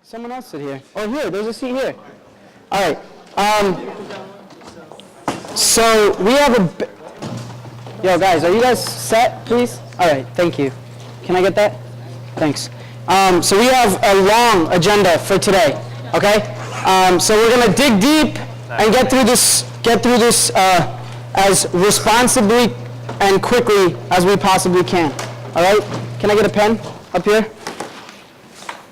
Someone else sit here. Oh, here, there's a seat here. All right. So we have yo, guys, are you guys set, please? All right, thank you. Can I get that? Thanks. So we have a long agenda for today, okay? So we're gonna dig deep and get through this as responsibly and quickly as we possibly can. All right? Can I get a pen up here?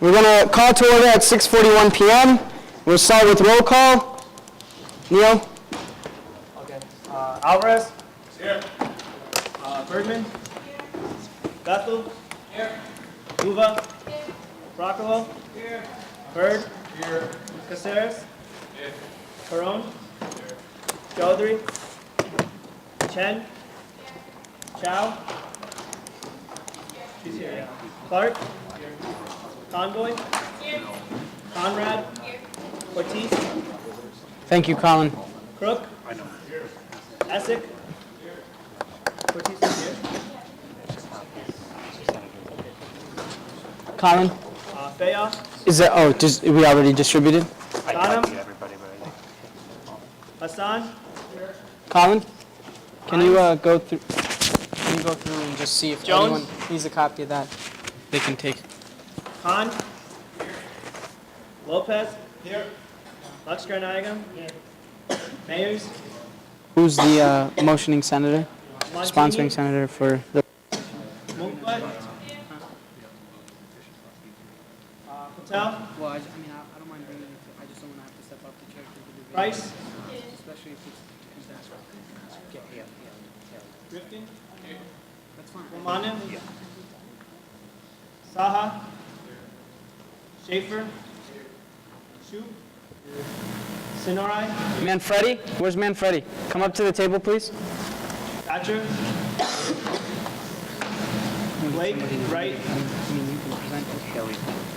We're going to call to order at 6:41 p.m. We'll start with roll call. Neil? Okay. Alvarez? Here. Bergman? Bethel? Here. Uva? Here. Brocolo? Here. Bird? Here. Caceres? Here. Peron? Here. Chaudhry? Chen? Chow? She's here. Yeah. Clark? Here. Convoy? Here. Conrad? Here. Ortiz? Thank you, Colin. Crook? I know. Here. Essick? Here. Ortiz is here. Colin? Faya? Is that, oh, we already distributed? Donham? Hassan? Colin? Can you go through and just see if Jones? anyone needs a copy of that they can take? Khan? Here. Lopez? Here. Lakshkarnayagam? Here. Mayers? Who's the motioning senator? Montini? Sponsoring senator for the... Mumfut? Patel? Well, I don't mind bringing it. I just don't want to have to step up the chair to the video. Price? Especially if it's yeah. Rifkin? That's fine. Romanen? Saha? Schaefer? Shu? Sinorai? Manfredi? Where's Manfredi? Come up to the table, please. Thatcher? Blake? Wright?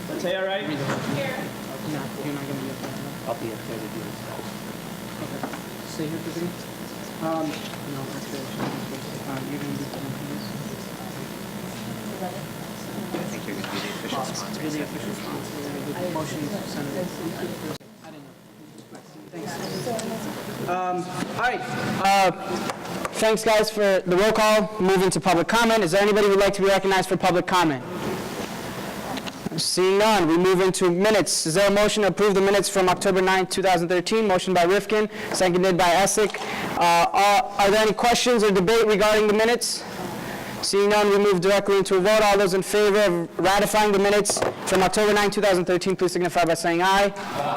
Matea Wright? Here. You're not going to be up there, right? I'll be up there to do this. Okay. Stay here for me. No, that's good. You're going to be presenting this? I think you're going to be the official sponsor. You're the official sponsor. The motion senator. I didn't know. Thanks. All right. Thanks, guys, for the roll call. Moving to public comment. Is there anybody who would like to be recognized for public comment? Seeing none, we move into minutes. Is there a motion to approve the minutes from October 9th, 2013? Motion by Rifkin, seconded by Essick. Are there any questions or debate regarding the minutes? Seeing none, we move directly into a vote. All those in favor of ratifying the minutes from October 9th, 2013, please signify by saying aye.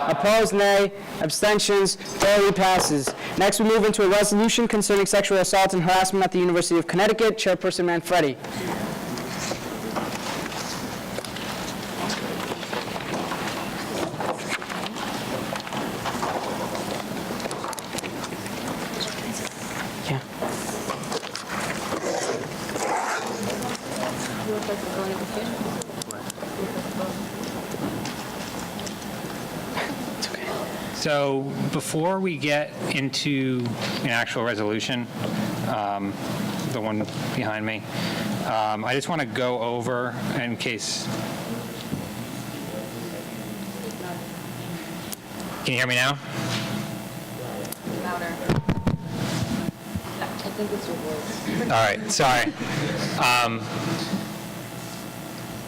Opposed, nay. Abstentions, thoroughly passes. Next, we move into a resolution concerning sexual assault and harassment at the University of Connecticut. Chairperson Manfredi. So before we get into an actual resolution, the one behind me, I just want to go over in case. Can you hear me now? Louder. I think it's your voice. All right, sorry.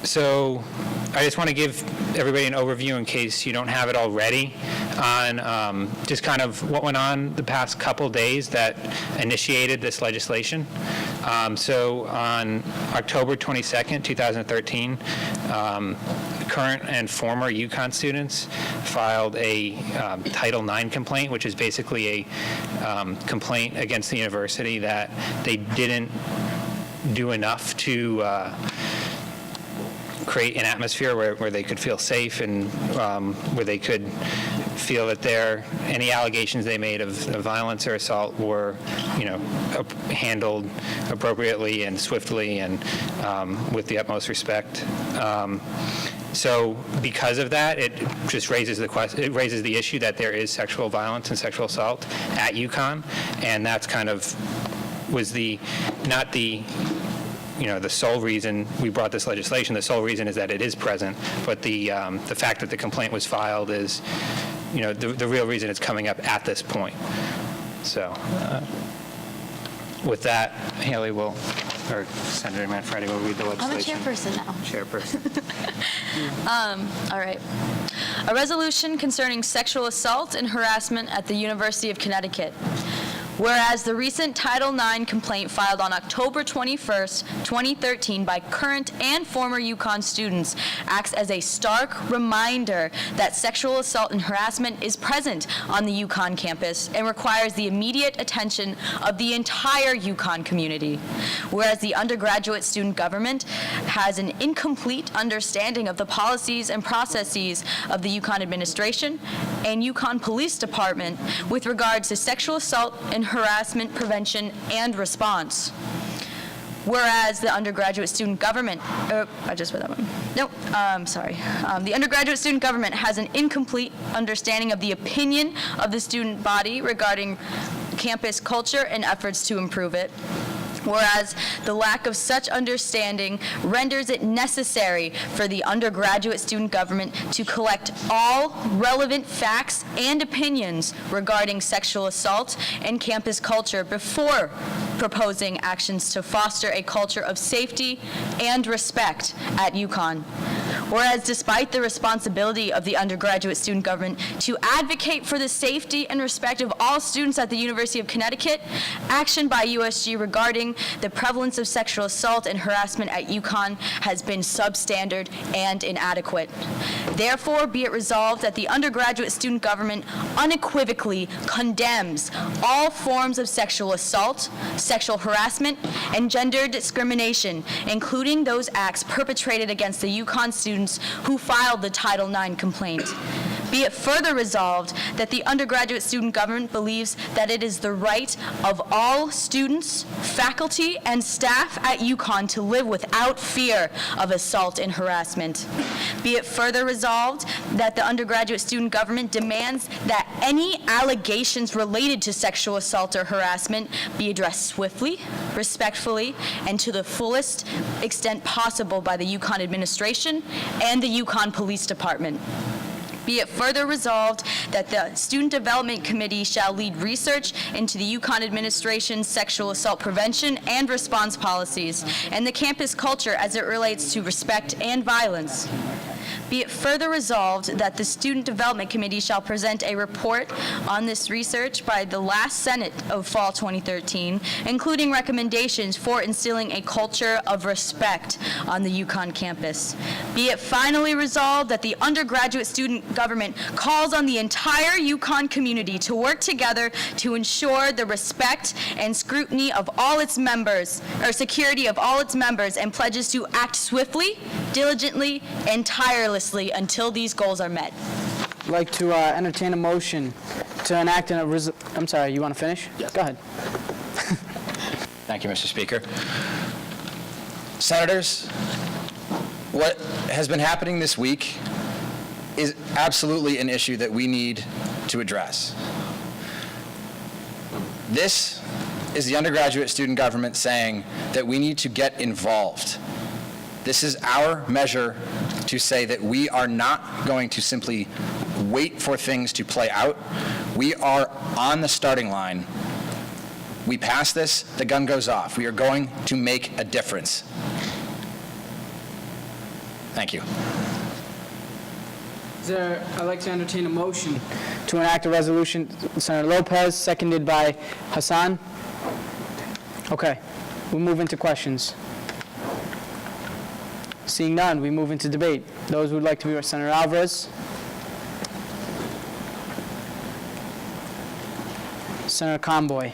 So I just want to give everybody an overview in case you don't have it already on just kind of what went on the past couple days that initiated this legislation. So on October 22nd, 2013, current and former UConn students filed a Title IX complaint, which is basically a complaint against the university that they didn't do enough to create an atmosphere where they could feel safe and where they could feel that any allegations they made of violence or assault were, handled appropriately and swiftly and with the utmost respect. So because of that, it just raises the issue that there is sexual violence and sexual assault at UConn, and that's kind of was not the the sole reason we brought this legislation, the sole reason is that it is present, but the fact that the complaint was filed is, the real reason it's coming up at this point. So, with that, Haley will, or Senator Manfredi will read the I'm a legislation. chairperson now. Chairperson. All right. A resolution concerning sexual assault and harassment at the University of Connecticut. Whereas the recent Title IX complaint filed on October 21st, 2013 by current and former UConn students acts as a stark reminder that sexual assault and harassment is present on the UConn campus and requires the immediate attention of the entire UConn community. Whereas the undergraduate student government has an incomplete understanding of the policies and processes of the UConn administration and UConn Police Department with regards to sexual assault and harassment prevention and response. Whereas the undergraduate student government, I just read that one. Nope, sorry. The undergraduate student government has an incomplete understanding of the opinion of the student body regarding campus culture and efforts to improve it. Whereas the lack of such understanding renders it necessary for the undergraduate student government to collect all relevant facts and opinions regarding sexual assault and campus culture before proposing actions to foster a culture of safety and respect at UConn. Whereas despite the responsibility of the undergraduate student government to advocate for the safety and respect of all students at the University of Connecticut, action by USG regarding the prevalence of sexual assault and harassment at UConn has been substandard and inadequate. Therefore, be it resolved that the undergraduate student government unequivocally condemns all forms of sexual assault, sexual harassment, and gender discrimination, including those acts perpetrated against the UConn students who filed the Title IX complaint. Be it further resolved that the undergraduate student government believes that it is the right of all students, faculty, and staff at UConn to live without fear of assault and harassment. Be it further resolved that the undergraduate student government demands that any allegations related to sexual assault or harassment be addressed swiftly, respectfully, and to the fullest extent possible by the UConn administration and the UConn Police Department. Be it further resolved that the Student Development Committee shall lead research into the UConn administration's sexual assault prevention and response policies and the campus culture as it relates to respect and violence. Be it further resolved that the Student Development Committee shall present a report on this research by the last Senate of fall 2013, including recommendations for instilling a culture of respect on the UConn campus. Be it finally resolved that the undergraduate student government calls on the entire UConn community to work together to ensure the respect and scrutiny of all its members, or security of all its members, and pledges to act swiftly, diligently, and tirelessly until these goals are met. I'd like to entertain a motion to enact I'm sorry, you want to finish? Yes. Go ahead. Thank you, Mr. Speaker. Senators, what has been happening this week is absolutely an issue that we need to address. This is the undergraduate student government saying that we need to get involved. This is our measure to say that we are not going to simply wait for things to play out. We are on the starting line. We pass this, the gun goes off. We are going to make a difference. Thank you. I'd like to entertain a motion to enact a resolution. Senator Lopez, seconded by Hassan. Okay, we'll move into questions. Seeing none, we move into debate. Those who would like to be Senator Alvarez. Senator Conboy.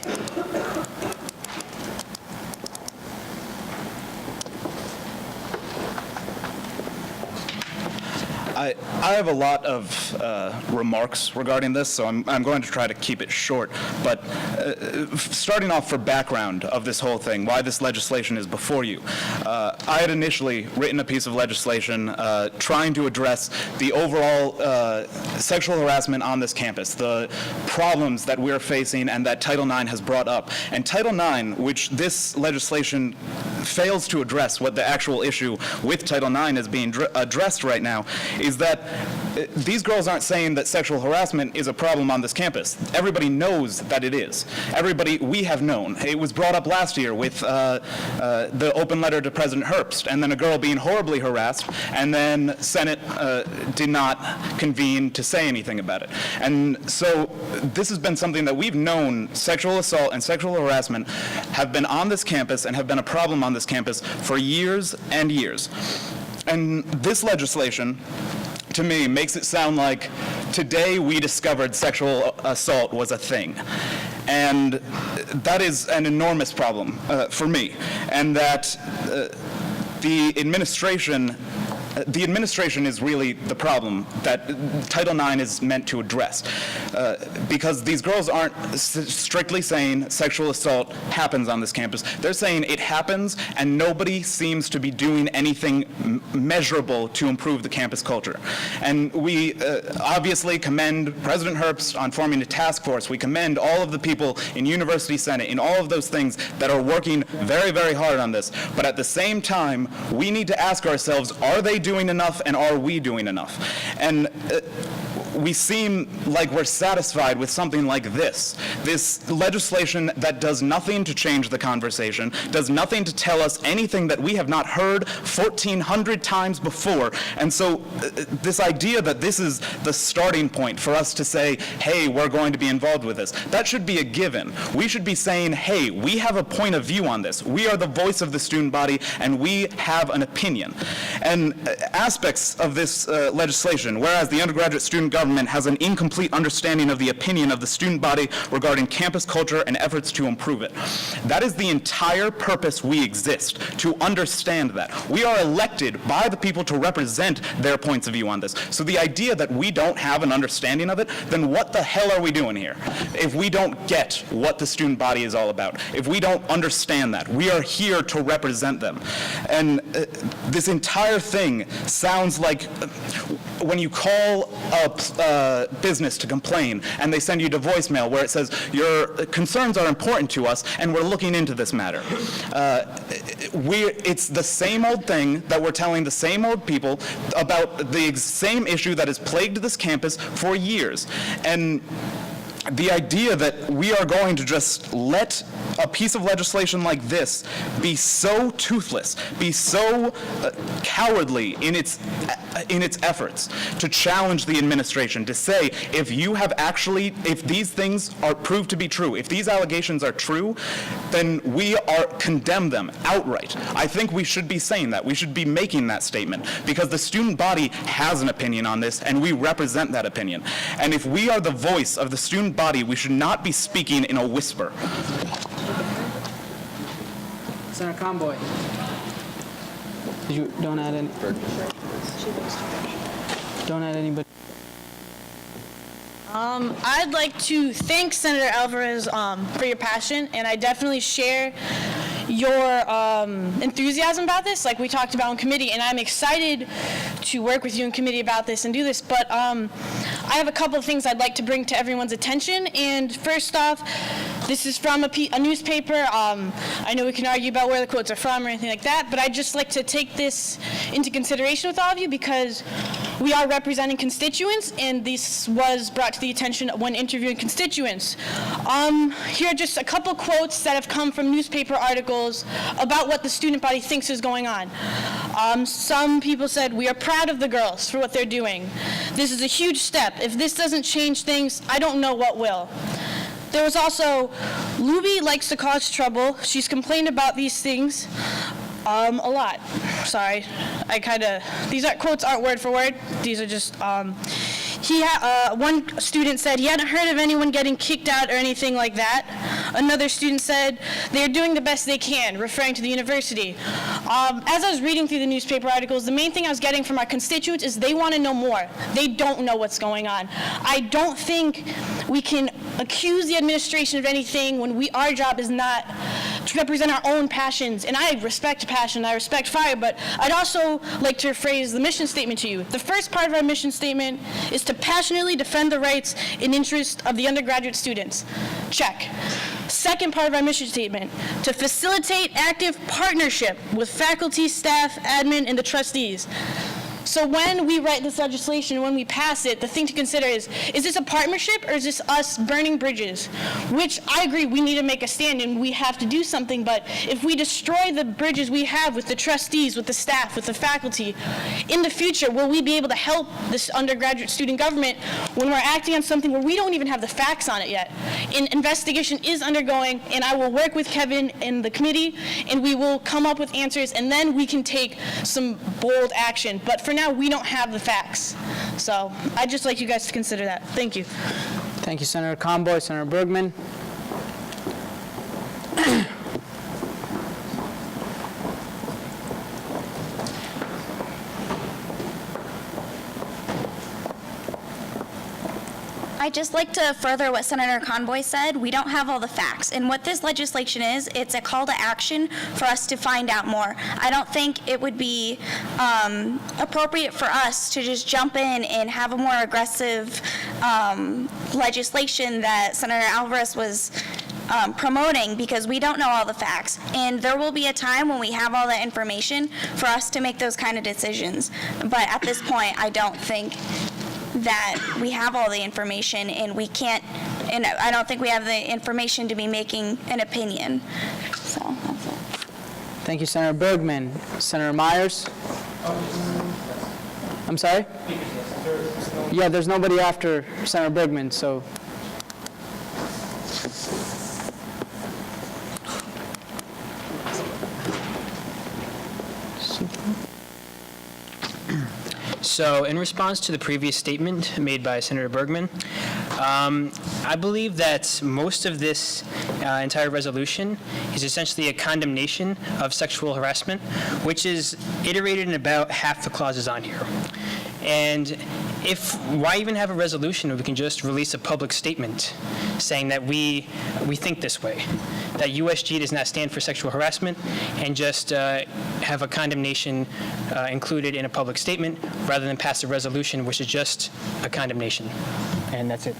I have a lot of remarks regarding this, so I'm going to try to keep it short. But starting off for background of this whole thing, why this legislation is before you. I had initially written a piece of legislation trying to address the overall sexual harassment on this campus, the problems that we're facing and that Title IX has brought up. And Title IX, which this legislation fails to address what the actual issue with Title IX is being addressed right now, is that these girls aren't saying that sexual harassment is a problem on this campus. Everybody knows that it is. We have known. It was brought up last year with the open letter to President Herbst, and then a girl being horribly harassed, and then Senate did not convene to say anything about it. And so this has been something that we've known. Sexual assault and sexual harassment have been on this campus and have been a problem on this campus for years and years. And this legislation, to me, makes it sound like today we discovered sexual assault was a thing. And that is an enormous problem for me. And that the administration is really the problem that Title IX is meant to address. Because these girls aren't strictly saying sexual assault happens on this campus. They're saying it happens and nobody seems to be doing anything measurable to improve the campus culture. And we obviously commend President Herbst on forming a task force. We commend all of the people in University Senate, in all of those things that are working very, very hard on this. But at the same time, we need to ask ourselves, are they doing enough, and are we doing enough? And we seem like we're satisfied with something like this legislation that does nothing to change the conversation, does nothing to tell us anything that we have not heard 1,400 times before. And so this idea that this is the starting point for us to say, hey, we're going to be involved with this, that should be a given. We should be saying, hey, we have a point of view on this. We are the voice of the student body, and we have an opinion. And aspects of this legislation, whereas the undergraduate student government has an incomplete understanding of the opinion of the student body regarding campus culture and efforts to improve it. That is the entire purpose we exist, to understand that. We are elected by the people to represent their points of view on this. So the idea that we don't have an understanding of it, then what the hell are we doing here? If we don't get what the student body is all about, if we don't understand that, we are here to represent them. And this entire thing sounds like when you call a business to complain and they send you to voicemail where it says, your concerns are important to us and we're looking into this matter. It's the same old thing that we're telling the same old people about the same issue that has plagued this campus for years. And the idea that we are going to just let a piece of legislation like this be so toothless, be so cowardly in its efforts to challenge the administration, to say, if these things are proved to be true, if these allegations are true, then we condemn them outright. I think we should be saying that. We should be making that statement, because the student body has an opinion on this, and we represent that opinion. And if we are the voice of the student body, we should not be speaking in a whisper. Senator Conboy. Don't add anybody. I'd like to thank Senator Alvarez for your passion, and I definitely share your enthusiasm about this, like we talked about in committee, and I'm excited to work with you in committee about this and do this. But I have a couple of things I'd like to bring to everyone's attention. And first off, this is from a newspaper. I know we can argue about where the quotes are from or anything like that, but I'd just like to take this into consideration with all of you, because we are representing constituents, and this was brought to the attention when interviewing constituents. Here are just a couple quotes that have come from newspaper articles about what the student body thinks is going on. Some people said, "We are proud of the girls for what they're doing. This is a huge step. If this doesn't change things, I don't know what will." There was also, "Luby likes to cause trouble. She's complained about these things a lot." Sorry, these quotes aren't word for word. These are just, one student said he hadn't heard of anyone getting kicked out or anything like that. Another student said they're doing the best they can, referring to the university. As I was reading through the newspaper articles, the main thing I was getting from our constituents is they want to know more. They don't know what's going on. I don't think we can accuse the administration of anything when our job is not to represent our own passions. And I respect passion, I respect fire, but I'd also like to rephrase the mission statement to you. The first part of our mission statement is to passionately defend the rights and interests of the undergraduate students. Check. Second part of our mission statement, to facilitate active partnership with faculty, staff, admin, and the trustees. So when we write this legislation, when we pass it, the thing to consider is this a partnership or is this us burning bridges? Which I agree, we need to make a stand and we have to do something, but if we destroy the bridges we have with the trustees, with the staff, with the faculty, in the future, will we be able to help this undergraduate student government when we're acting on something where we don't even have the facts on it yet? An investigation is undergoing, and I will work with Kevin and the committee, and we will come up with answers, and then we can take some bold action. But for now, we don't have the facts. So I'd just like you guys to consider that. Thank you. Thank you, Senator Conboy. Senator Bergman. I'd just like to further what Senator Conboy said. We don't have all the facts. And what this legislation is, it's a call to action for us to find out more. I don't think it would be appropriate for us to just jump in and have a more aggressive legislation that Senator Alvarez was promoting, because we don't know all the facts. And there will be a time when we have all the information for us to make those kind of decisions. But at this point, I don't think that we have all the information, and we can't, and I don't think we have the information to be making an opinion. So that's it. Thank you, Senator Bergman. Senator Myers? I'm sorry? Yeah, there's nobody after Senator Bergman, so. So in response to the previous statement made by Senator Bergman, I believe that most of this entire resolution is essentially a condemnation of sexual harassment, which is iterated in about half the clauses on here. And why even have a resolution if we can just release a public statement saying that we think this way, that USG does not stand for sexual harassment, and just have a condemnation included in a public statement rather than pass a resolution which is just a condemnation. And that's it.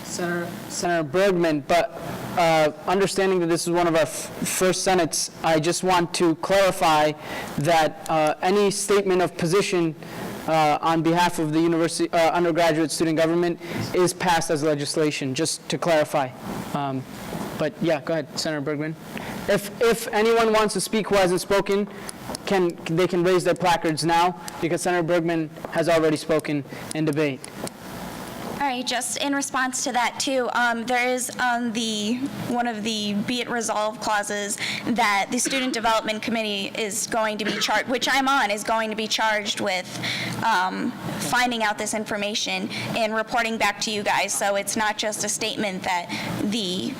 Senator Bergman, but understanding that this is one of our first senates, I just want to clarify that any statement of position on behalf of the university undergraduate student government is passed as legislation, just to clarify. But yeah, go ahead, Senator Bergman. If anyone wants to speak who hasn't spoken, they can raise their placards now, because Senator Bergman has already spoken in debate. All right, just in response to that too, there is on one of the be it resolved clauses that the Student Development Committee is going to be charged, which I'm on, is going to be charged with finding out this information and reporting back to you guys. So it's not just a statement that the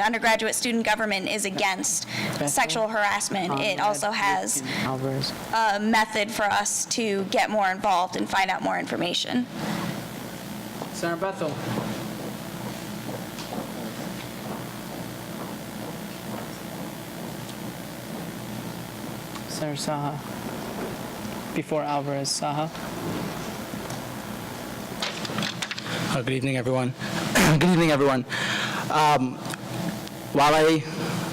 undergraduate student government is against sexual harassment. It also has a method for us to get more involved and find out more information. Senator Bethel. Senator Saha. Before Alvarez, Saha. Good evening, everyone. Good evening, everyone. While I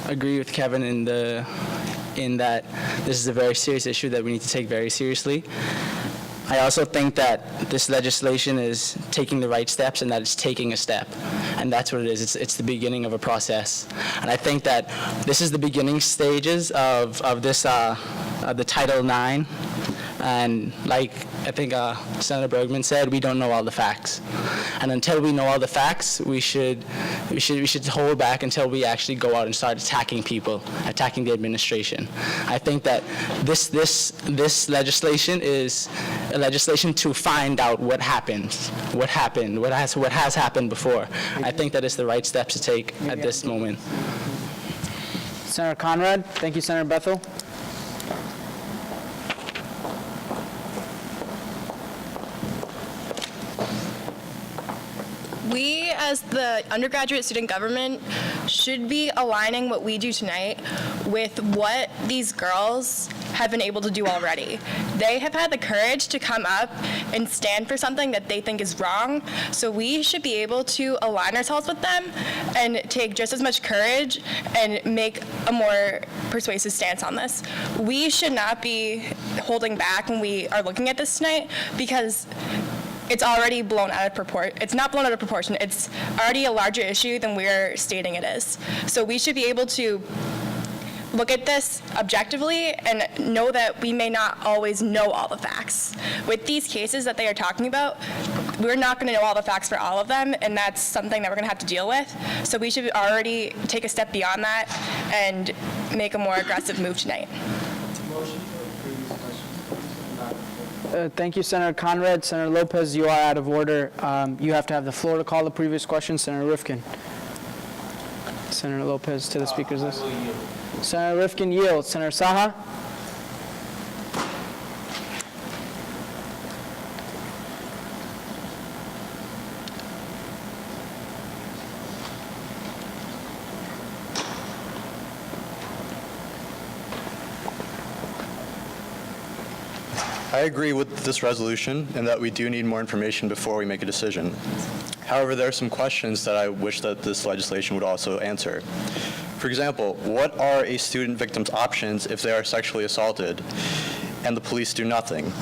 agree with Kevin in that this is a very serious issue that we need to take very seriously, I also think that this legislation is taking the right steps and that it's taking a step. And that's what it is. It's the beginning of a process. And I think that this is the beginning stages of this, the Title IX. And like I think Senator Bergman said, we don't know all the facts. And until we know all the facts, we should hold back until we actually go out and start attacking people, attacking the administration. I think that this legislation is a legislation to find out what happened, what has happened before. I think that is the right steps to take at this moment. Senator Conrad. Thank you, Senator Bethel. We, as the undergraduate student government, should be aligning what we do tonight with what these girls have been able to do already. They have had the courage to come up and stand for something that they think is wrong, so we should be able to align ourselves with them and take just as much courage and make a more persuasive stance on this. We should not be holding back when we are looking at this tonight, because it's already blown out of proportion. It's not blown out of proportion. It's already a larger issue than we're stating it is. So we should be able to look at this objectively and know that we may not always know all the facts. With these cases that they are talking about, we're not going to know all the facts for all of them, and that's something that we're going to have to deal with. So we should already take a step beyond that and make a more aggressive move tonight. Thank you, Senator Conrad. Senator Lopez, you are out of order. You have to have the floor to call the previous question. Senator Rifkin. Senator Lopez to the speaker's list. Senator Rifkin yields. Senator Saha? I agree with this resolution in that we do need more information before we make a decision. However, there are some questions that I wish that this legislation would also answer. For example, what are a student victim's options if they are sexually assaulted and the police do nothing?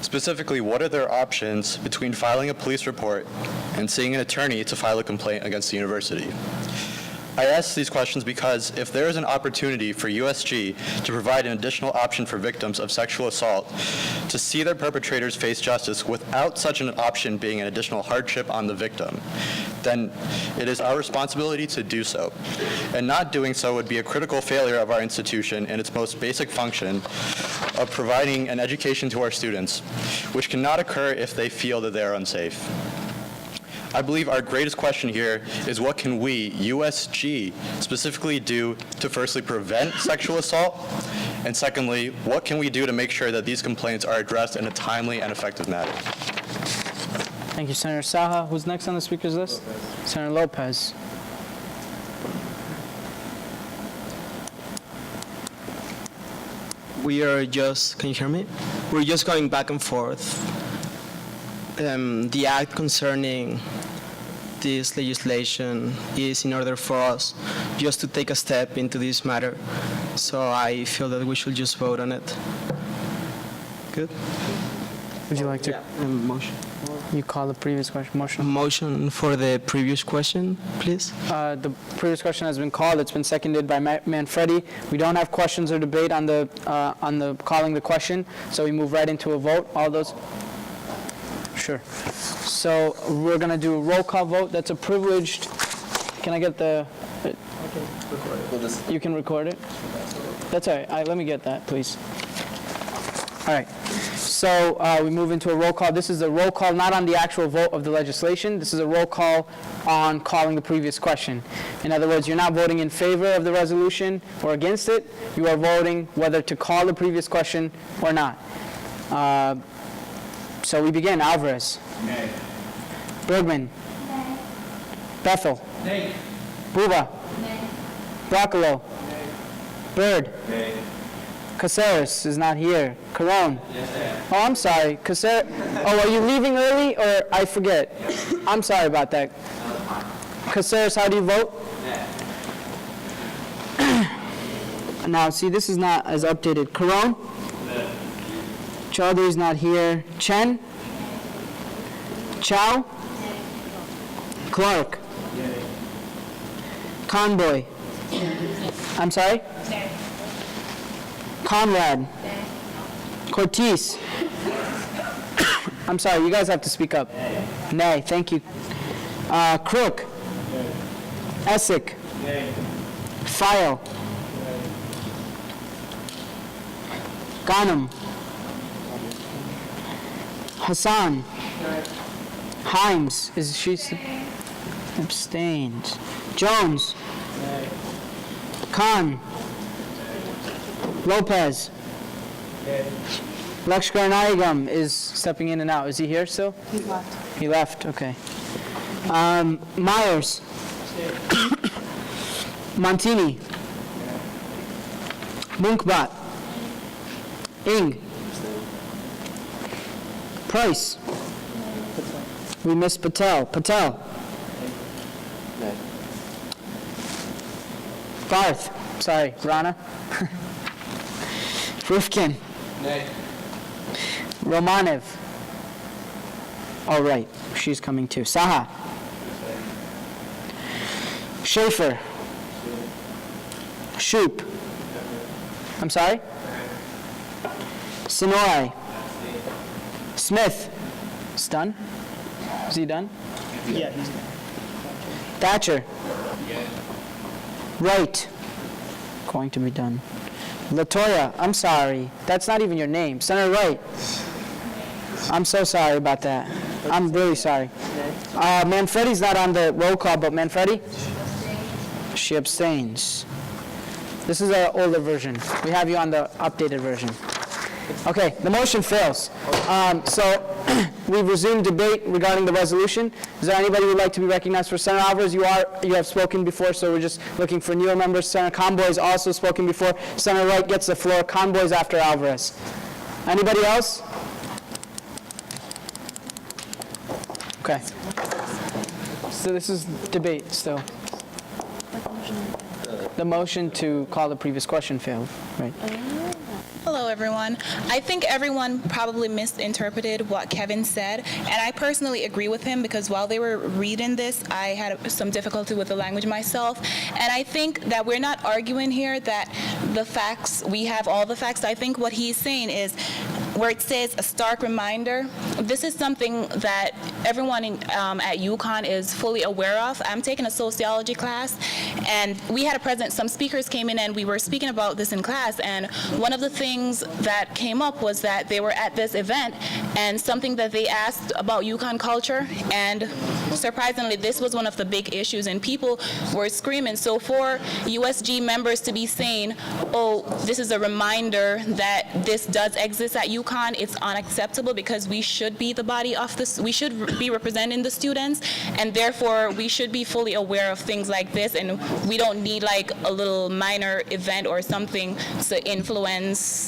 Specifically, what are their options between filing a police report and seeing an attorney to file a complaint against the university? I ask these questions because if there is an opportunity for USG to provide an additional option for victims of sexual assault to see their perpetrators face justice without such an option being an additional hardship on the victim, then it is our responsibility to do so. And not doing so would be a critical failure of our institution in its most basic function of providing an education to our students, which cannot occur if they feel that they are unsafe. I believe our greatest question here is what can we, USG, specifically do to firstly prevent sexual assault, and secondly, what can we do to make sure that these complaints are addressed in a timely and effective manner? Thank you, Senator Saha. Who's next on the speaker's list? Senator Lopez. We are just, can you hear me? We're just going back and forth. The act concerning this legislation is in order for us just to take a step into this matter. So I feel that we should just vote on it. Good? Would you like to? Motion. You call the previous question. Motion. Motion for the previous question, please. The previous question has been called. It's been seconded by Manfredi. We don't have questions or debate on the calling the question, so we move right into a vote. All those. Sure. So we're going to do a roll call vote. That's a privileged. Can I get the? You can record it. That's all right. Let me get that, please. All right. So we move into a roll call. This is a roll call not on the actual vote of the legislation. This is a roll call on calling the previous question. In other words, you're not voting in favor of the resolution or against it. You are voting whether to call the previous question or not. So we begin. Alvarez. Nay. Bergman. Nay. Bethel. Nay. Buba. Nay. Broccolo. Nay. Bird. Nay. Caceres is not here. Carone. Yes, oh, I'm sorry. Caceres. Oh, are you leaving early or I forget? I'm sorry about that. Caceres, how do you vote? Now, see, this is not as updated. Carone? Chaudhry's not here. Chen? Chow? Clark? Conboy? I'm sorry? Conrad? Cortez? I'm sorry, you guys have to speak up. Nay, thank you. Crook? Essick? File? Ghanem? Hassan? Himes? Is she abstained? Jones? Khan? Lopez? Lakshkar Naigam is stepping in and out. Is he here still? He left. He left, okay. Myers? Montini. Munkbat. Ing. Price. We missed Patel. Patel. Garth. Sorry, Rana. Rifkin. Romanev. All right, she's coming too. Saha. Schaefer. Shoop. I'm sorry? Sinoi. Smith. Is done? Is he done? Yeah, he's done. Thatcher. Wright. Going to be done. Latoya, I'm sorry. That's not even your name. Senator Wright. I'm so sorry about that. I'm really sorry. Manfredi's not on the roll call, but Manfredi? She abstains. This is our older version. We have you on the updated version. Okay, the motion fails. So we've resumed debate regarding the resolution. Is there anybody who would like to be recognized for Senator Alvarez? You have spoken before, so we're just looking for newer members. Senator Conboy has also spoken before. Senator Wright gets the floor. Conboy's after Alvarez. Anybody else? Okay. So this is debate still. The motion to call the previous question failed, right? Hello, everyone. I think everyone probably misinterpreted what Kevin said, and I personally agree with him because while they were reading this, I had some difficulty with the language myself, and I think that we're not arguing here that the facts, we have all the facts. I think what he's saying is where it says a stark reminder, this is something that everyone at UConn is fully aware of. I'm taking a sociology class, and we had a present, some speakers came in and we were speaking about this in class, and one of the things that came up was that they were at this event and something that they asked about UConn culture, and surprisingly this was one of the big issues and people were screaming. So for USG members to be saying, oh, this is a reminder that this does exist at UConn, it's unacceptable because we should be the body of this, we should be representing the students, and therefore we should be fully aware of things like this, and we don't need like a little minor event or something to influence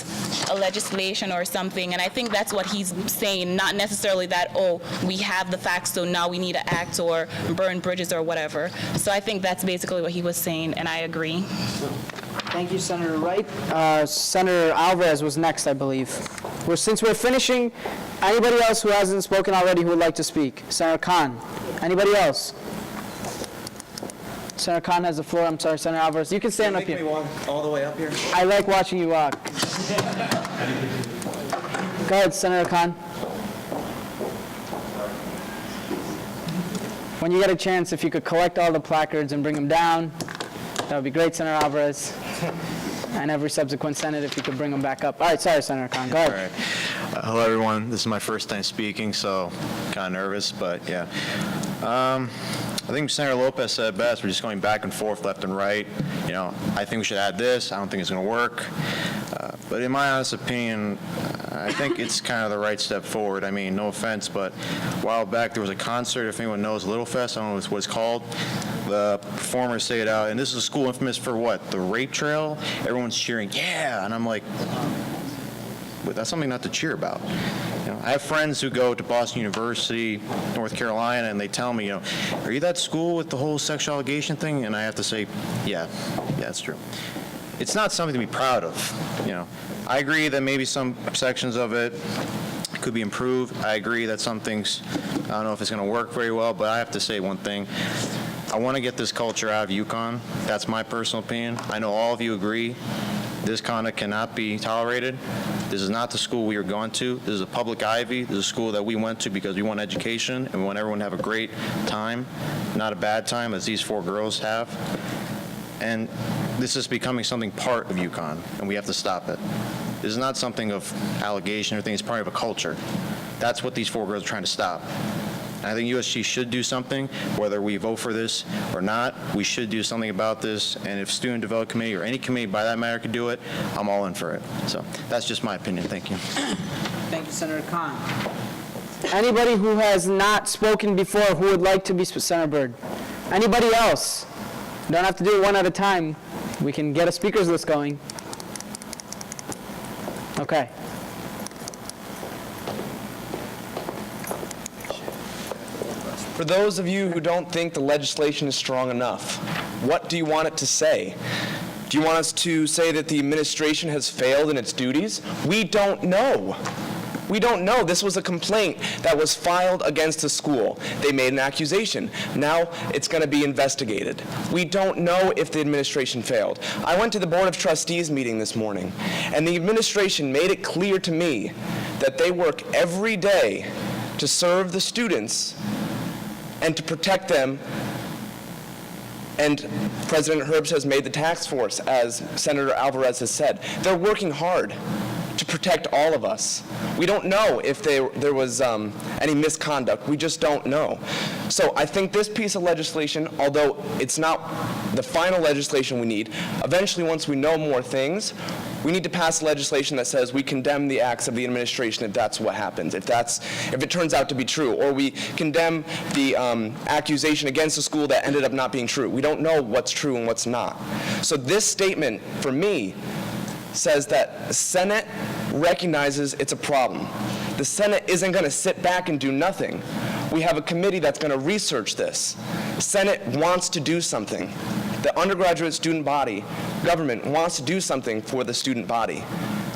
a legislation or something. And I think that's what he's saying, not necessarily that, oh, we have the facts, so now we need to act or burn bridges or whatever. So I think that's basically what he was saying, and I agree. Thank you, Senator Wright. Senator Alvarez was next, I believe. Since we're finishing, anybody else who hasn't spoken already who would like to speak? Senator Khan. Anybody else? Senator Khan has the floor. I'm sorry, Senator Alvarez. You can stand up here. Make me walk all the way up here? I like watching you walk. Go ahead, Senator Khan. When you get a chance, if you could collect all the placards and bring them down, that would be great, Senator Alvarez. And every subsequent Senate, if you could bring them back up. All right, sorry, Senator Khan. Go ahead. All right. Hello, everyone. This is my first time speaking, so kind of nervous, but yeah. I think Senator Lopez said best. We're just going back and forth, left and right. You know, I think we should add this. I don't think it's going to work. But in my honest opinion, I think it's kind of the right step forward. I mean, no offense, but a while back there was a concert, if anyone knows Little Fest, I don't know what it's called. The performers say it out, and this is a school infamous for what? The rape trail? Everyone's cheering, yeah! And I'm like, but that's something not to cheer about. You know, I have friends who go to Boston University, North Carolina, and they tell me, you know, are you that school with the whole sexual allegation thing? And I have to say, yeah, that's true. It's not something to be proud of, you know. I agree that maybe some sections of it could be improved. I agree that some things, I don't know if it's going to work very well, but I have to say one thing. I want to get this culture out of UConn. That's my personal opinion. I know all of you agree. This conduct cannot be tolerated. This is not the school we are going to. This is a public Ivy. This is a school that we went to because we want education and we want everyone to have a great time, not a bad time as these 4 girls have. And this is becoming something part of UConn, and we have to stop it. This is not something of allegation or anything. It's part of a culture. That's what these 4 girls are trying to stop. And I think USG should do something, whether we vote for this or not. We should do something about this. And if Student Development Committee or any committee, by that matter, could do it, I'm all in for it. So that's just my opinion. Thank you. Thank you, Senator Khan. Anybody who has not spoken before who would like to be Senator Byrd? Anybody else? Don't have to do it one at a time. We can get a speakers list going. Okay. For those of you who don't think the legislation is strong enough, what do you want it to say? Do you want us to say that the administration has failed in its duties? We don't know. We don't know. This was a complaint that was filed against the school. They made an accusation. Now it's going to be investigated. We don't know if the administration failed. I went to the Board of Trustees meeting this morning, and the administration made it clear to me that they work every day to serve the students and to protect them. And President Herbst has made the task force, as Senator Alvarez has said. They're working hard to protect all of us. We don't know if there was any misconduct. We just don't know. So I think this piece of legislation, although it's not the final legislation we need, eventually once we know more things, we need to pass legislation that says we condemn the acts of the administration if that's what happens, if it turns out to be true, or we condemn the accusation against the school that ended up not being true. We don't know what's true and what's not. So this statement, for me, says that the Senate recognizes it's a problem. The Senate isn't going to sit back and do nothing. We have a committee that's going to research this. The Senate wants to do something. The undergraduate student body, government, wants to do something for the student body.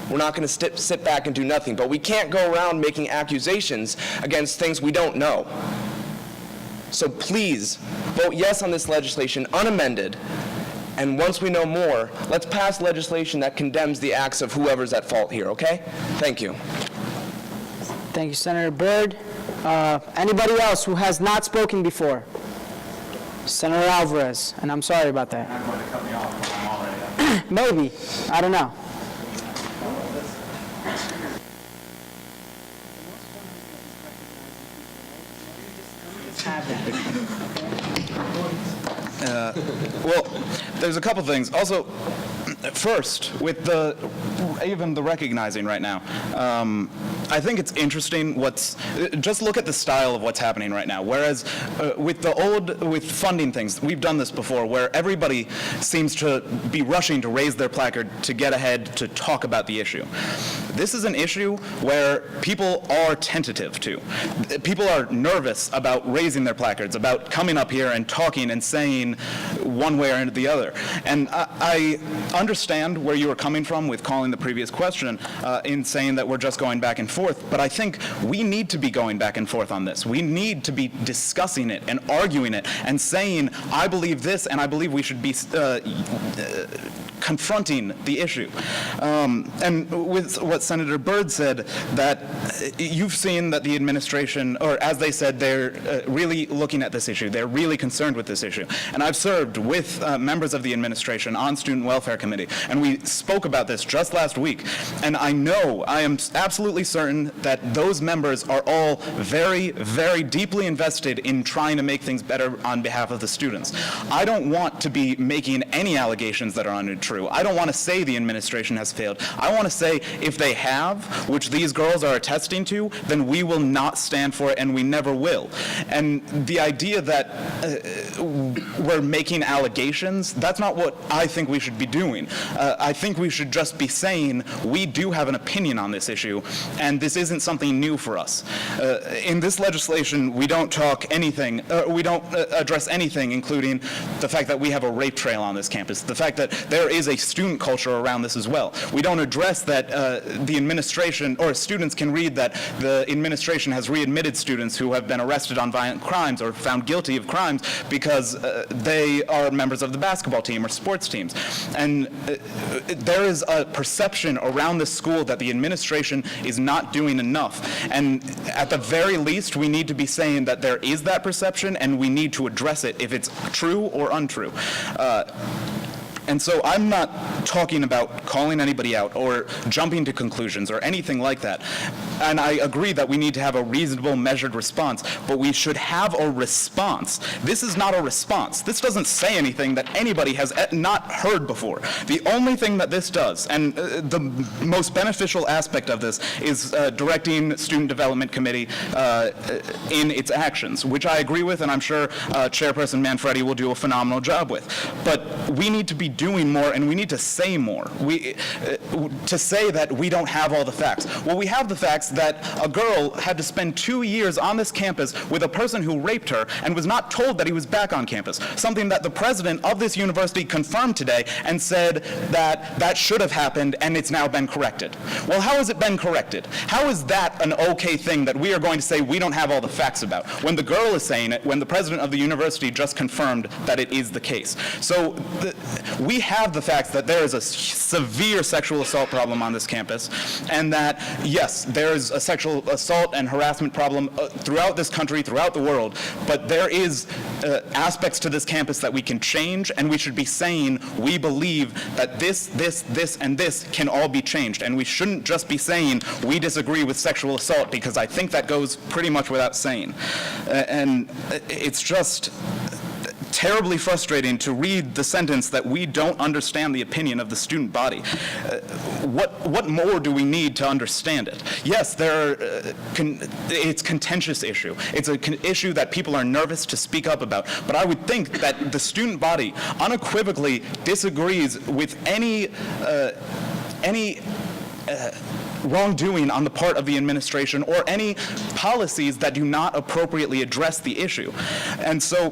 We're not going to sit back and do nothing, but we can't go around making accusations against things we don't know. So please, vote yes on this legislation, unamended, and once we know more, let's pass legislation that condemns the acts of whoever's at fault here, okay? Thank you. Thank you, Senator Byrd. Anybody else who has not spoken before? Senator Alvarez, and I'm sorry about that. You're not going to cut me off when I'm already up. Maybe. I don't know. Well, there's a couple things. Also, first, with even the recognizing right now, I think it's interesting just look at the style of what's happening right now. Whereas with funding things, we've done this before, where everybody seems to be rushing to raise their placard to get ahead to talk about the issue. This is an issue where people are tentative to. People are nervous about raising their placards, about coming up here and talking and saying one way or the other. And I understand where you were coming from with calling the previous question in saying that we're just going back and forth, but I think we need to be going back and forth on this. We need to be discussing it and arguing it and saying, I believe this and I believe we should be confronting the issue. And with what Senator Byrd said, that you've seen that the administration, or as they said, they're really looking at this issue. They're really concerned with this issue. And I've served with members of the administration on Student Welfare Committee, and we spoke about this just last week. And I am absolutely certain that those members are all very, very deeply invested in trying to make things better on behalf of the students. I don't want to be making any allegations that are untrue. I don't want to say the administration has failed. I want to say if they have, which these girls are attesting to, then we will not stand for it and we never will. And the idea that we're making allegations, that's not what I think we should be doing. I think we should just be saying we do have an opinion on this issue and this isn't something new for us. In this legislation, we don't talk anything, we don't address anything, including the fact that we have a rape trail on this campus, the fact that there is a student culture around this as well. We don't address that the administration, or students can read that the administration has readmitted students who have been arrested on violent crimes or found guilty of crimes because they are members of the basketball team or sports teams. And there is a perception around this school that the administration is not doing enough. And at the very least, we need to be saying that there is that perception and we need to address it if it's true or untrue. And so I'm not talking about calling anybody out or jumping to conclusions or anything like that. And I agree that we need to have a reasonable, measured response, but we should have a response. This is not a response. This doesn't say anything that anybody has not heard before. The only thing that this does, and the most beneficial aspect of this, is directing Student Development Committee in its actions, which I agree with, and I'm sure Chairperson Manfredi will do a phenomenal job with. But we need to be doing more, and we need to say more. To say that we don't have all the facts. Well, we have the facts that a girl had to spend 2 years on this campus with a person who raped her and was not told that he was back on campus, something that the president of this university confirmed today and said that that should have happened and it's now been corrected. Well, how has it been corrected? How is that an okay thing that we are going to say we don't have all the facts about, when the girl is saying it, when the president of the university just confirmed that it is the case? So we have the facts that there is a severe sexual assault problem on this campus, and that, yes, there's a sexual assault and harassment problem throughout this country, throughout the world, but there is aspects to this campus that we can change, and we should be saying we believe that this, and this can all be changed, and we shouldn't just be saying we disagree with sexual assault, because I think that goes pretty much without saying. And it's just terribly frustrating to read the sentence that we don't understand the opinion of the student body. What more do we need to understand it? Yes, it's a contentious issue. It's an issue that people are nervous to speak up about. But I would think that the student body unequivocally disagrees with any wrongdoing on the part of the administration or any policies that do not appropriately address the issue. And so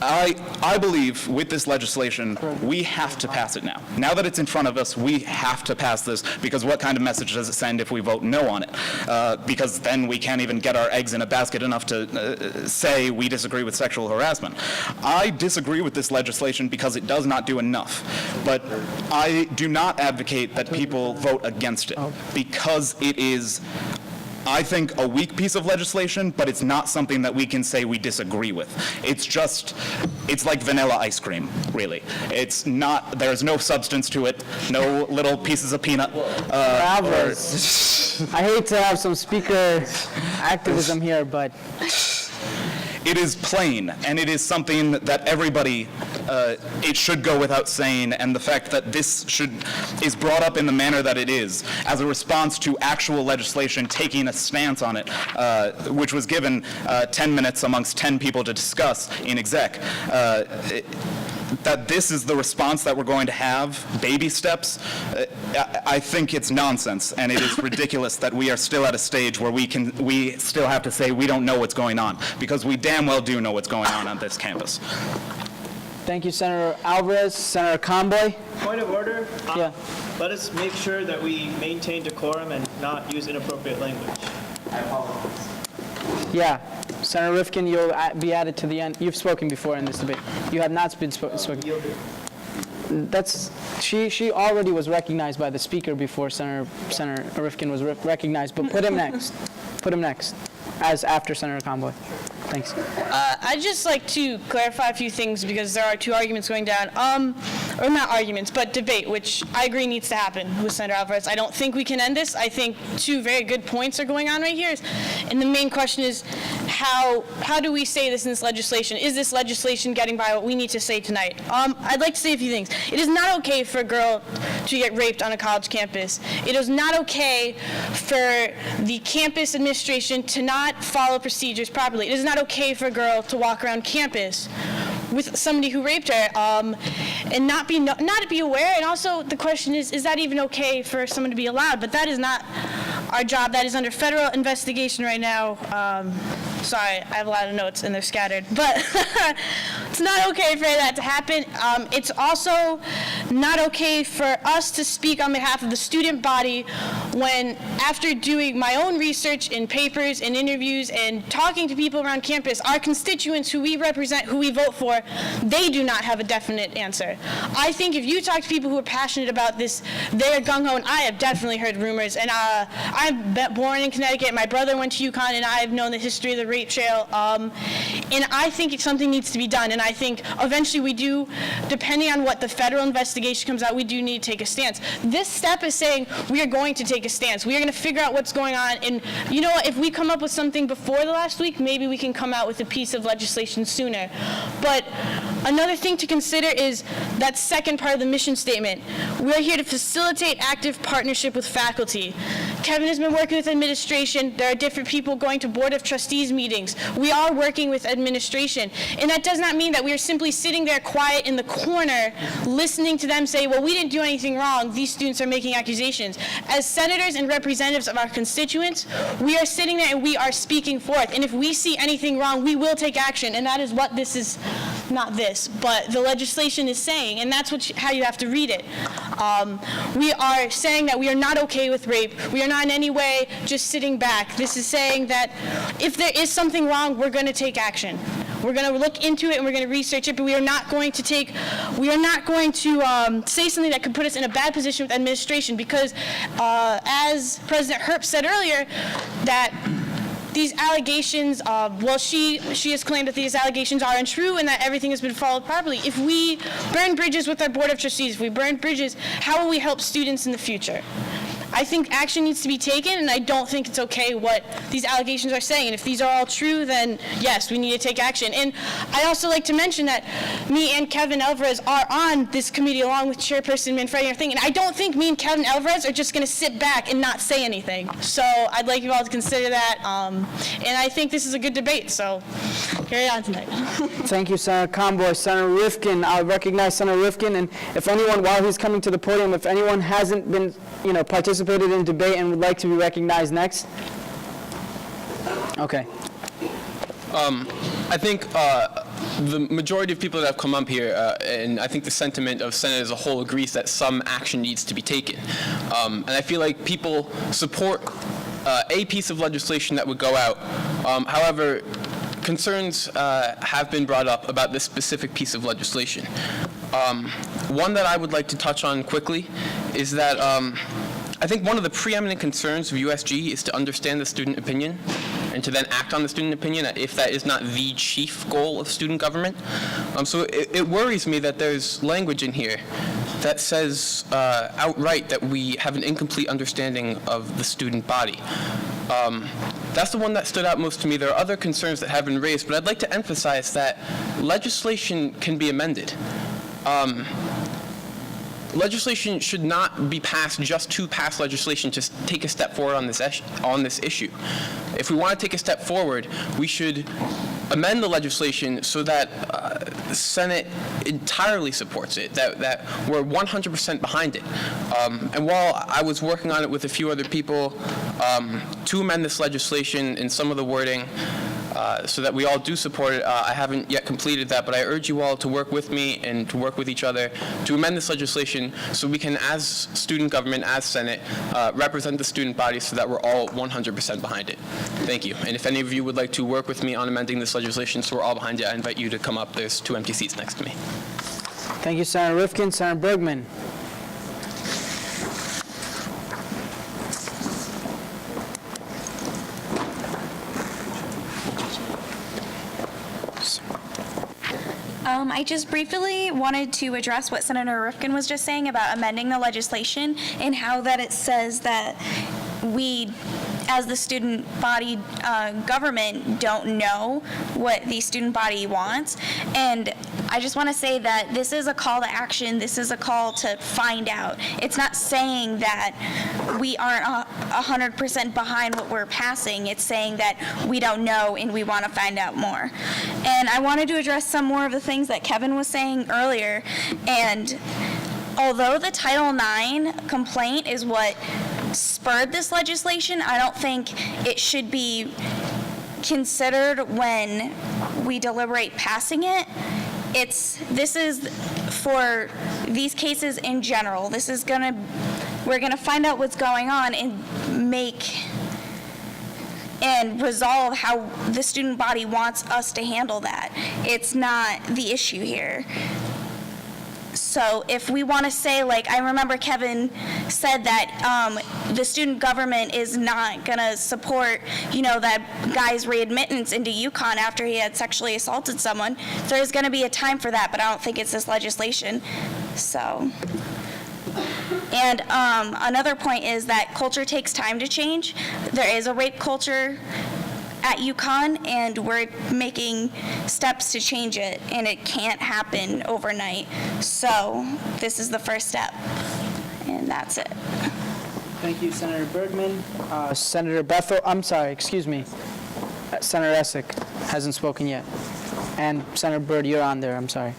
I believe with this legislation, we have to pass it now. Now that it's in front of us, we have to pass this, because what kind of message does it send if we vote no on it? Because then we can't even get our eggs in a basket enough to say we disagree with sexual harassment. I disagree with this legislation because it does not do enough. But I do not advocate that people vote against it, because it is, I think, a weak piece of legislation, but it's not something that we can say we disagree with. It's like vanilla ice cream, really. It's not, there's no substance to it, no little pieces of peanut. Alvarez, I hate to have some speaker activism here, but it is plain, and it is something that everybody, it should go without saying, and the fact that this is brought up in the manner that it is, as a response to actual legislation taking a stance on it, which was given 10 minutes amongst 10 people to discuss in exec, that this is the response that we're going to have, baby steps, I think it's nonsense, and it is ridiculous that we are still at a stage where we still have to say we don't know what's going on, because we damn well do know what's going on this campus. Thank you, Senator Alvarez. Senator Conboy? Point of order. Yeah. Let us make sure that we maintain decorum and not use inappropriate language. I apologize. Yeah. Senator Rifkin, you'll be added to the end. You've spoken before in this debate. You have not been spoken. She already was recognized by the speaker before Senator Rifkin was recognized, but put him next. Put him next, as after Senator Conboy. Thanks. I'd just like to clarify a few things, because there are two arguments going down. Or not arguments, but debate, which I agree needs to happen with Senator Alvarez. I don't think we can end this. I think two very good points are going on right here. And the main question is, how do we say this in this legislation? Is this legislation getting by what we need to say tonight? I'd like to say a few things. It is not okay for a girl to get raped on a college campus. It is not okay for the campus administration to not follow procedures properly. It is not okay for a girl to walk around campus with somebody who raped her and not be aware. And also the question is that even okay for someone to be allowed? But that is not our job. That is under federal investigation right now. Sorry, I have a lot of notes and they're scattered. But it's not okay for that to happen. It's also not okay for us to speak on behalf of the student body when, after doing my own research in papers and interviews and talking to people around campus, our constituents who we represent, who we vote for, they do not have a definite answer. I think if you talk to people who are passionate about this, they're gung-ho, and I have definitely heard rumors. And I'm born in Connecticut. My brother went to UConn, and I have known the history of the rape trail. And I think something needs to be done. And I think eventually we do, depending on what the federal investigation comes out, we do need to take a stance. This step is saying we are going to take a stance. We are going to figure out what's going on, and you know what, if we come up with something before the last week, maybe we can come out with a piece of legislation sooner. But another thing to consider is that second part of the mission statement. We're here to facilitate active partnership with faculty. Kevin has been working with administration. There are different people going to Board of Trustees meetings. We are working with administration. And that does not mean that we are simply sitting there quiet in the corner, listening to them say, well, we didn't do anything wrong. These students are making accusations. As senators and representatives of our constituents, we are sitting there and we are speaking forth. And if we see anything wrong, we will take action. And that is what this is, not this, but the legislation is saying. And that's how you have to read it. We are saying that we are not okay with rape. We are not in any way just sitting back. This is saying that if there is something wrong, we're going to take action. We're going to look into it and we're going to research it, but we are not going to say something that could put us in a bad position with administration, because as President Herb said earlier, that these allegations, she has claimed that these allegations are untrue and that everything has been followed properly. If we burn bridges with our Board of Trustees, if we burn bridges, how will we help students in the future? I think action needs to be taken, and I don't think it's okay what these allegations are saying. And if these are all true, then yes, we need to take action. And I also like to mention that me and Kevin Alvarez are on this committee along with Chairperson Manfredi and everything. And I don't think me and Kevin Alvarez are just going to sit back and not say anything. So I'd like you all to consider that. And I think this is a good debate. So carry on tonight. Thank you, Senator Conboy. Senator Rifkin, I'll recognize Senator Rifkin. And if anyone, while he's coming to the podium, if anyone hasn't been, participated in debate and would like to be recognized next. Okay. I think the majority of people that have come up here, and I think the sentiment of Senate as a whole agrees that some action needs to be taken. And I feel like people support a piece of legislation that would go out. However, concerns have been brought up about this specific piece of legislation. One that I would like to touch on quickly is that I think one of the preeminent concerns of USG is to understand the student opinion and to then act on the student opinion, if that is not the chief goal of student government. So it worries me that there's language in here that says outright that we have an incomplete understanding of the student body. That's the one that stood out most to me. There are other concerns that have been raised, but I'd like to emphasize that legislation can be amended. Legislation should not be passed just to pass legislation to take a step forward on this issue. If we want to take a step forward, we should amend the legislation so that the Senate entirely supports it, that we're 100% behind it. And while I was working on it with a few other people to amend this legislation in some of the wording, so that we all do support it. I haven't yet completed that, but I urge you all to work with me and to work with each other to amend this legislation so we can, as student government, as Senate, represent the student body so that we're all 100% behind it. Thank you. And if any of you would like to work with me on amending this legislation so we're all behind it, I invite you to come up. There's 2 empty seats next to me. Thank you, Senator Rifkin. Senator Bergman. I just briefly wanted to address what Senator Rifkin was just saying about amending the legislation and how that it says that we, as the student body government, don't know what the student body wants. And I just want to say that this is a call to action. This is a call to find out. It's not saying that we aren't 100% behind what we're passing. It's saying that we don't know and we want to find out more. And I wanted to address some more of the things that Kevin was saying earlier. And although the Title IX complaint is what spurred this legislation, I don't think it should be considered when we deliberate passing it. This is for these cases in general. We're gonna find out what's going on and resolve how the student body wants us to handle that. It's not the issue here. And although the Title IX complaint is what spurred this legislation, I don't think it should be considered when we deliberate passing it. This is for these cases in general. We're going to find out what's going on and make and resolve how the student body wants us to handle that. It's not the issue here. It's not the issue here. So if we want to say, like, I remember Kevin said that the student government is not going to support, that guy's readmittance into UConn after he had sexually assaulted someone. There's going to be a time for that, but I don't think it's this legislation. So, and another point is that culture takes time to change. There is a rape culture at UConn, and we're making steps to change it, and it can't happen overnight. So this is the first step, and that's it. Thank you, Senator Bergman. Senator Bethel, I'm sorry, excuse me. Senator Essick hasn't spoken yet. And Senator Byrd, you're on there, I'm sorry.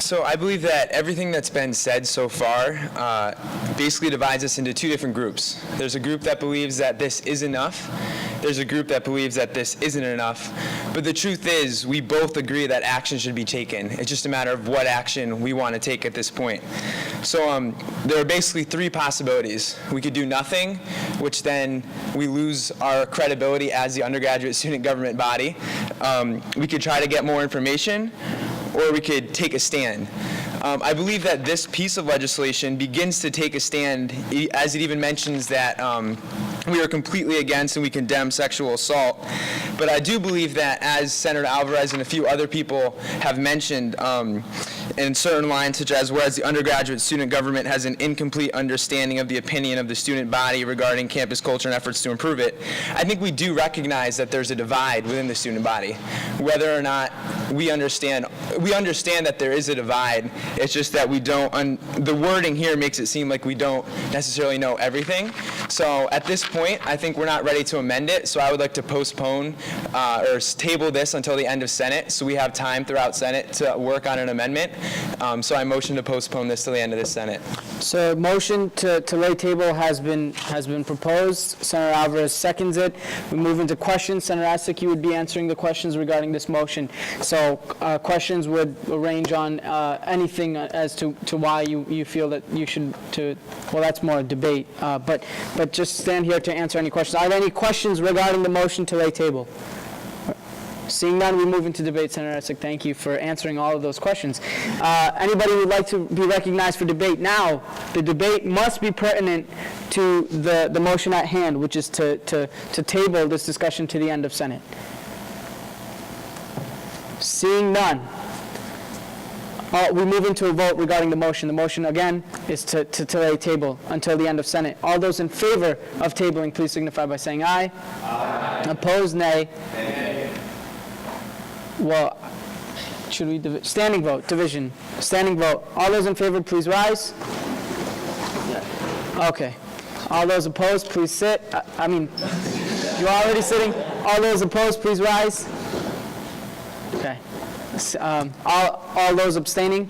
So I believe that everything that's been said so far basically divides us into two different groups. There's a group that believes that this is enough. There's a group that believes that this isn't enough. But the truth is, we both agree that action should be taken. It's just a matter of what action we want to take at this point. So there are basically three possibilities. We could do nothing, which then we lose our credibility as the undergraduate student government body. We could try to get more information, or we could take a stand. I believe that this piece of legislation begins to take a stand, as it even mentions that we are completely against and we condemn sexual assault. But I do believe that, as Senator Alvarez and a few other people have mentioned in certain lines, such as whereas the undergraduate student government has an incomplete understanding of the opinion of the student body regarding campus culture and efforts to improve it, I think we do recognize that there's a divide within the student body. Whether or not we understand that there is a divide, it's just that we don't, the wording here makes it seem like we don't necessarily know everything. So at this point, I think we're not ready to amend it, so I would like to postpone or table this until the end of Senate, so we have time throughout Senate to work on an amendment. So I motion to postpone this till the end of the Senate. So motion to lay table has been proposed. Senator Alvarez seconds it. We move into questions. Senator Essick, you would be answering the questions regarding this motion. So questions would range on anything as to why you feel that you should well, that's more a debate. But just stand here to answer any questions. Are there any questions regarding the motion to lay table? Seeing none, we move into debate. Senator Essick, thank you for answering all of those questions. Anybody who would like to be recognized for debate? Now, the debate must be pertinent to the motion at hand, which is to table this discussion to the end of Senate. Seeing none, we move into a vote regarding the motion. The motion, again, is to lay table until the end of Senate. All those in favor of tabling, please signify by saying aye. Aye. Opposed, nay. Nay. Well, should we standing vote, division, standing vote. All those in favor, please rise. Okay. All those opposed, please sit. I mean, you're already sitting. All those opposed, please rise. Okay. All those abstaining?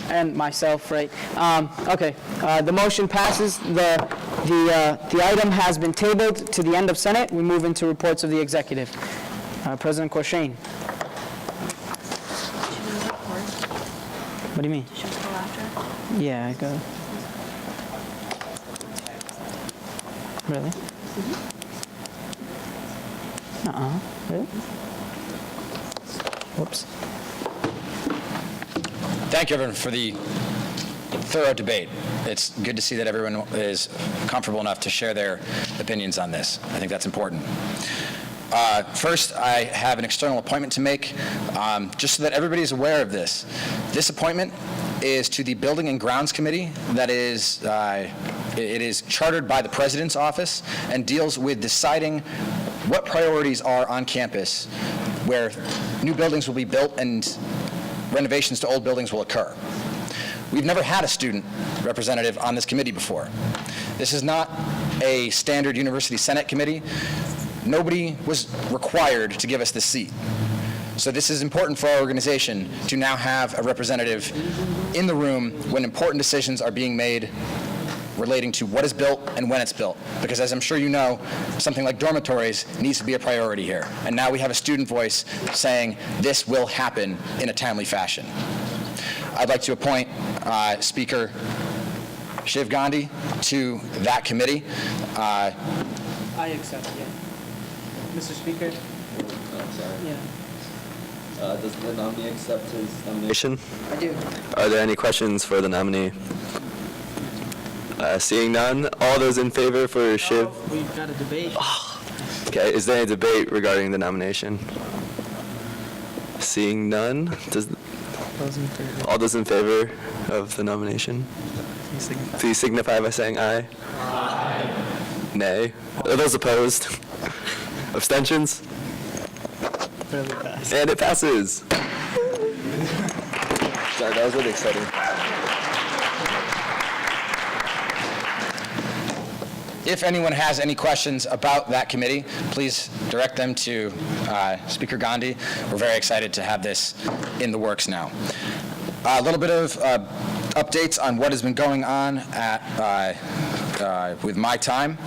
And myself, right? Okay. The motion passes. The item has been tabled to the end of Senate. We move into reports of the executive. President Corshain. What do you mean? Should we go after? Yeah, I go. Really? Really? Whoops. Thank you, everyone, for the thorough debate. It's good to see that everyone is comfortable enough to share their opinions on this. I think that's important. First, I have an external appointment to make, just so that everybody is aware of this. This appointment is to the Building and Grounds Committee that is, it is chartered by the President's office and deals with deciding what priorities are on campus where new buildings will be built and renovations to old buildings will occur. We've never had a student representative on this committee before. This is not a standard University Senate committee. Nobody was required to give us this seat. So this is important for our organization to now have a representative in the room when important decisions are being made relating to what is built and when it's built. Because as I'm sure you know, something like dormitories needs to be a priority here. And now we have a student voice saying this will happen in a timely fashion. I'd like to appoint Speaker Shiv Gandhi to that committee. I accept, yeah. Mr. Speaker? I'm sorry. Yeah. Does the nominee accept his nomination? I do. Are there any questions for the nominee? Seeing none, all those in favor for Shiv? We've got a debate. Okay, is there any debate regarding the nomination? Seeing none, all those in favor of the nomination? Please signify by saying aye. Aye. Nay. Are those opposed? Abstentions? And it passes. Sorry, that was really exciting. If anyone has any questions about that committee, please direct them to Speaker Gandhi. We're very excited to have this in the works now. A little bit of updates on what has been going on at with my time.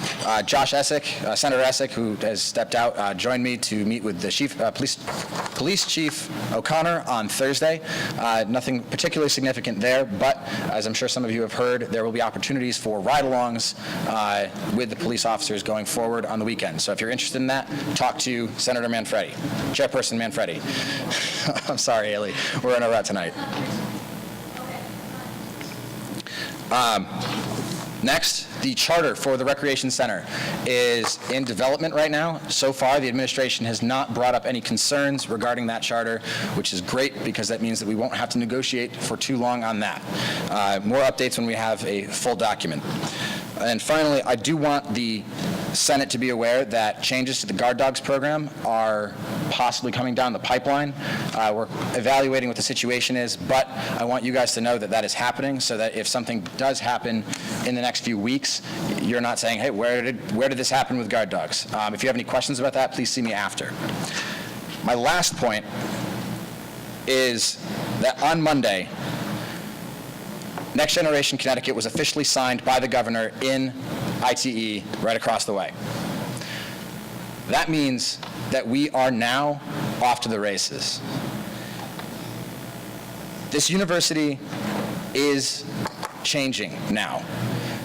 Josh Essick, Senator Essick, who has stepped out, joined me to meet with the Police Chief O'Connor on Thursday. Nothing particularly significant there, but as I'm sure some of you have heard, there will be opportunities for ride-alongs with the police officers going forward on the weekend. So if you're interested in that, talk to Senator Manfredi, Chairperson Manfredi. I'm sorry, Ailey, we're in a rut tonight. Next, the charter for the Recreation Center is in development right now. So far, the administration has not brought up any concerns regarding that charter, which is great because that means that we won't have to negotiate for too long on that. More updates when we have a full document. And finally, I do want the Senate to be aware that changes to the guard dogs program are possibly coming down the pipeline. We're evaluating what the situation is, but I want you guys to know that that is happening so that if something does happen in the next few weeks, you're not saying, hey, where did this happen with guard dogs? If you have any questions about that, please see me after. My last point is that on Monday, Next Generation Connecticut was officially signed by the governor in ITE right across the way. That means that we are now off to the races. This university is changing now.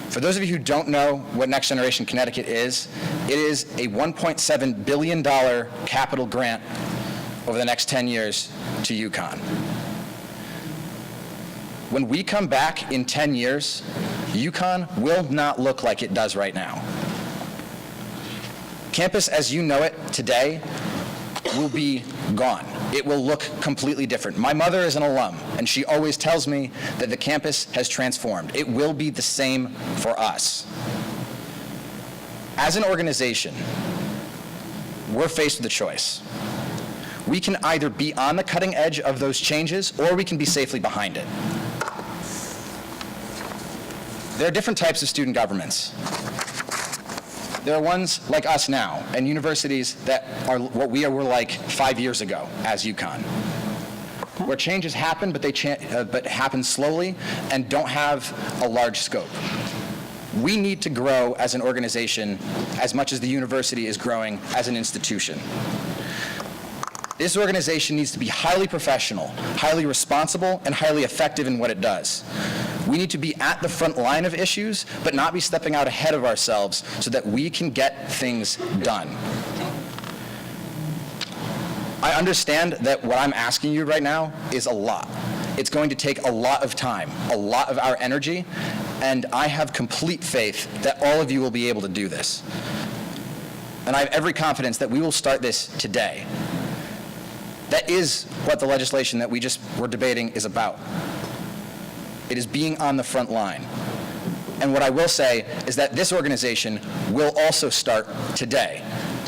For those of you who don't know what Next Generation Connecticut is, it is a $1.7 billion capital grant over the next 10 years to UConn. When we come back in 10 years, UConn will not look like it does right now. Campus as you know it today will be gone. It will look completely different. My mother is an alum, and she always tells me that the campus has transformed. It will be the same for us. As an organization, we're faced with a choice. We can either be on the cutting edge of those changes, or we can be safely behind it. There are different types of student governments. There are ones like us now, and universities that are what we were like 5 years ago as UConn, where changes happen, but but happen slowly and don't have a large scope. We need to grow as an organization as much as the university is growing as an institution. This organization needs to be highly professional, highly responsible, and highly effective in what it does. We need to be at the front line of issues, but not be stepping out ahead of ourselves so that we can get things done. I understand that what I'm asking you right now is a lot. It's going to take a lot of time, a lot of our energy, and I have complete faith that all of you will be able to do this. And I have every confidence that we will start this today. That is what the legislation that we just were debating is about. It is being on the front line. And what I will say is that this organization will also start today.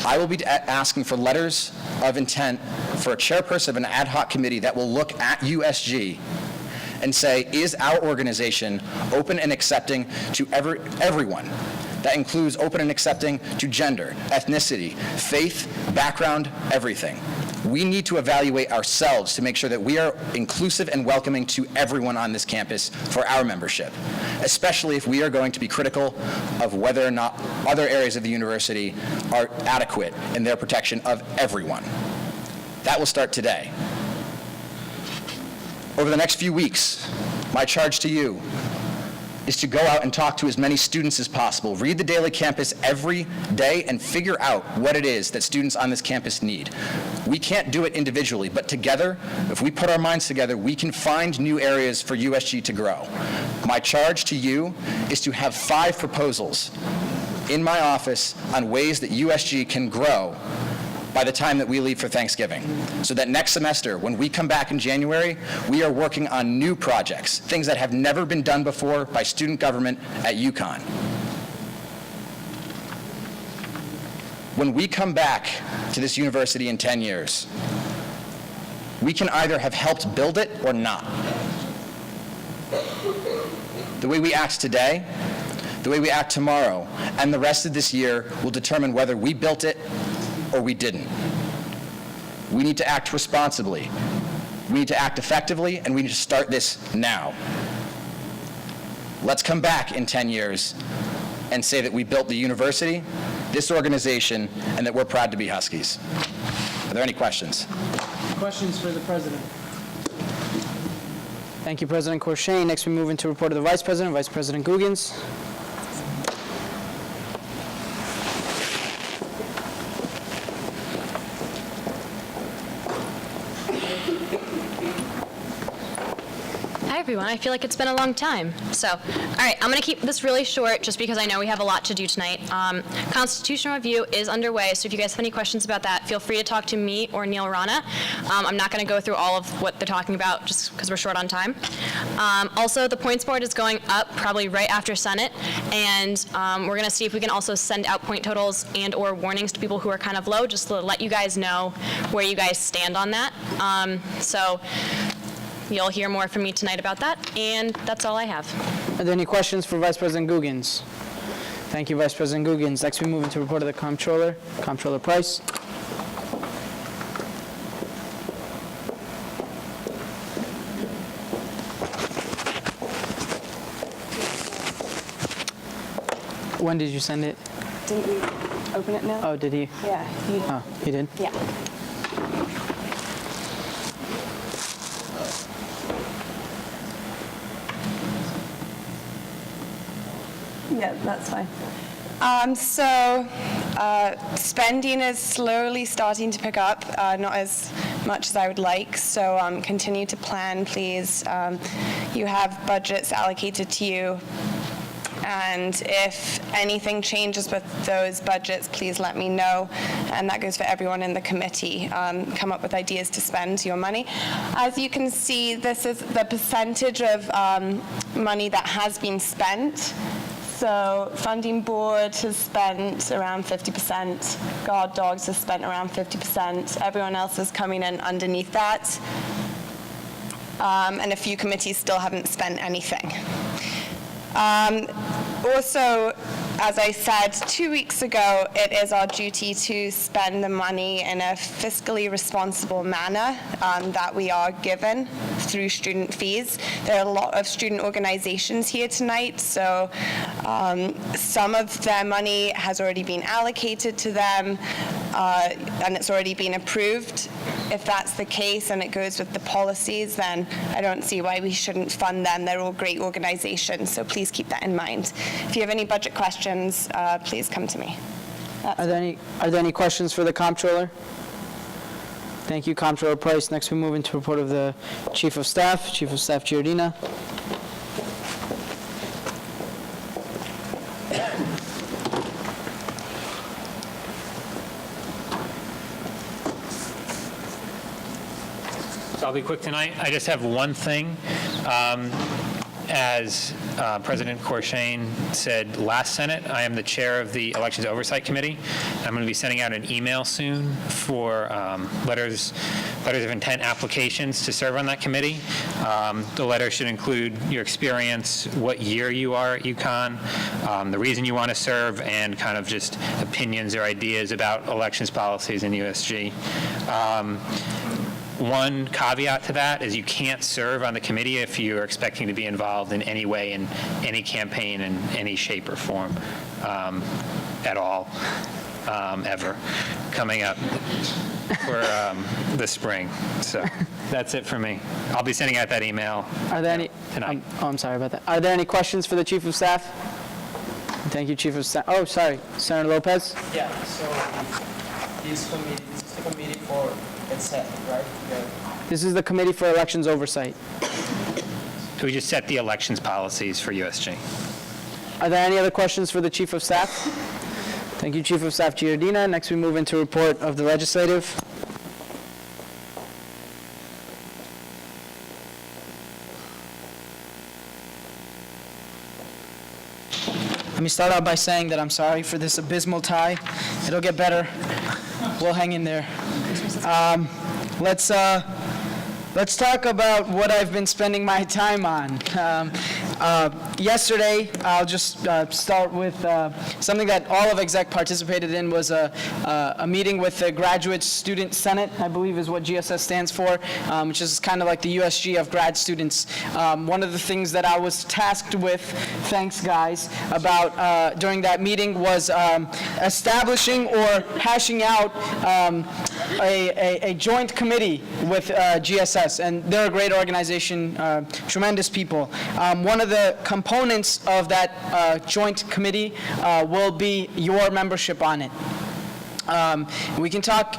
I will be asking for letters of intent for a chairperson of an ad hoc committee that will look at USG and say, is our organization open and accepting to everyone? That includes open and accepting to gender, ethnicity, faith, background, everything. We need to evaluate ourselves to make sure that we are inclusive and welcoming to everyone on this campus for our membership, especially if we are going to be critical of whether or not other areas of the university are adequate in their protection of everyone. That will start today. Over the next few weeks, my charge to you is to go out and talk to as many students as possible, read the daily campus every day, and figure out what it is that students on this campus need. We can't do it individually, but together, if we put our minds together, we can find new areas for USG to grow. My charge to you is to have 5 proposals in my office on ways that USG can grow by the time that we leave for Thanksgiving, so that next semester, when we come back in January, we are working on new projects, things that have never been done before by student government at UConn. When we come back to this university in 10 years, we can either have helped build it or not. The way we act today, the way we act tomorrow, and the rest of this year will determine whether we built it or we didn't. We need to act responsibly. We need to act effectively, and we need to start this now. Let's come back in 10 years and say that we built the university, this organization, and that we're proud to be Huskies. Are there any questions? Questions for the president? Thank you, President Courchain. Next, we move into report of the Vice President, Vice President Guggens. Hi, everyone. I feel like it's been a long time. So, all right, I'm going to keep this really short just because I know we have a lot to do tonight. Constitutional review is underway, so if you guys have any questions about that, feel free to talk to me or Neil Rana. I'm not going to go through all of what they're talking about just because we're short on time. Also, the points board is going up probably right after Senate, and we're going to see if we can also send out point totals and or warnings to people who are kind of low, just to let you guys know where you guys stand on that. So you'll hear more from me tonight about that, and that's all I have. Are there any questions for Vice President Guggens? Thank you, Vice President Guggens. Next, we move into report of the Comptroller, Comptroller Price. When did you send it? Didn't we open it now? Oh, did he? Yeah. Oh, he did? Yeah. Yeah, that's fine. Spending is slowly starting to pick up, not as much as I would like, so continue to plan, please. You have budgets allocated to you, and if anything changes with those budgets, please let me know, and that goes for everyone in the committee. Come up with ideas to spend your money. As you can see, this is the percentage of money that has been spent. So funding board has spent around 50%, guard dogs has spent around 50%, everyone else is coming in underneath that, and a few committees still haven't spent anything. Also, as I said 2 weeks ago, it is our duty to spend the money in a fiscally responsible manner that we are given through student fees. There are a lot of student organizations here tonight, so some of their money has already been allocated to them, and it's already been approved. If that's the case and it goes with the policies, then I don't see why we shouldn't fund them. They're all great organizations, so please keep that in mind. If you have any budget questions, please come to me. Are there any questions for the Comptroller? Thank you, Comptroller Price. Next, we move into report of the Chief of Staff, Chief of Staff Giordina. So I'll be quick tonight. I just have one thing. As President Courchain said last Senate, I am the chair of the Elections Oversight Committee. I'm going to be sending out an email soon for letters of intent applications to serve on that committee. The letter should include your experience, what year you are at UConn, the reason you want to serve, and kind of just opinions or ideas about elections policies in USG. One caveat to that is you can't serve on the committee if you're expecting to be involved in any way in any campaign in any shape or form at all, ever, coming up for the spring. So that's it for me. I'll be sending out that email. Are there tonight. I'm sorry about that. Are there any questions for the Chief of Staff? Thank you, Chief of Staff. Oh, sorry, Senator Lopez? Yeah, so this is the committee for consent, right? This is the Committee for Elections Oversight. So we just set the elections policies for USG. Are there any other questions for the Chief of Staff? Thank you, Chief of Staff Giardina. Next, we move into report of the legislative. Let me start out by saying that I'm sorry for this abysmal tie. It'll get better. We'll hang in there. Let's talk about what I've been spending my time on. Yesterday, I'll just start with something that all of exec participated in was a meeting with the Graduate Student Senate, I believe is what GSS stands for, which is kind of like the USG of grad students. One of the things that I was tasked with, thanks guys, about during that meeting was establishing or hashing out a joint committee with GSS, and they're a great organization, tremendous people. One of the components of that joint committee will be your membership on it. We can talk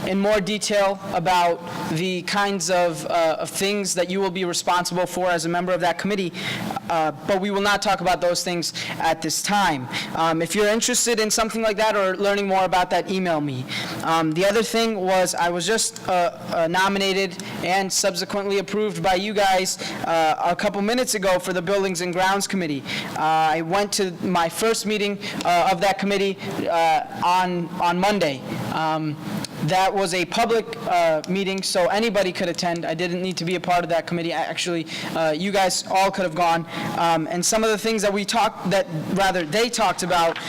in more detail about the kinds of things that you will be responsible for as a member of that committee, but we will not talk about those things at this time. If you're interested in something like that or learning more about that, email me. The other thing was I was just nominated and subsequently approved by you guys a couple minutes ago for the Buildings and Grounds Committee. I went to my first meeting of that committee on Monday. That was a public meeting, so anybody could attend. I didn't need to be a part of that committee. Actually, you guys all could have gone. And some of the things that they talked about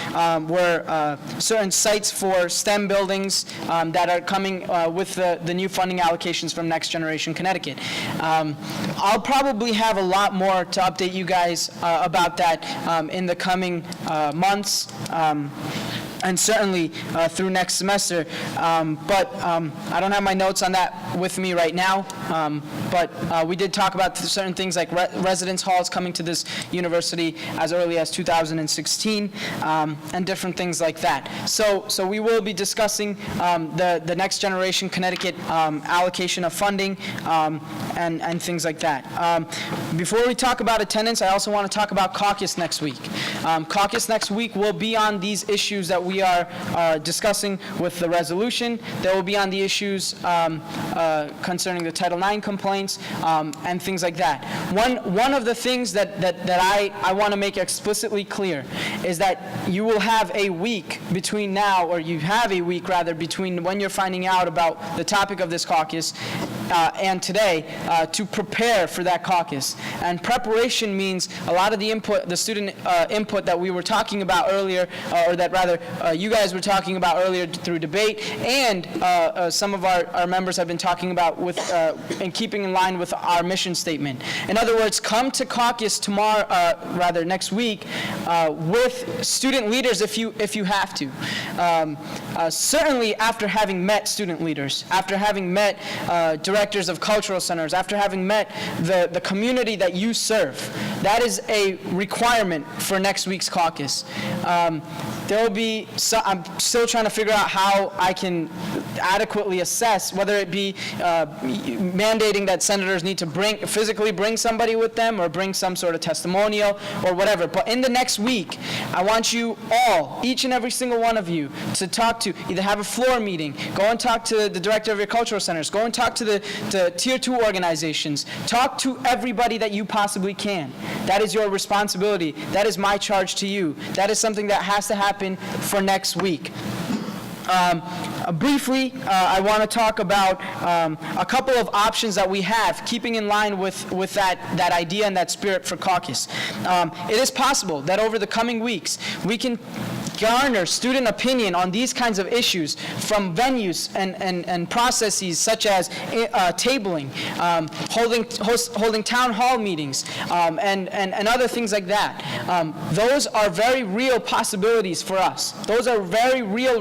were certain sites for STEM buildings that are coming with the new funding allocations from Next Generation Connecticut. I'll probably have a lot more to update you guys about that in the coming months. And certainly through next semester. But I don't have my notes on that with me right now. But we did talk about certain things like residence halls coming to this university as early as 2016 and different things like that. So we will be discussing the Next Generation Connecticut allocation of funding and things like that. Before we talk about attendance, I also want to talk about caucus next week. Caucus next week will be on these issues that we are discussing with the resolution. They will be on the issues concerning the Title IX complaints and things like that. One of the things that I want to make explicitly clear is that you will have a week between now, or you have a week rather, between when you're finding out about the topic of this caucus and today to prepare for that caucus. And preparation means a lot of the input, the student input that we were talking about earlier, or that rather you guys were talking about earlier through debate, and some of our members have been talking about with and keeping in line with our mission statement. In other words, come to caucus tomorrow, rather next week, with student leaders if you have to. Certainly after having met student leaders, after having met directors of cultural centers, after having met the community that you serve. That is a requirement for next week's caucus. There will be, I'm still trying to figure out how I can adequately assess, whether it be mandating that senators need to physically bring somebody with them or bring some sort of testimonial or whatever. But in the next week, I want you all, each and every single one of you, to talk to, either have a floor meeting, go and talk to the director of your cultural centers, go and talk to the Tier 2 organizations, talk to everybody that you possibly can. That is your responsibility. That is my charge to you. That is something that has to happen for next week. Briefly, I want to talk about a couple of options that we have, keeping in line with that idea and that spirit for caucus. It is possible that over the coming weeks, we can garner student opinion on these kinds of issues from venues and processes such as tabling, holding town hall meetings, and other things like that. Those are very real possibilities for us. Those are very real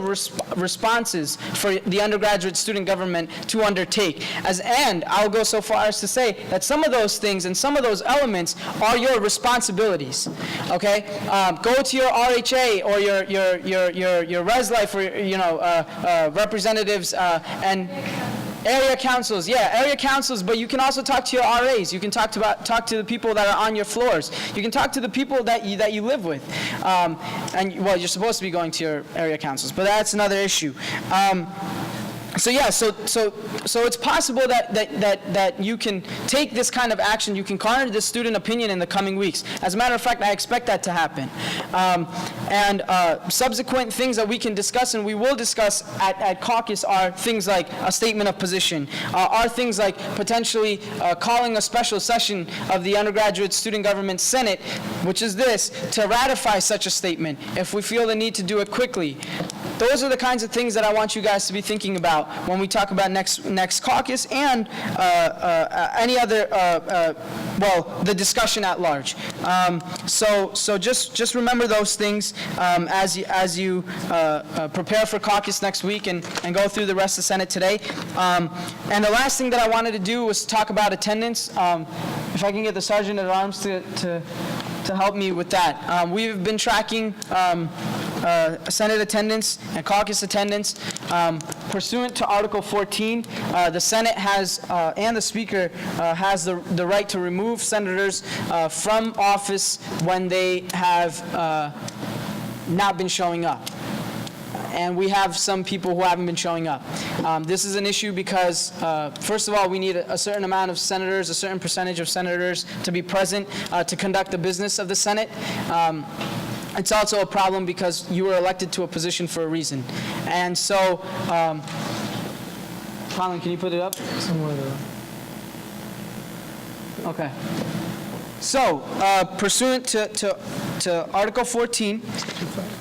responses for the undergraduate student government to undertake. And I'll go so far as to say that some of those things and some of those elements are your responsibilities. Okay, go to your RHA or your Res Life or representatives and area councils. Yeah, area councils, but you can also talk to your RAs. You can talk to the people that are on your floors. You can talk to the people that you live with. And well, you're supposed to be going to your area councils, but that's another issue. So it's possible that you can take this kind of action. You can garner the student opinion in the coming weeks. As a matter of fact, I expect that to happen. And subsequent things that we can discuss and we will discuss at caucus are things like a statement of position, are things like potentially calling a special session of the Undergraduate Student Government Senate, which is this, to ratify such a statement if we feel the need to do it quickly. Those are the kinds of things that I want you guys to be thinking about when we talk about next caucus and any other, the discussion at large. So just remember those things as you prepare for caucus next week and go through the rest of the Senate today. And the last thing that I wanted to do was talk about attendance. If I can get the Sergeant at Arms to help me with that. We've been tracking Senate attendance and caucus attendance. Pursuant to Article 14, the Senate has, and the Speaker has the right to remove senators from office when they have not been showing up. And we have some people who haven't been showing up. This is an issue because, first of all, we need a certain amount of senators, a certain percentage of senators to be present to conduct the business of the Senate. It's also a problem because you were elected to a position for a reason. And so, Colin, can you put it up? Somewhere there. Okay. So, pursuant to Article 14,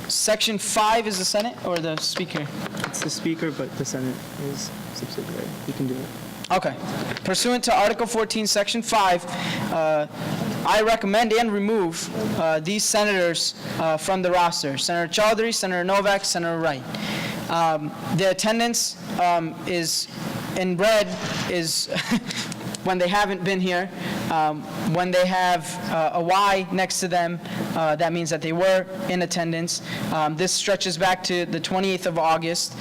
Section 5 is the Senate or the Speaker? It's the Speaker, but the Senate is subsidiary. You can do it. Okay. Pursuant to Article 14, Section 5, I recommend and remove these senators from the roster. Senator Chaudhary, Senator Novak, Senator Wright. The attendance is in red is when they haven't been here. When they have a Y next to them, that means that they were in attendance. This stretches back to the 28th of August.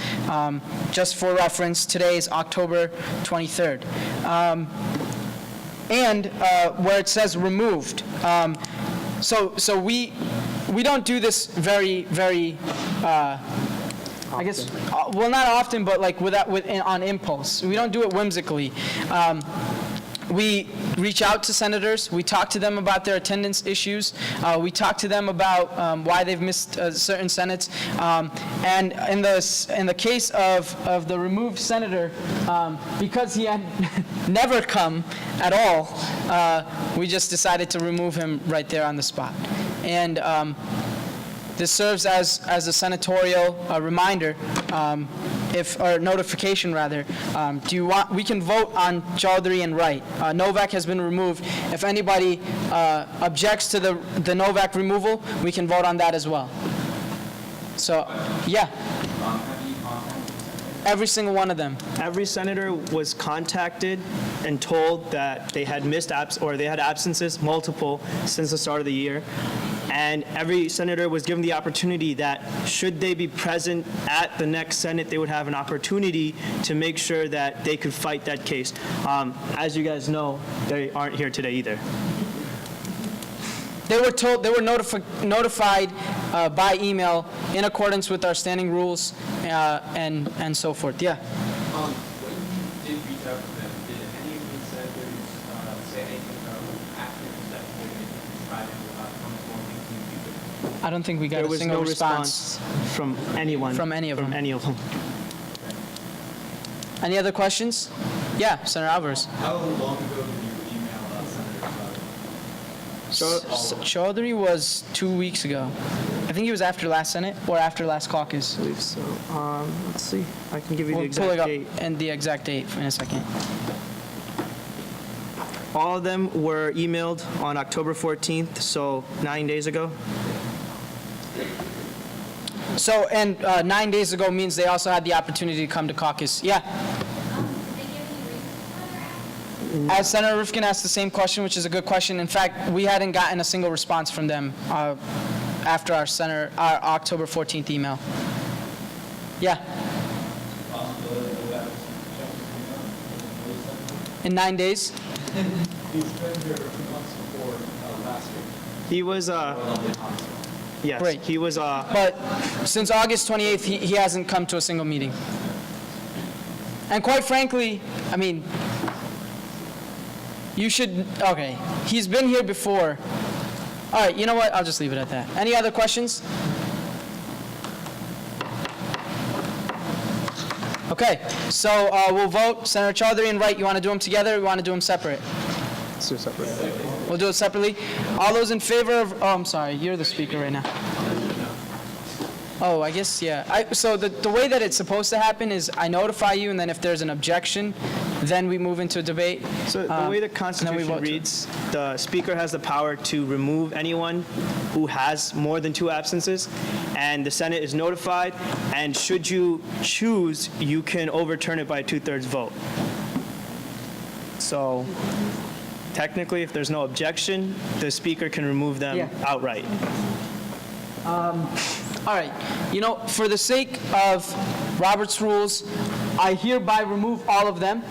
Just for reference, today is October 23rd. And where it says removed. So we don't do this very, I guess, well, not often, but like on impulse. We don't do it whimsically. We reach out to senators. We talk to them about their attendance issues. We talk to them about why they've missed certain senates. And in the case of the removed senator, because he had never come at all, we just decided to remove him right there on the spot. And this serves as a senatorial reminder, or notification rather. We can vote on Chaudhary and Wright. Novak has been removed. If anybody objects to the Novak removal, we can vote on that as well. So, yeah. Every single one of them. Every senator was contacted and told that they had missed they had absences, multiple, since the start of the year. And every senator was given the opportunity that should they be present at the next Senate, they would have an opportunity to make sure that they could fight that case. As you guys know, they aren't here today either. They were notified by email in accordance with our standing rules and so forth. Yeah. When you did reach out to them, did any of the senators say anything about actions that would try to come forward? I don't think we got a single response from anyone. From any of them. From any of them. Any other questions? Yeah, Senator Alvarez. How long ago did you email Senator Chaudhary? Chaudhary was 2 weeks ago. I think he was after last Senate or after last caucus. I believe so. Let's see. I can give you the We'll pull it exact up date. and the exact date in a second. All of them were emailed on October 14th, so 9 days ago. So, and 9 days ago means they also had the opportunity to come to caucus. Yeah. As Senator Rifkin asked the same question, which is a good question. In fact, we hadn't gotten a single response from them after our October 14th email. Yeah. In 9 days? He was, yes, Great. he was, But since August 28th, he hasn't come to a single meeting. And quite frankly, I mean, you should, okay, he's been here before. All right, you know what? I'll just leave it at that. Any other questions? Okay, so we'll vote. Senator Chaudhary and Wright, you want to do them together or you want to do them separate? let's do it separate. We'll do it separately. All those in favor of, oh, I'm sorry, you're the speaker right now. Oh, I guess, yeah. So the way that it's supposed to happen is I notify you, and then if there's an objection, then we move into a debate. So the way the Constitution reads, the Speaker has the power to remove anyone who has more than 2 absences, and the Senate is notified, and should you choose, you can overturn it by a 2/3 vote. So technically, if there's no objection, the Speaker can remove them outright. All right, you know, for the sake of Robert's rules, I hereby remove all of them.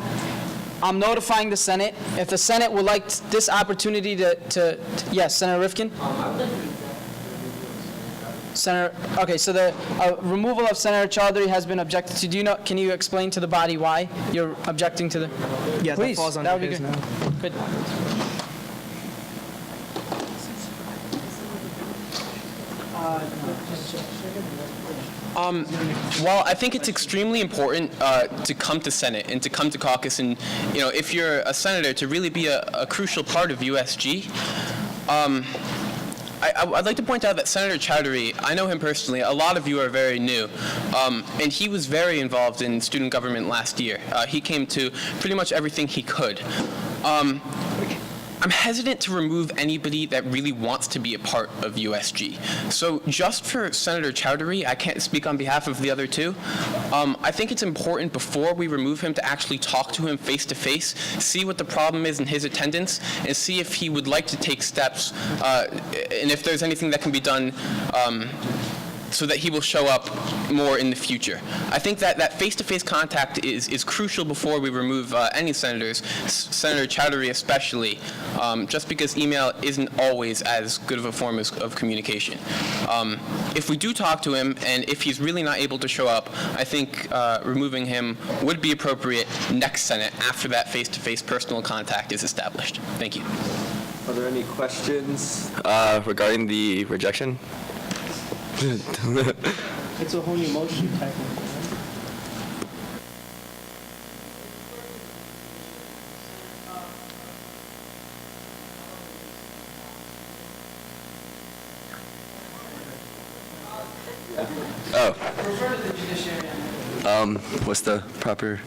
I'm notifying the Senate. If the Senate would like this opportunity to yes, Senator Rifkin? Senator, okay, so the removal of Senator Chaudhary has been objected to. Do you know, can you explain to the body why you're objecting to the? Yeah, Please, that falls under would be his good. now. Good. Well, I think it's extremely important to come to Senate and to come to caucus, and you know, if you're a senator, to really be a crucial part of USG. I'd like to point out that Senator Chaudhary, I know him personally, a lot of you are very new, and he was very involved in student government last year. He came to pretty much everything he could. I'm hesitant to remove anybody that really wants to be a part of USG. So just for Senator Chaudhary, I can't speak on behalf of the other 2. I think it's important before we remove him to actually talk to him face to face, see what the problem is in his attendance, and see if he would like to take steps, and if there's anything that can be done so that he will show up more in the future. I think that face-to-face contact is crucial before we remove any senators, Senator Chaudhary especially, just because email isn't always as good of a form of communication. If we do talk to him, and if he's really not able to show up, I think removing him would be appropriate next Senate after that face-to-face personal contact is established. Thank you. Are there any questions regarding the rejection? It's a whole new motion, technically. Oh. What's the proper?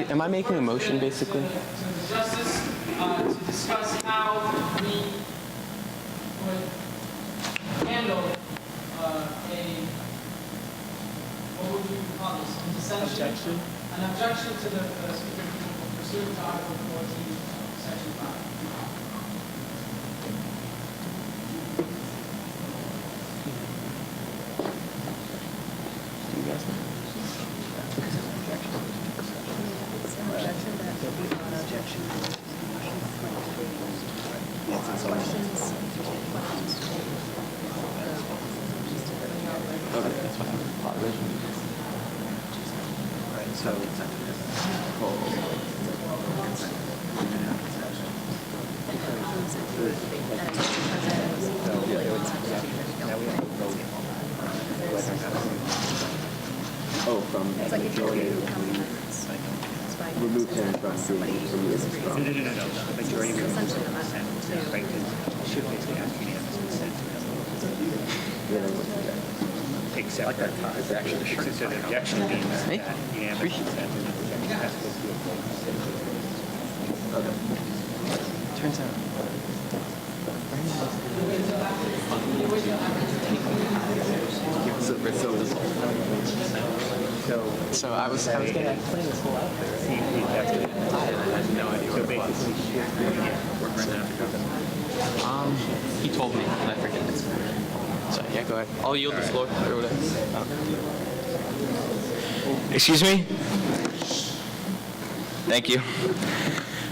Am I making a motion, basically? Justice to discuss how we would handle what would you call this? Objection? An objection to the speaker pursuant to Article 14, Section 5. Oh, from the majority. Remove him from doing. No. The majority. Except that it's actually the shirt. So the objection means that unanimous consent has to go through a vote. Okay. Turns out. So I was going to explain this whole out there. I had no idea what it was. He told me, and I forget it. So yeah, go ahead. I'll yield the floor or whatever. Excuse me? Thank you.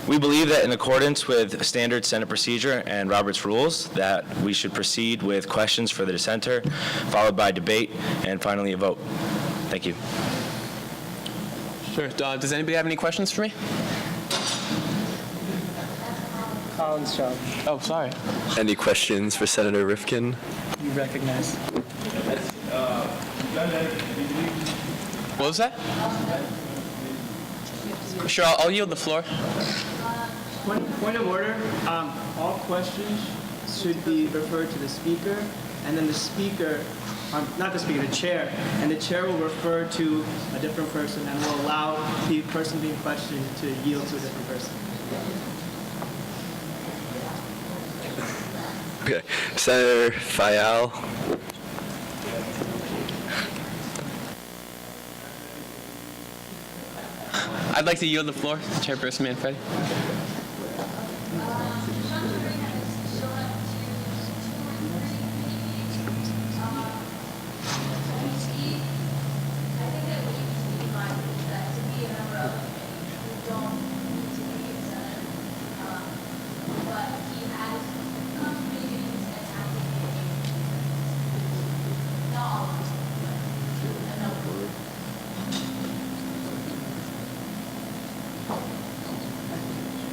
We believe that in accordance with standard Senate procedure and Robert's rules, that we should proceed with questions for the dissenter, followed by debate, and finally a vote. Thank you. Sure. Does anybody have any questions for me? Collins, John. Oh, sorry. Any questions for Senator Rifkin? You recognize. What was that? Sure, I'll yield the floor. Point of order. All questions should be referred to the speaker, and then the speaker, not the speaker, the chair, and the chair will refer to a different person and will allow the person being questioned to yield to a different person. Okay. Senator Fayal. I'd like to yield the floor to Chairperson Manfredi.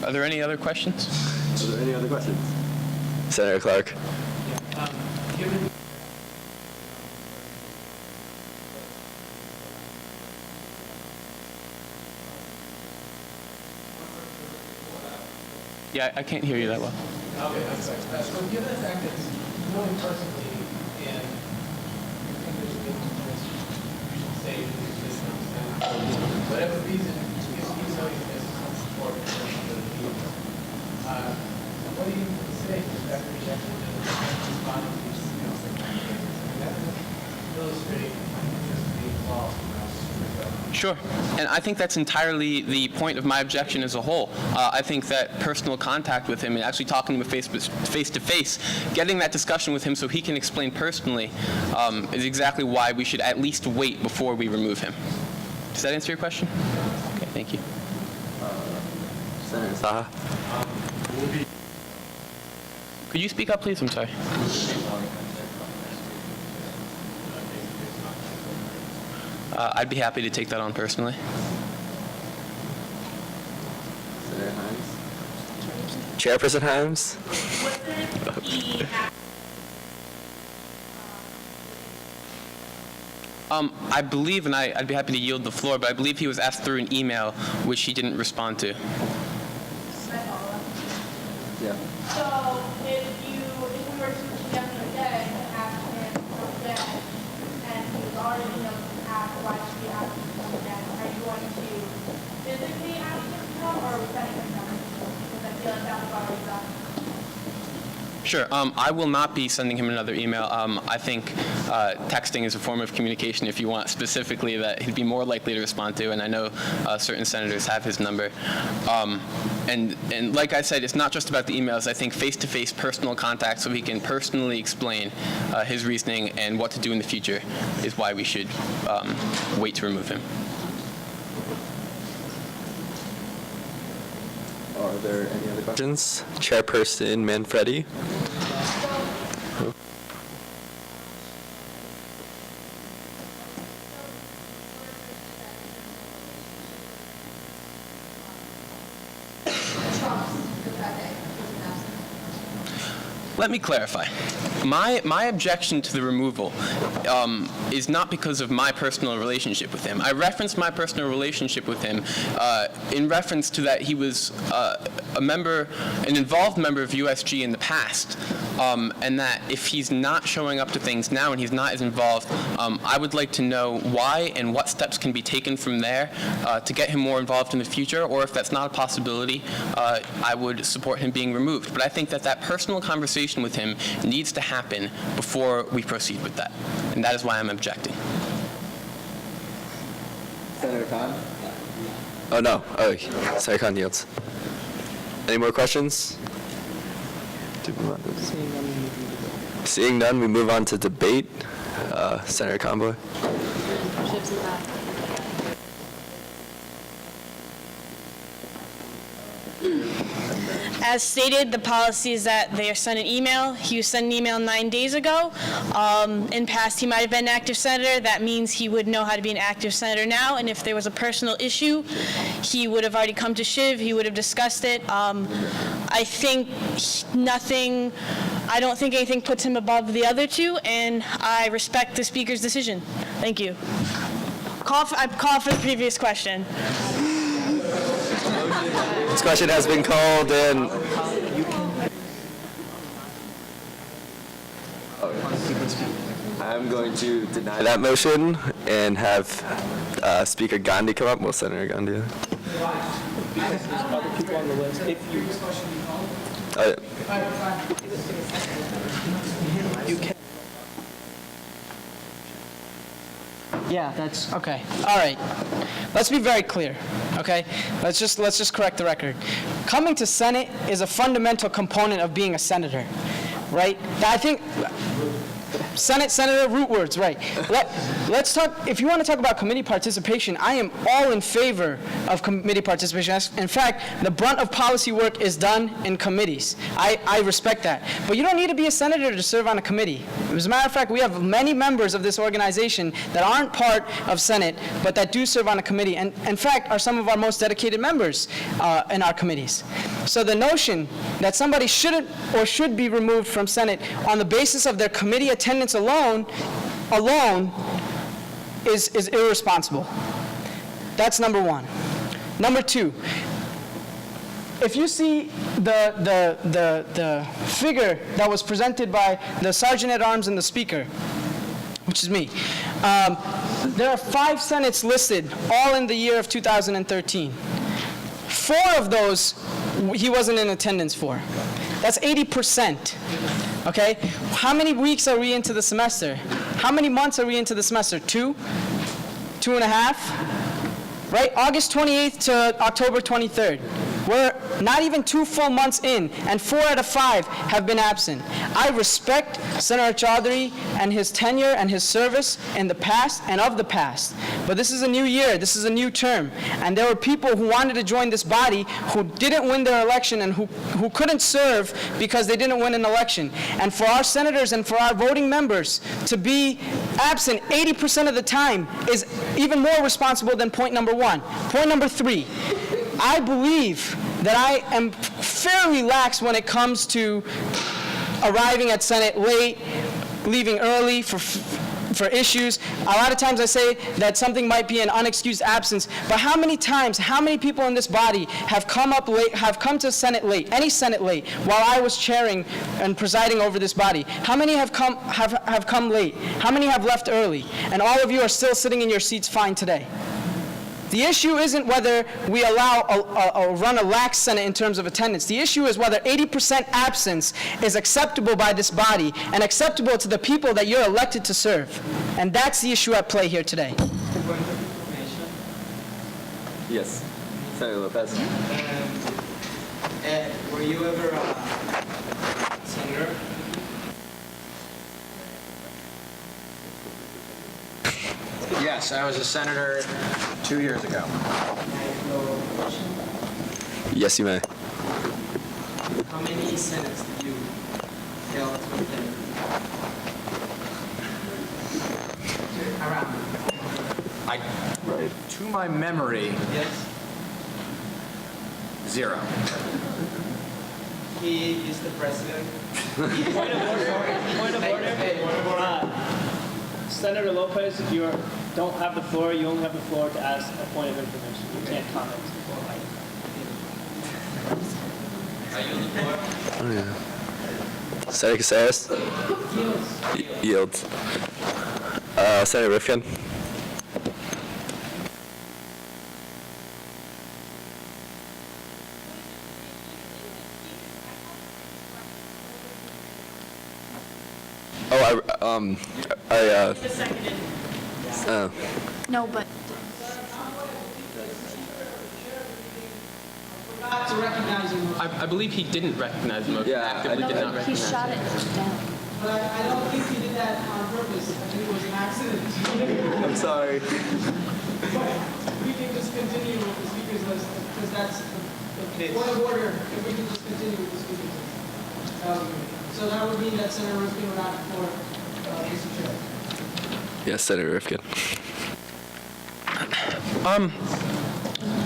Are there any other questions? Are there any other questions? Senator Clark. Yeah, I can't hear you that well. Okay, I'm sorry. So given the fact that you know him personally and say whatever reason he's knowing this some support for the people. What do you say to that rejection and responding to these emails? That will illustrate just the flaws. Sure, and I think that's entirely the point of my objection as a whole. I think that personal contact with him and actually talking to him face to face, getting that discussion with him so he can explain personally is exactly why we should at least wait before we remove him. Does that answer your question? Okay, thank you. Senator Saha. Could you speak up, please? I'm sorry. I'd be happy to take that on personally. Senator Himes. Chairperson Himes. I believe, and I'd be happy to yield the floor, but I believe he was asked through an email, which he didn't respond to. Yeah. So if we were to together again and ask him again, and he was already asked why should we ask him to come again, are you going to physically ask him to come, or are we sending him down? Because I feel like that was already done. Sure. I will not be sending him another email. I think texting is a form of communication, if you want, specifically that he'd be more likely to respond to, and I know certain senators have his number. And like I said, it's not just about the emails. I think face-to-face personal contact so he can personally explain his reasoning and what to do in the future is why we should wait to remove him. Are there any other questions? Chairperson Manfredi. let me clarify. My objection to the removal is not because of my personal relationship with him. I referenced my personal relationship with him in reference to that he was an involved member of USG in the past, and that if he's not showing up to things now and he's not as involved, I would like to know why and what steps can be taken from there to get him more involved in the future, or if that's not a possibility, I would support him being removed. But I think that personal conversation with him needs to happen before we proceed with that, and that is why I'm objecting. Senator Khan? Oh, no. Oh, Senator Khan yields. Any more questions? Seeing none, we move on to debate. Senator Conboy. As stated, the policy is that they are sent an email. He was sent an email 9 days ago. In past, he might have been an active senator. That means he would know how to be an active senator now. And if there was a personal issue, he would have already come to Shiv. He would have discussed it. I think I don't think anything puts him above the other two, and I respect the speaker's decision. Thank you. I call for the previous question. This question has been called and I'm going to deny that motion and have Speaker Gandhi come up. Will Senator Gandhi? Because there's other people on the list. If you can. Yeah, that's okay. All right. Let's be very clear. Okay? Let's just correct the record. Coming to Senate is a fundamental component of being a senator, right? I think senator, root words, right. Let's talk, if you want to talk about committee participation, I am all in favor of committee participation. In fact, the brunt of policy work is done in committees. I respect that. But you don't need to be a senator to serve on a committee. As a matter of fact, we have many members of this organization that aren't part of Senate, but that do serve on a committee, and in fact are some of our most dedicated members in our committees. So the notion that somebody shouldn't or should be removed from Senate on the basis of their committee attendance alone is irresponsible. That's number one. Number two, if you see the figure that was presented by the Sergeant at Arms and the Speaker, which is me, there are 5 Senates listed, all in the year of 2013. 4 of those he wasn't in attendance for. That's 80%. Okay? How many weeks are we into the semester? How many months are we into the semester? 2? 2.5? Right? August 28th to October 23rd. We're not even 2 full months in, and 4 out of 5 have been absent. I respect Senator Chaudhary and his tenure and his service in the past and of the past. But this is a new year, this is a new term, and there were people who wanted to join this body who didn't win their election and who couldn't serve because they didn't win an election. And for our senators and for our voting members to be absent 80% of the time is even more responsible than point number 1. Point number 3. I believe that I am fairly lax when it comes to arriving at Senate late, leaving early for issues. A lot of times I say that something might be an unexcused absence, but how many times, how many people in this body have come up late, have come to Senate late, any Senate late, while I was chairing and presiding over this body? How many have come late? How many have left early? And all of you are still sitting in your seats fine today. The issue isn't whether we allow run a lax Senate in terms of attendance. The issue is whether 80% absence is acceptable by this body and acceptable to the people that you're elected to serve. And that's the issue at play here today. yes, Senator Lopez. Were you ever a senator? Yes, I was a senator 2 years ago. Yes, you may. How many senates did you held within? Around. To my memory, Yes. 0. He is the president. Point of order. Senator Lopez, if you don't have the floor, you only have the floor to ask a point of information. You can't comment. Oh, yeah. Senator Caceres? Yields. Senator Rifkin? No, but. Forgot to recognize him. I believe he didn't recognize the motion. Yeah, Actively did not He recognize shot it down. But I don't think he did that on purpose. I think it was an accident. I'm sorry. But we can just continue with the speakers list, because that's the point of order, if we can just continue with the speakers list. So that would mean that Senator Rifkin would ask for Mr. Chair. Yes, Senator Rifkin.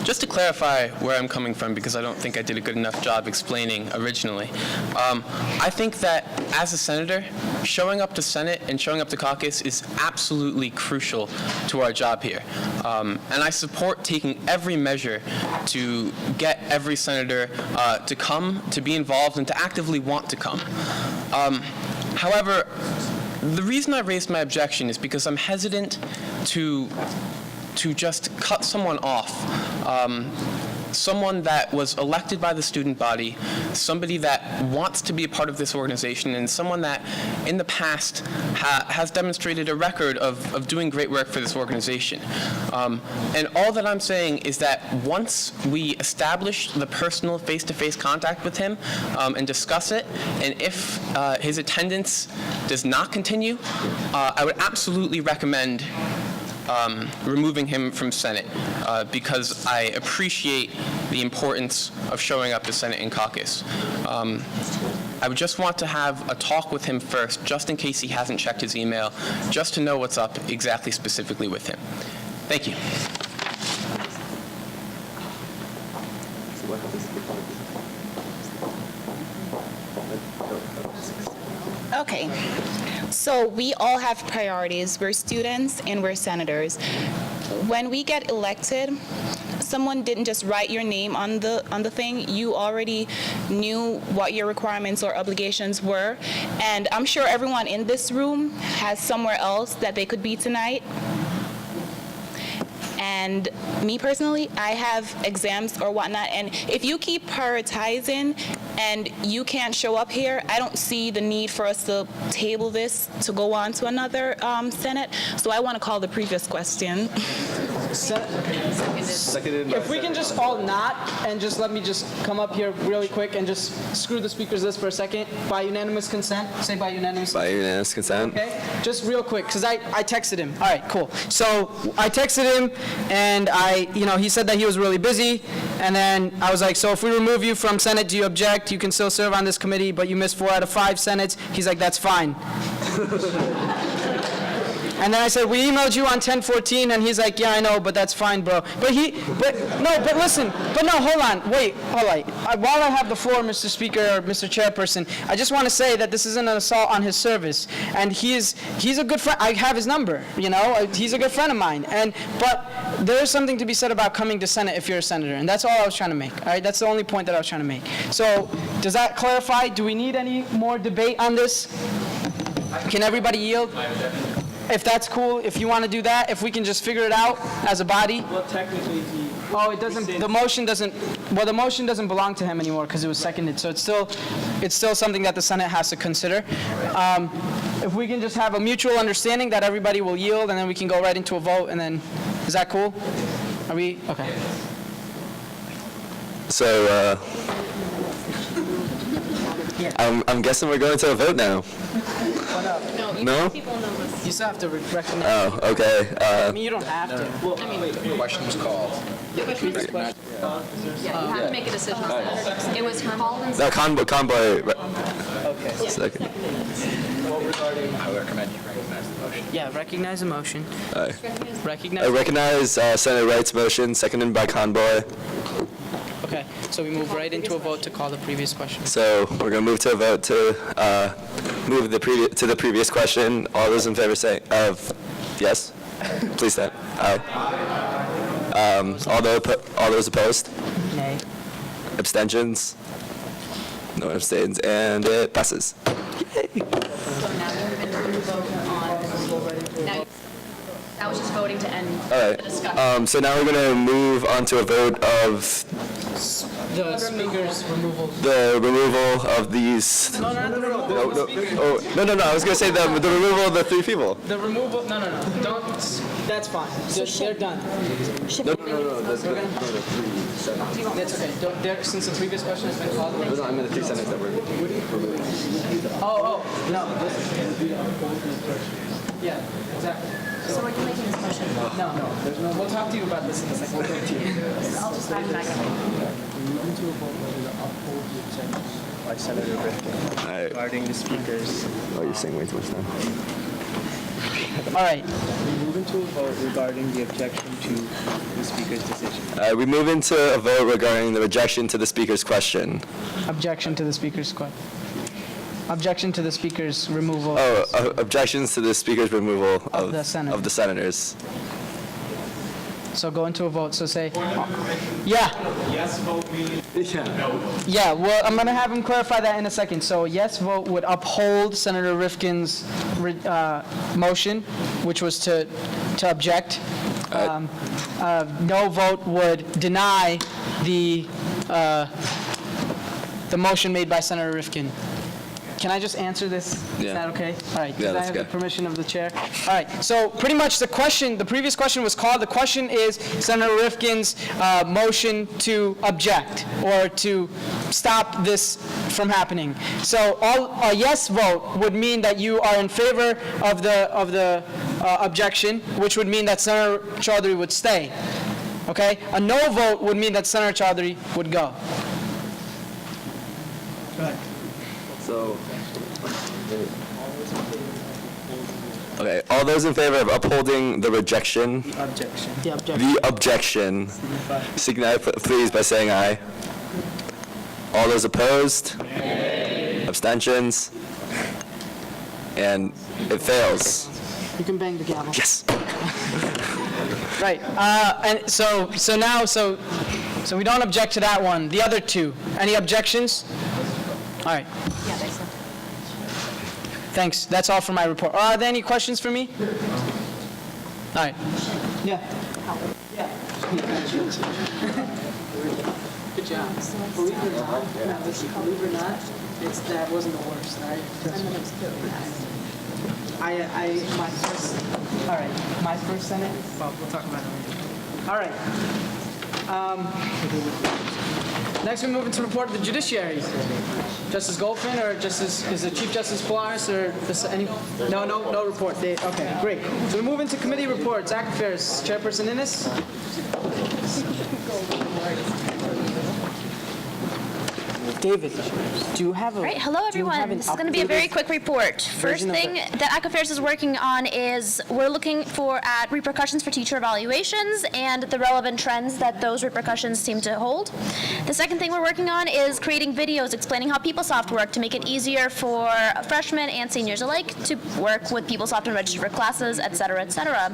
Just to clarify where I'm coming from, because I don't think I did a good enough job explaining originally, I think that as a senator, showing up to Senate and showing up to caucus is absolutely crucial to our job here. And I support taking every measure to get every senator to come, to be involved, and to actively want to come. However, the reason I raised my objection is because I'm hesitant to just cut someone off, someone that was elected by the student body, somebody that wants to be a part of this organization, and someone that in the past has demonstrated a record of doing great work for this organization. And all that I'm saying is that once we establish the personal face-to-face contact with him and discuss it, and if his attendance does not continue, I would absolutely recommend removing him from Senate because I appreciate the importance of showing up to Senate and caucus. I would just want to have a talk with him first, just in case he hasn't checked his email, just to know what's up exactly specifically with him. Thank you. Okay, so we all have priorities. We're students and we're senators. When we get elected, someone didn't just write your name on the thing. You already knew what your requirements or obligations were, and I'm sure everyone in this room has somewhere else that they could be tonight. And me personally, I have exams or whatnot, and if you keep prioritizing and you can't show up here, I don't see the need for us to table this to go on to another Senate. So I want to call the previous question. Seconded. If we can just all not, and just let me just come up here really quick and just screw the speakers list for a second. By unanimous consent? Say by unanimous consent. By unanimous consent. Okay, just real quick, because I texted him. All right, cool. So I texted him, and he said that he was really busy, and then I was like, so if we remove you from Senate, do you object? You can still serve on this committee, but you missed 4 out of 5 Senates. He's like, that's fine. And then I said, we emailed you on 10/14, and he's like, yeah, I know, but that's fine, bro. But hold on, wait. While I have the floor, Mr. Speaker, or Mr. Chairperson, I just want to say that this isn't an assault on his service, and he's a good friend. I have his number, he's a good friend of mine. But there's something to be said about coming to Senate if you're a senator, and that's all I was trying to make. All right, that's the only point that I was trying to make. So, does that clarify? Do we need any more debate on this? Can everybody yield? If that's cool, if you want to do that, if we can just figure it out as a body. Well, technically, it doesn't. The motion doesn't. Well, the motion doesn't belong to him anymore because it was seconded. So it's still something that the Senate has to consider. If we can just have a mutual understanding that everybody will yield, and then we can go right into a vote. And then, is that cool? Are we okay? So I'm guessing we're going to a vote now. No? You still have to recognize. Oh, okay. I mean, you don't have to. The question was called. Yeah, you have to make a decision. It was called and No, Conboy. Okay. Second. I would recommend you recognize the motion. Yeah, recognize the motion. I Recognize. recognize Senator Wright's motion, seconded by Conboy. Okay. So we move right into a vote to call the previous question. So we're going to move to a vote to move to the previous question. All those in favor say yes. Please stand. Aye. All those opposed? Nay. Abstentions? No one abstains, and it passes. That was just voting to end All the discussion. right. So now we're going to move on to a vote of The speaker's removal. the removal of these. No, not the removal. No. I was going to say the removal of the 3 people. The removal, no, don't, that's fine. They're done. No. That's okay. Since the previous question has been called. No, I meant the 3 senators that were removed. No. Yeah, exactly. So are you making this motion? No. We'll talk to you about this in a second. We'll talk to you. I'll just find back. By Senator Rifkin regarding the speakers. Oh, you're saying way too much now. All right. We move into a vote regarding the objection to the speaker's decision. We move into a vote regarding the rejection to the speaker's question. Objection to the speaker's question. Objection to the speaker's removal. Objections to the speaker's removal Of the senator. of the senators. So go into a vote. So say, yeah. Yes vote means Yeah, well, I'm going to have him clarify that in a second. So yes vote would uphold Senator Rifkin's motion, which was to object. No vote would deny the motion made by Senator Rifkin. Can I just answer this? Yeah. Is that okay? All right. Yeah, Does I that's have good. the permission of the chair? All right. So pretty much the previous question was called. The question is Senator Rifkin's motion to object or to stop this from happening. So a yes vote would mean that you are in favor of the objection, which would mean that Senator Chaudhary would stay. Okay? A no vote would mean that Senator Chaudhary would go. So. Okay, all those in favor of upholding the rejection, the objection, signify please by saying aye. All those opposed? Abstentions? And it fails. You can bang the gavel. Yes. Right. And so we don't object to that one. The other two. Any objections? All right. Yeah, there's no. Thanks. That's all for my report. Are there any questions for me? All right. Yeah. Good job. Believe it or not, that wasn't the worst, all right? My first Senate, well, we'll talk about it later. All right. Next, we move into report of the judiciary. Justice Goldfin or is it Chief Justice Polaris or any? No report. Okay, great. So we move into committee reports. Act Affairs. Chairperson Innes. David, do you have a... All right, hello everyone. This is going to be a very quick report. First thing that ACT Affairs is working on is we're looking at repercussions for teacher evaluations and the relevant trends that those repercussions seem to hold. The second thing we're working on is creating videos explaining how PeopleSoft work to make it easier for freshmen and seniors alike to work with PeopleSoft and register for classes, et cetera, et cetera.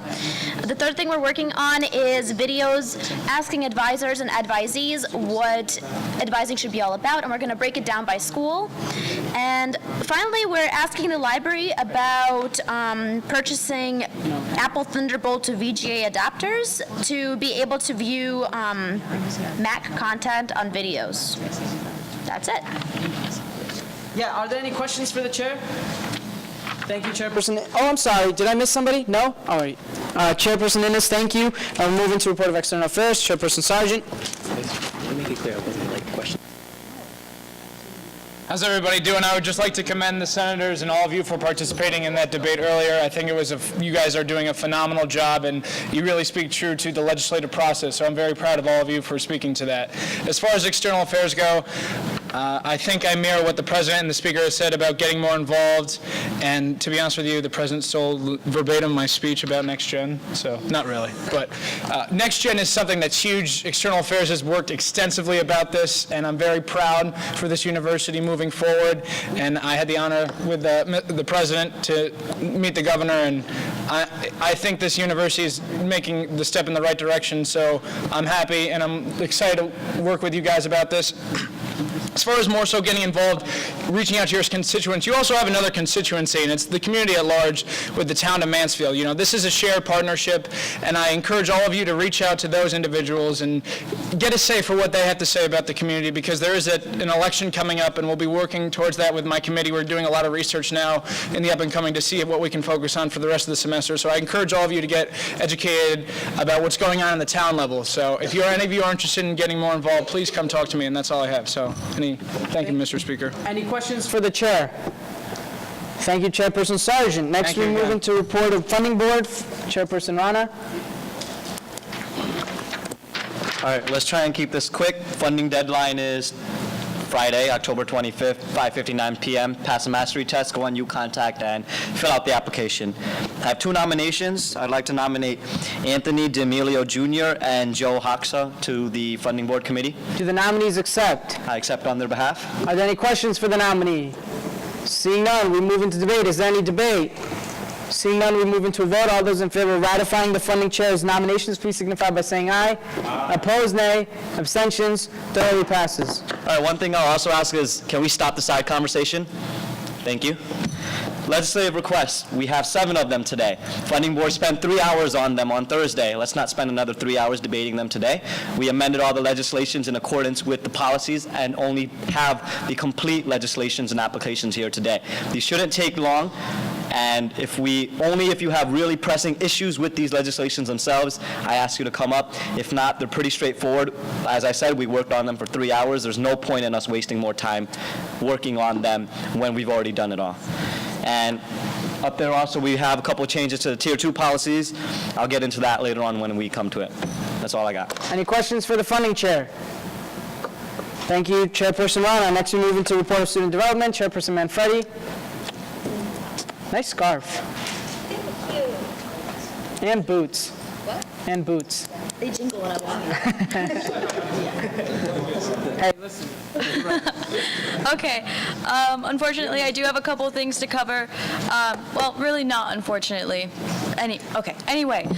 The third thing we're working on is videos asking advisors and advisees what advising should be all about, and we're going to break it down by school. And finally, we're asking the library about purchasing Apple Thunderbolt to VGA adapters to be able to view Mac content on videos. That's it. Yeah, are there any questions for the chair? Thank you, Chairperson. Oh, I'm sorry. Did I miss somebody? No? All right. Chairperson Innes, thank you. I'll move into report of external affairs. Chairperson Sargent. Let me make it clear, I wasn't like questioning. How's everybody doing? I would just like to commend the senators and all of you for participating in that debate earlier. I think it was you guys are doing a phenomenal job, and you really speak true to the legislative process, so I'm very proud of all of you for speaking to that. As far as external affairs go, I think I mirror what the president and the speaker has said about getting more involved, and to be honest with you, the president stole verbatim my speech about Next Gen, so not really. But Next Gen is something that's huge. External Affairs has worked extensively about this, and I'm very proud for this university moving forward, and I had the honor with the president to meet the governor, and I think this university is making the step in the right direction, so I'm happy, and I'm excited to work with you guys about this. As far as more so getting involved, reaching out to your constituents, you also have another constituency, and it's the community at large with the town of Mansfield. You know, this is a shared partnership, and I encourage all of you to reach out to those individuals and get a say for what they have to say about the community, because there is an election coming up, and we'll be working towards that with my committee. We're doing a lot of research now in the up and coming to see what we can focus on for the rest of the semester. So I encourage all of you to get educated about what's going on the town level. So if any of you are interested in getting more involved, please come talk to me, and that's all I have. So. Thank you, Mr. Speaker. Any questions for the chair? Thank you, Chairperson Sargent. Next, we move into report of funding board. Chairperson Rana. All right, let's try and keep this quick. Funding deadline is Friday, October 25th, 5:59 p.m. Pass the mastery test, go on UContact, and fill out the application. I have 2 nominations. I'd like to nominate Anthony D'Amelio Jr. and Joe Hoxa to the Funding Board Committee. Do the nominees accept? I accept on their behalf. Are there any questions for the nominee? Seeing none, we move into debate. Is there any debate? Seeing none, we move into a vote. All those in favor of ratifying the funding chair's nominations, please signify by saying aye. Aye. Opposed, nay. Abstentions, thoroughly passes. All right, one thing I'll also ask is, can we stop the side conversation? Thank you. Legislative requests, we have 7 of them today. Funding Board spent 3 hours on them on Thursday. Let's not spend another 3 hours debating them today. We amended all the legislations in accordance with the policies and only have the complete legislations and applications here today. These shouldn't take long, and if you have really pressing issues with these legislations themselves, I ask you to come up. If not, they're pretty straightforward. As I said, we worked on them for 3 hours. There's no point in us wasting more time working on them when we've already done it all. And up there also, we have a couple of changes to the Tier 2 policies. I'll get into that later on when we come to it. That's all I got. Any questions for the funding chair? Thank you, Chairperson Rana. Next, we move into report of student development. Chairperson Manfredi. Nice scarf. Thank you. And boots. What? And boots. They jingle when I walk. Hey, listen. Okay. Unfortunately, I do have a couple of things to cover. Well, really not unfortunately. Anyway,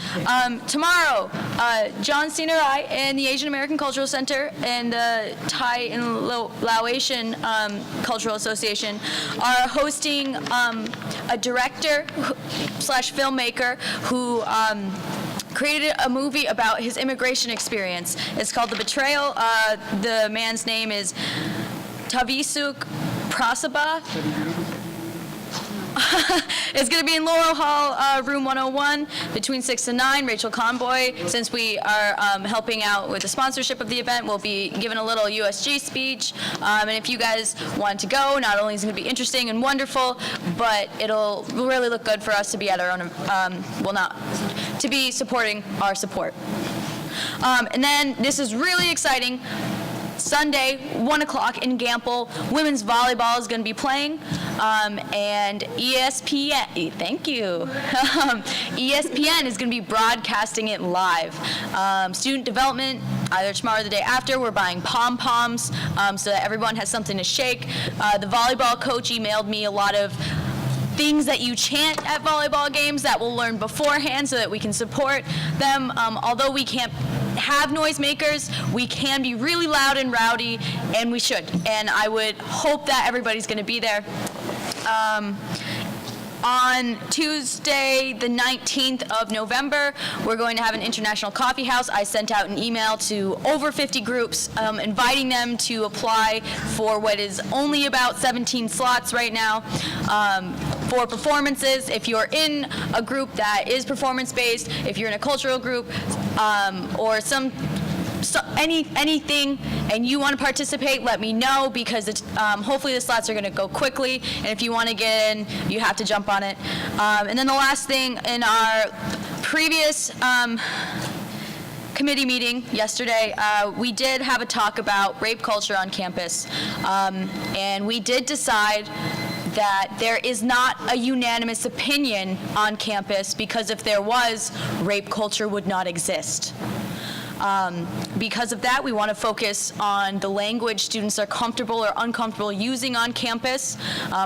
tomorrow, John Cena I and the Asian American Cultural Center and the Thai and Laotian Cultural Association are hosting a director / filmmaker who created a movie about his immigration experience. It's called The Betrayal. The man's name is Tavisuk Prasaba. It's going to be in Laurel Hall, room 101, between 6 and 9. Rachel Conboy, since we are helping out with the sponsorship of the event, will be giving a little USG speech. And if you guys want to go, not only is it going to be interesting and wonderful, but it'll really look good for us to be at our own, to be supporting our support. And then this is really exciting. Sunday, 1 o'clock in Gamble, women's volleyball is going to be playing, and ESPN, thank you, ESPN is going to be broadcasting it live. Student development, either tomorrow or the day after, we're buying pom-poms so that everyone has something to shake. The volleyball coach emailed me a lot of things that you chant at volleyball games that we'll learn beforehand so that we can support them. Although we can't have noisemakers, we can be really loud and rowdy, and we should. And I would hope that everybody's going to be there. On Tuesday, the 19th of November, we're going to have an international coffee house. I sent out an email to over 50 groups inviting them to apply for what is only about 17 slots right now for performances. If you're in a group that is performance-based, if you're in a cultural group, or anything, and you want to participate, let me know, because it's, hopefully the slots are going to go quickly, and if you want to get in, you have to jump on it. And then the last thing, in our previous committee meeting yesterday, we did have a talk about rape culture on campus, and we did decide that there is not a unanimous opinion on campus, because if there was, rape culture would not exist. Because of that, we want to focus on the language students are comfortable or uncomfortable using on campus.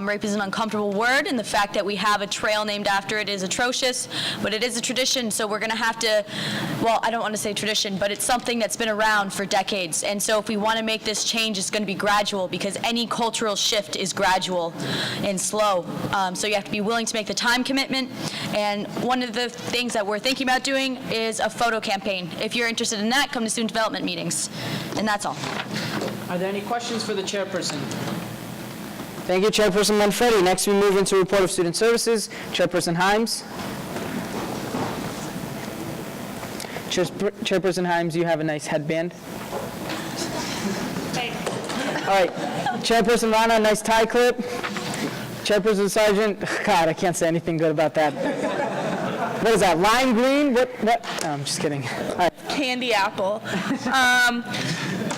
Rape is an uncomfortable word, and the fact that we have a trail named after it is atrocious, but it is a tradition, so we're going to have to, well, I don't want to say tradition, but it's something that's been around for decades, and so if we want to make this change, it's going to be gradual, because any cultural shift is gradual and slow. So you have to be willing to make the time commitment, and one of the things that we're thinking about doing is a photo campaign. If you're interested in that, come to student development meetings. And that's all. Are there any questions for the chairperson? Thank you, Chairperson Manfredi. Next, we move into report of student services. Chairperson Himes. Chairperson Himes, you have a nice headband. All right. Chairperson Rana, nice tie clip. Chairperson Sargent, God, I can't say anything good about that. What is that, lime green? What? No, I'm just kidding. All right. Candy apple.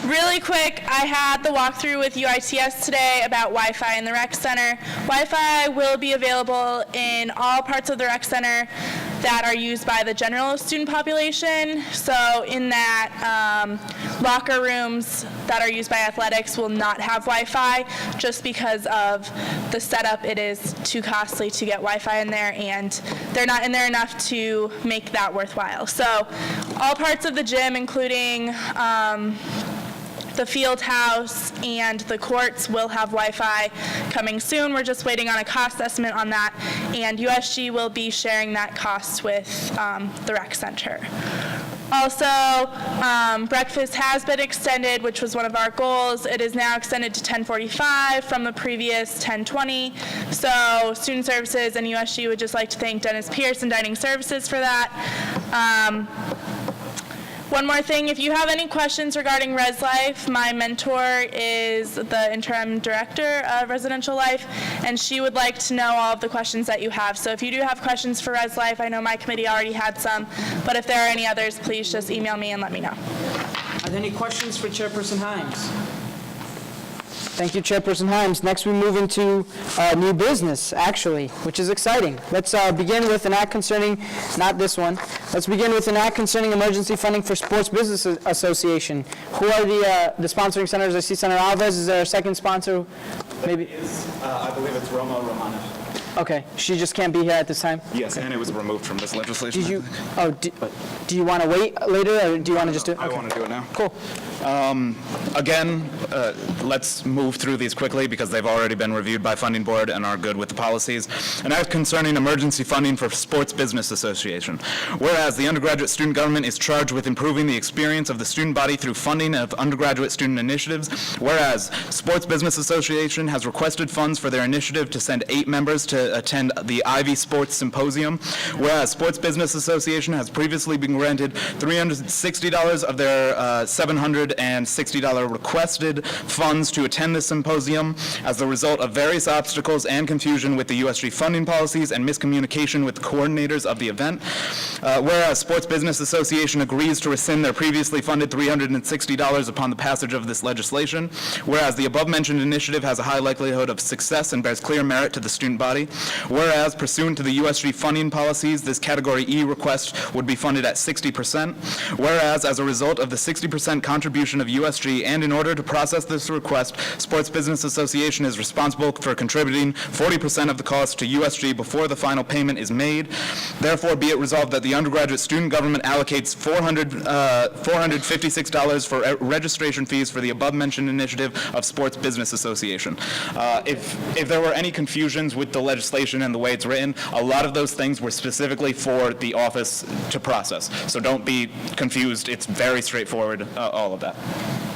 Really quick, I had the walkthrough with UITS today about Wi-Fi in the rec center. Wi-Fi will be available in all parts of the rec center that are used by the general student population. So in that, locker rooms that are used by athletics will not have Wi-Fi, just because of the setup. It is too costly to get Wi-Fi in there, and they're not in there enough to make that worthwhile. So all parts of the gym, including the field house and the courts, will have Wi-Fi coming soon. We're just waiting on a cost estimate on that, and USG will be sharing that cost with the rec center. Also, breakfast has been extended, which was one of our goals. It is now extended to 10:45 from the previous 10:20. So Student Services and USG would just like to thank Dennis Pierce and Dining Services for that. One more thing, if you have any questions regarding Res Life, my mentor is the interim director of Residential Life, and she would like to know all of the questions that you have. So if you do have questions for Res Life, I know my committee already had some, but if there are any others, please just email me and let me know. Are there any questions for Chairperson Himes? Thank you, Chairperson Himes. Next, we move into new business, actually, which is exciting. Let's begin with an act concerning, not this one, let's begin with an act concerning emergency funding for Sports Business Association. Who are the sponsoring senators? I see Senator Alvarez. Is there a second sponsor? Maybe. I believe it's Roma Romano. Okay, she just can't be here at this time? Yes, and it was removed from this legislation. Did you, oh, do you want to wait later, or do you want to just do it? I want to do it now. Cool. Again, let's move through these quickly because they've already been reviewed by Funding Board and are good with the policies. An act concerning emergency funding for Sports Business Association. Whereas the undergraduate student government is charged with improving the experience of the student body through funding of undergraduate student initiatives. Whereas Sports Business Association has requested funds for their initiative to send 8 members to attend the Ivy Sports Symposium. Whereas Sports Business Association has previously been granted $360 of their $760 requested funds to attend the symposium as the result of various obstacles and confusion with the USG funding policies and miscommunication with the coordinators of the event. Whereas Sports Business Association agrees to rescind their previously funded $360 upon the passage of this legislation. Whereas the above-mentioned initiative has a high likelihood of success and bears clear merit to the student body. Whereas pursuant to the USG funding policies, this Category E request would be funded at 60%. Whereas as a result of the 60% contribution of USG, and in order to process this request, Sports Business Association is responsible for contributing 40% of the cost to USG before the final payment is made. Therefore, be it resolved that the undergraduate student government allocates $456 for registration fees for the above-mentioned initiative of Sports Business Association. If there were any confusions with the legislation and the way it's written, a lot of those things were specifically for the office to process. So don't be confused. It's very straightforward, all of that.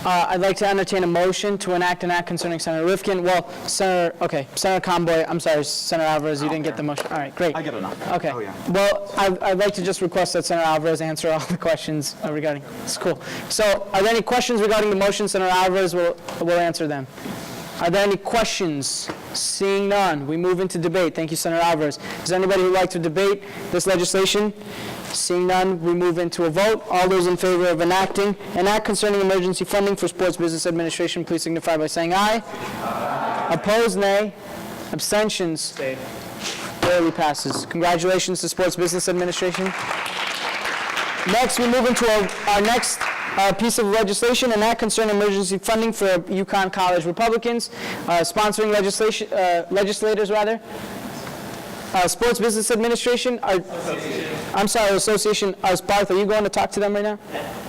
I'd like to entertain a motion to enact an act concerning Senator Rifkin. Well, Senator Conboy, I'm sorry, Senator Alvarez, you didn't get the motion. All right, great. I get it now. Okay. Oh, yeah. Well, I'd like to just request that Senator Alvarez answer all the questions regarding, it's cool. So are there any questions regarding the motion? Senator Alvarez will answer them. Are there any questions? Seeing none, we move into debate. Thank you, Senator Alvarez. Is there anybody who would like to debate this legislation? Seeing none, we move into a vote. All those in favor of enacting an act concerning emergency funding for Sports Business Administration, please signify by saying aye. Opposed, nay. Abstentions? Barely passes. Congratulations to Sports Business Administration. Next, we move into our next piece of legislation, an act concerning emergency funding for Yukon College Republicans, sponsoring legislators. Sports Business Administration, Association. Barth, are you going to talk to them right now?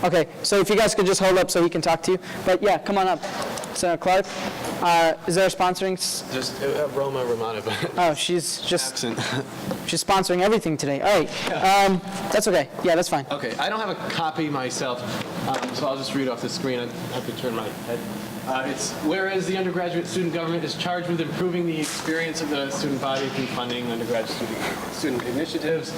Okay, so if you guys could just hold up so he can talk to you. But yeah, come on up. Senator Clark, is there a sponsoring? Just Roma Romano. Oh, she's just absent. She's sponsoring everything today. All right, that's okay. Yeah, that's fine. Okay, I don't have a copy myself, so I'll just read off the screen. I have to turn my head. It's whereas the undergraduate student government is charged with improving the experience of the student body through funding undergraduate student initiatives.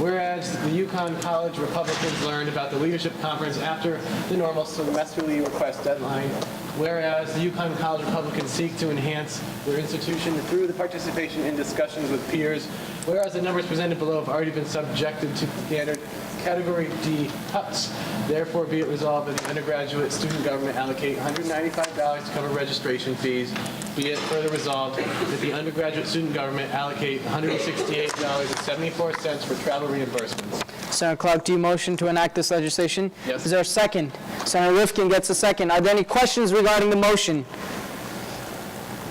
Whereas the Yukon College Republicans learned about the leadership conference after the normal semesterly request deadline. Whereas the Yukon College Republicans seek to enhance their institution through the participation in discussions with peers. Whereas the numbers presented below have already been subjected to standard Category D cuts. Therefore, be it resolved that the undergraduate student government allocate $195 to cover registration fees. Be it further resolved that the undergraduate student government allocate $168.74 for travel reimbursements. Senator Clark, do you motion to enact this legislation? Yes. Is there a second? Senator Rifkin gets a second. Are there any questions regarding the motion?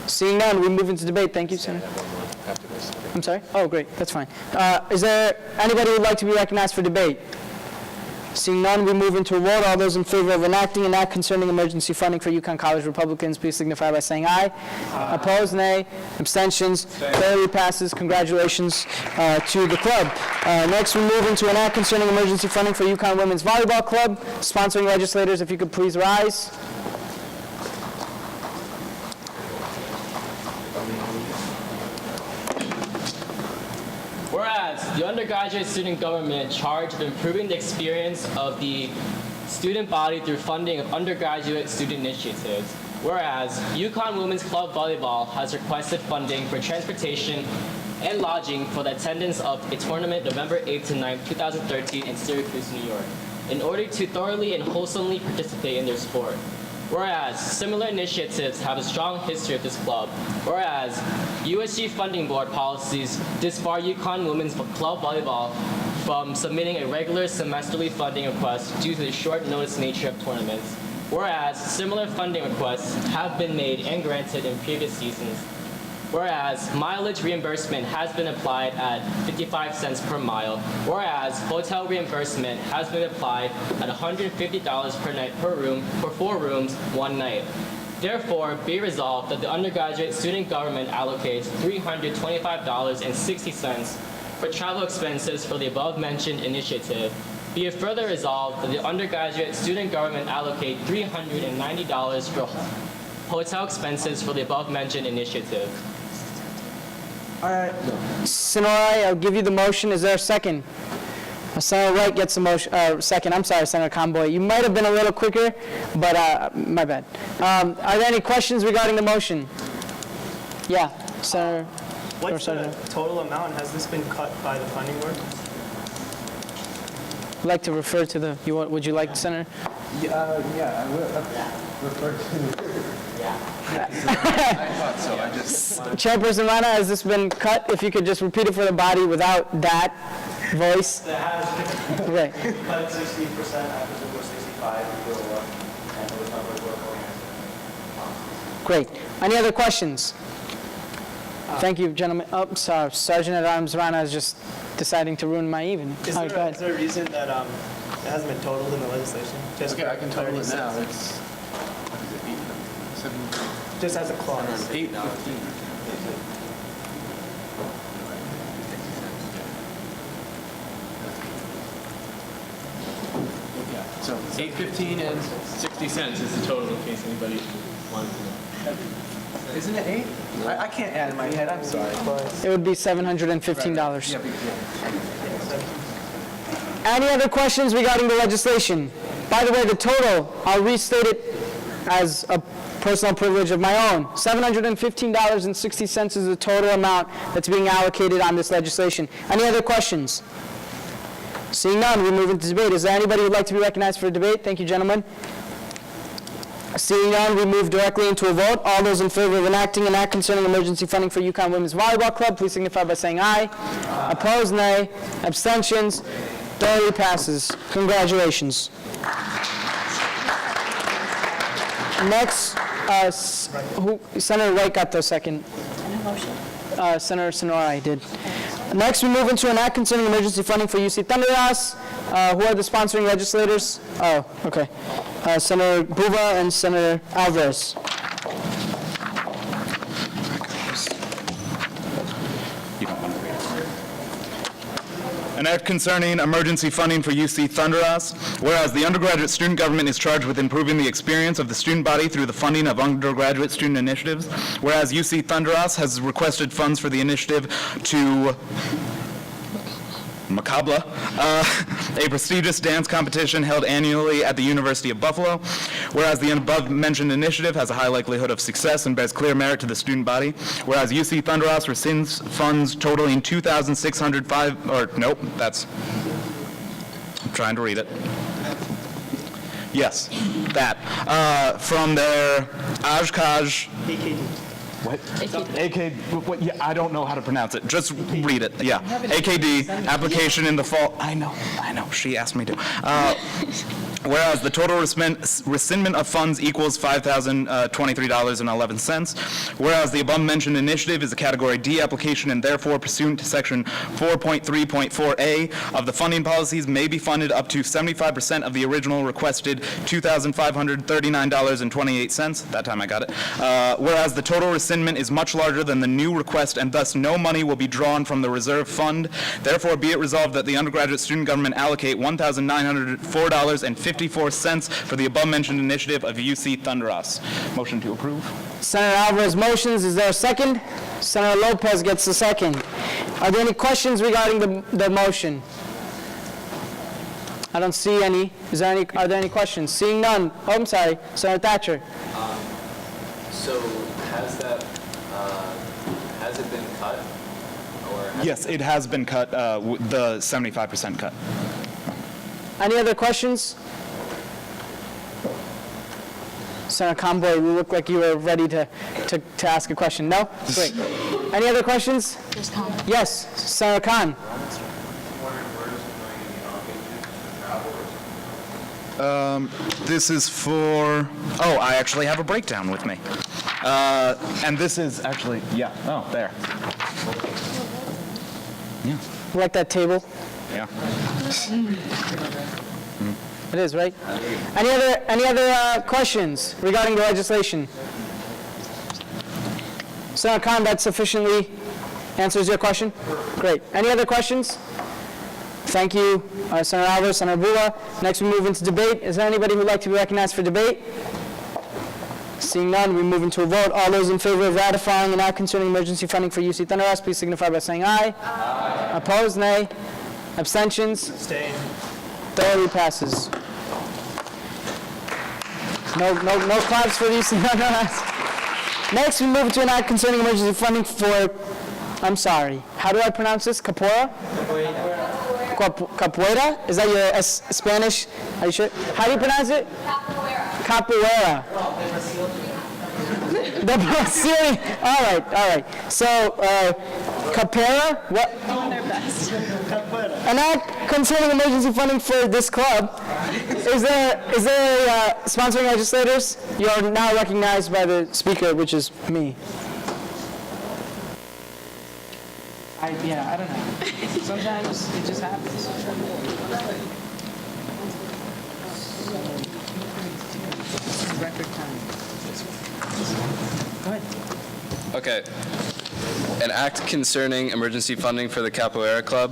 Seeing none, we move into debate. Thank you, Senator. I'm sorry? Oh, great. That's fine. Is there anybody who would like to be recognized for debate? Seeing none, we move into a vote. All those in favor of enacting an act concerning emergency funding for Yukon College Republicans, please signify by saying aye. Opposed, nay. Abstentions? Barely passes. Congratulations to the club. Next, we move into an act concerning emergency funding for Yukon Women's Volleyball Club. Sponsoring legislators, if you could please rise. Whereas the undergraduate student government charged with improving the experience of the student body through funding of undergraduate student initiatives. Whereas Yukon Women's Club Volleyball has requested funding for transportation and lodging for the attendance of a tournament November 8th to 9th, 2013 in Syracuse, New York, in order to thoroughly and wholesomely participate in their sport. Whereas similar initiatives have a strong history of this club. Whereas USG funding board policies disbar Yukon Women's Club Volleyball from submitting a regular semesterly funding request due to the short notice nature of tournaments. Whereas similar funding requests have been made and granted in previous seasons. Whereas mileage reimbursement has been applied at 55 cents per mile, whereas hotel reimbursement has been applied at $150 per night per room for 4 rooms, 1 night. Therefore, be resolved that the undergraduate student government allocates $325.60 for travel expenses for the above-mentioned initiative. Be it further resolved that the undergraduate student government allocate $390 for hotel expenses for the above-mentioned initiative. All right. Sinori, I'll give you the motion. Is there a second? Senator Wright gets a motion. Second. I'm sorry, Senator Conboy. You might have been a little quicker, but my bad. Are there any questions regarding the motion? Yeah, Senator. What's the total amount? Has this been cut by the funding board? I'd like to refer to the. Would you like, Senator? Yeah, I will refer to. I thought so. I just. Chairperson Rana, has this been cut? If you could just repeat it for the body without that voice. It has been Right. cut 60% after the 65 and those numbers were Great. Any other questions? Thank you, gentlemen. Oh, sorry. Sergeant at Arms Rana is just deciding to ruin my evening. Is All right, go ahead. there a reason that it hasn't been totaled in the legislation? Just Okay, I can total it now. 36. It's Just as a clause. 8:15. Yeah, so 8:15 and 60 cents is the total in case anybody wanted to know. Isn't it 8? I can't add in my head, I'm sorry. It would be $715. Yeah, Any other questions regarding the legislation? By the way, the total, I'll restate it as a personal privilege of my own. $715.60 is the total amount that's being allocated on this legislation. Any other questions? Seeing none, we move into debate. Is there anybody who would like to be recognized for a debate? Thank you, gentlemen. Seeing none, we move directly into a vote. All those in favor of enacting an act concerning emergency funding for UConn Women's Volleyball Club, please signify by saying aye. Opposed, nay. Abstentions, thoroughly passes. Congratulations. Next, Senator White got the second. Senator Sonora did. Next, we move into an act concerning emergency funding for UC Thunderous. Who are the sponsoring legislators? Oh, okay. Senator Buva and Senator Alvarez. An act concerning emergency funding for UC Thunderous, whereas the undergraduate student government is charged with improving the experience of the student body through the funding of undergraduate student initiatives, whereas UC Thunderous has requested funds for the initiative to Macabre, a prestigious dance competition held annually at the University of Buffalo, whereas the above-mentioned initiative has a high likelihood of success and bears clear merit to the student body, whereas UC Thunderous rescinds funds totaling $2,605, or nope, that's, I'm trying to read it. Yes, that, from their Oshkosh. What? AK, what, yeah, I don't know how to pronounce it. Just read it, yeah. AKD, application in the fall. I know, she asked me to. Whereas the total rescindment of funds equals $5,023.11. Whereas the above-mentioned initiative is a Category D application and therefore pursuant to Section 4.3.4A of the funding policies may be funded up to 75% of the original requested $2,539.28. That time I got it. Whereas the total rescindment is much larger than the new request and thus no money will be drawn from the reserve fund. Therefore, be it resolved that the undergraduate student government allocate $1,904.54 for the above-mentioned initiative of UC Thunderous. Motion to approve. Senator Alvarez motions. Is there a second? Senator Lopez gets the second. Are there any questions regarding the motion? I don't see any. Are there any questions? Seeing none. Oh, I'm sorry. Senator Thatcher. So has it been cut? Yes, it has been cut, the 75% cut. Any other questions? Senator Conboy, you look like you were ready to ask a question. No? Great. Any other questions? Yes, Senator Khan. This is for, oh, I actually have a breakdown with me. And this is actually, yeah, oh, there. Yeah. You like that table? Yeah. It is, right? Any other questions regarding the legislation? Senator Khan, that sufficiently answers your question? Great. Any other questions? Thank you, Senator Alvarez, Senator Bula. Next, we move into debate. Is there anybody who would like to be recognized for debate? Seeing none, we move into a vote. All those in favor of ratifying an act concerning emergency funding for UC Thunderous, please signify by saying aye. Aye. Opposed, nay. Abstentions? Abstain. Thoroughly passes. No claps for UC Thunderous. Next, we move to an act concerning emergency funding for, I'm sorry, how do I pronounce this? Capoeira? Capoeira? Is that your Spanish? Are you sure? How do you pronounce it? Capoeira. The Brazilian. All right. So, Capoeira, what? An act concerning emergency funding for this club. Is there sponsoring legislators? You are now recognized by the speaker, which is me. I don't know. Sometimes it just happens. Record time. Go ahead. Okay. An act concerning emergency funding for the Capoeira Club.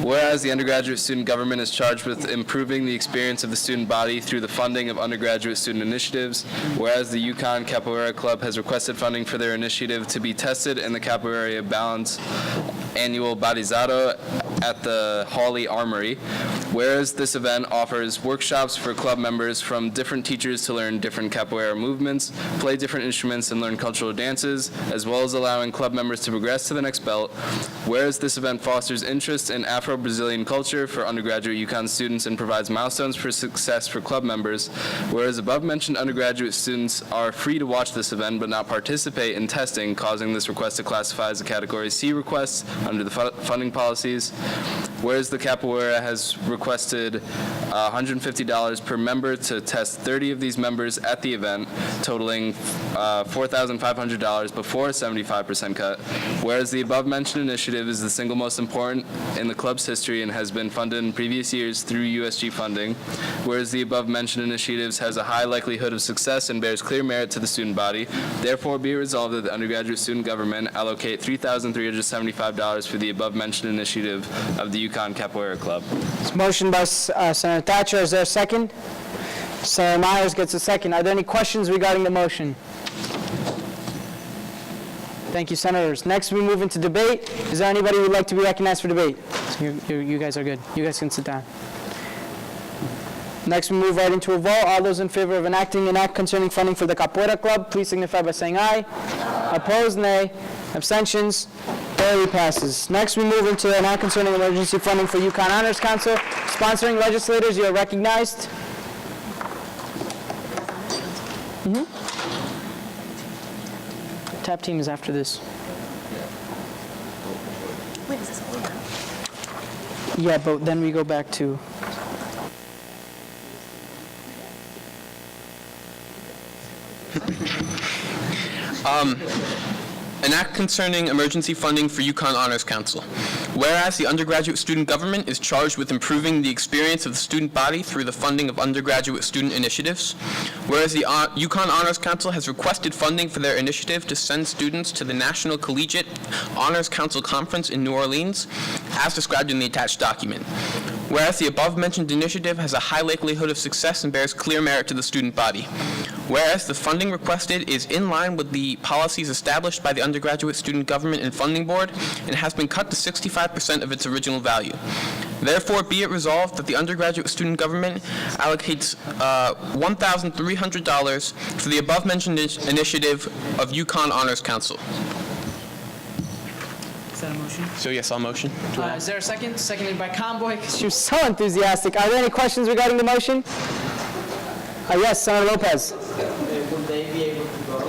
Whereas the undergraduate student government is charged with improving the experience of the student body through the funding of undergraduate student initiatives. Whereas the UConn Capoeira Club has requested funding for their initiative to be tested in the capoeira balance annual Batizado at the Hawley Armory. Whereas this event offers workshops for club members from different teachers to learn different capoeira movements, play different instruments, and learn cultural dances, as well as allowing club members to progress to the next belt. Whereas this event fosters interest in Afro-Brazilian culture for undergraduate UConn students and provides milestones for success for club members. Whereas above-mentioned undergraduate students are free to watch this event but not participate in testing, causing this request to classify as a Category C request under the funding policies. Whereas the Capoeira has requested $150 per member to test 30 of these members at the event, totaling $4,500 before a 75% cut. Whereas the above-mentioned initiative is the single most important in the club's history and has been funded in previous years through USG funding. Whereas the above-mentioned initiatives has a high likelihood of success and bears clear merit to the student body, therefore be it resolved that the undergraduate student government allocate $3,375 for the above-mentioned initiative of the UConn Capoeira Club. It's motion by Senator Thatcher. Is there a second? Senator Myers gets a second. Are there any questions regarding the motion? Thank you, Senators. Next, we move into debate. Is there anybody who would like to be recognized for debate? You guys are good. You guys can sit down. Next, we move right into a vote. All those in favor of enacting an act concerning funding for the Capoeira Club, please signify by saying aye. Opposed, nay. Abstentions, barely passes. Next, we move into an act concerning emergency funding for UConn Honors Council. Sponsoring legislators, you are recognized. Tap team is after this. Wait, is this all we have? Yeah, but then we go back to... An act concerning emergency funding for UConn Honors Council. Whereas the undergraduate student government is charged with improving the experience of the student body through the funding of undergraduate student initiatives. Whereas the UConn Honors Council has requested funding for their initiative to send students to the National Collegiate Honors Council Conference in New Orleans, as described in the attached document. Whereas the above-mentioned initiative has a high likelihood of success and bears clear merit to the student body. Whereas the funding requested is in line with the policies established by the Undergraduate Student Government and Funding Board and has been cut to 65% of its original value. Therefore, be it resolved that the Undergraduate Student Government allocates $1,300 for the above-mentioned initiative of UConn Honors Council. Is that a motion? So yes, I'll motion. Is there a second? Seconded by Conboy. She was so enthusiastic. Are there any questions regarding the motion? Yes, Senator Lopez. Will they be able to go?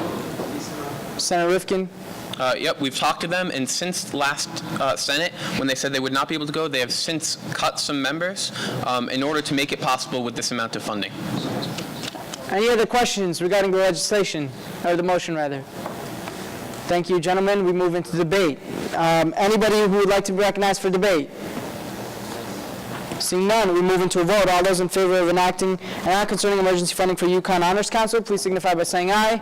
Senator Rifkin. Yep, we've talked to them, and since last Senate, when they said they would not be able to go, they have since cut some members in order to make it possible with this amount of funding. Any other questions regarding the legislation, or the motion rather? Thank you, gentlemen. We move into debate. Anybody who would like to be recognized for debate? Seeing none, we move into a vote. All those in favor of enacting an act concerning emergency funding for UConn Honors Council, please signify by saying aye.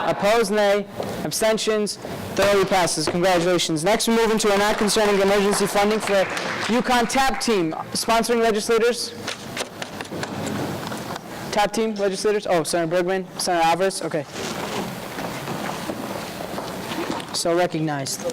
Opposed, nay. Abstentions, thoroughly passes. Congratulations. Next, we move into an act concerning emergency funding for UConn TAP Team. Sponsoring legislators? TAP Team legislators? Oh, Senator Bergman, Senator Alvarez? Okay. So recognized.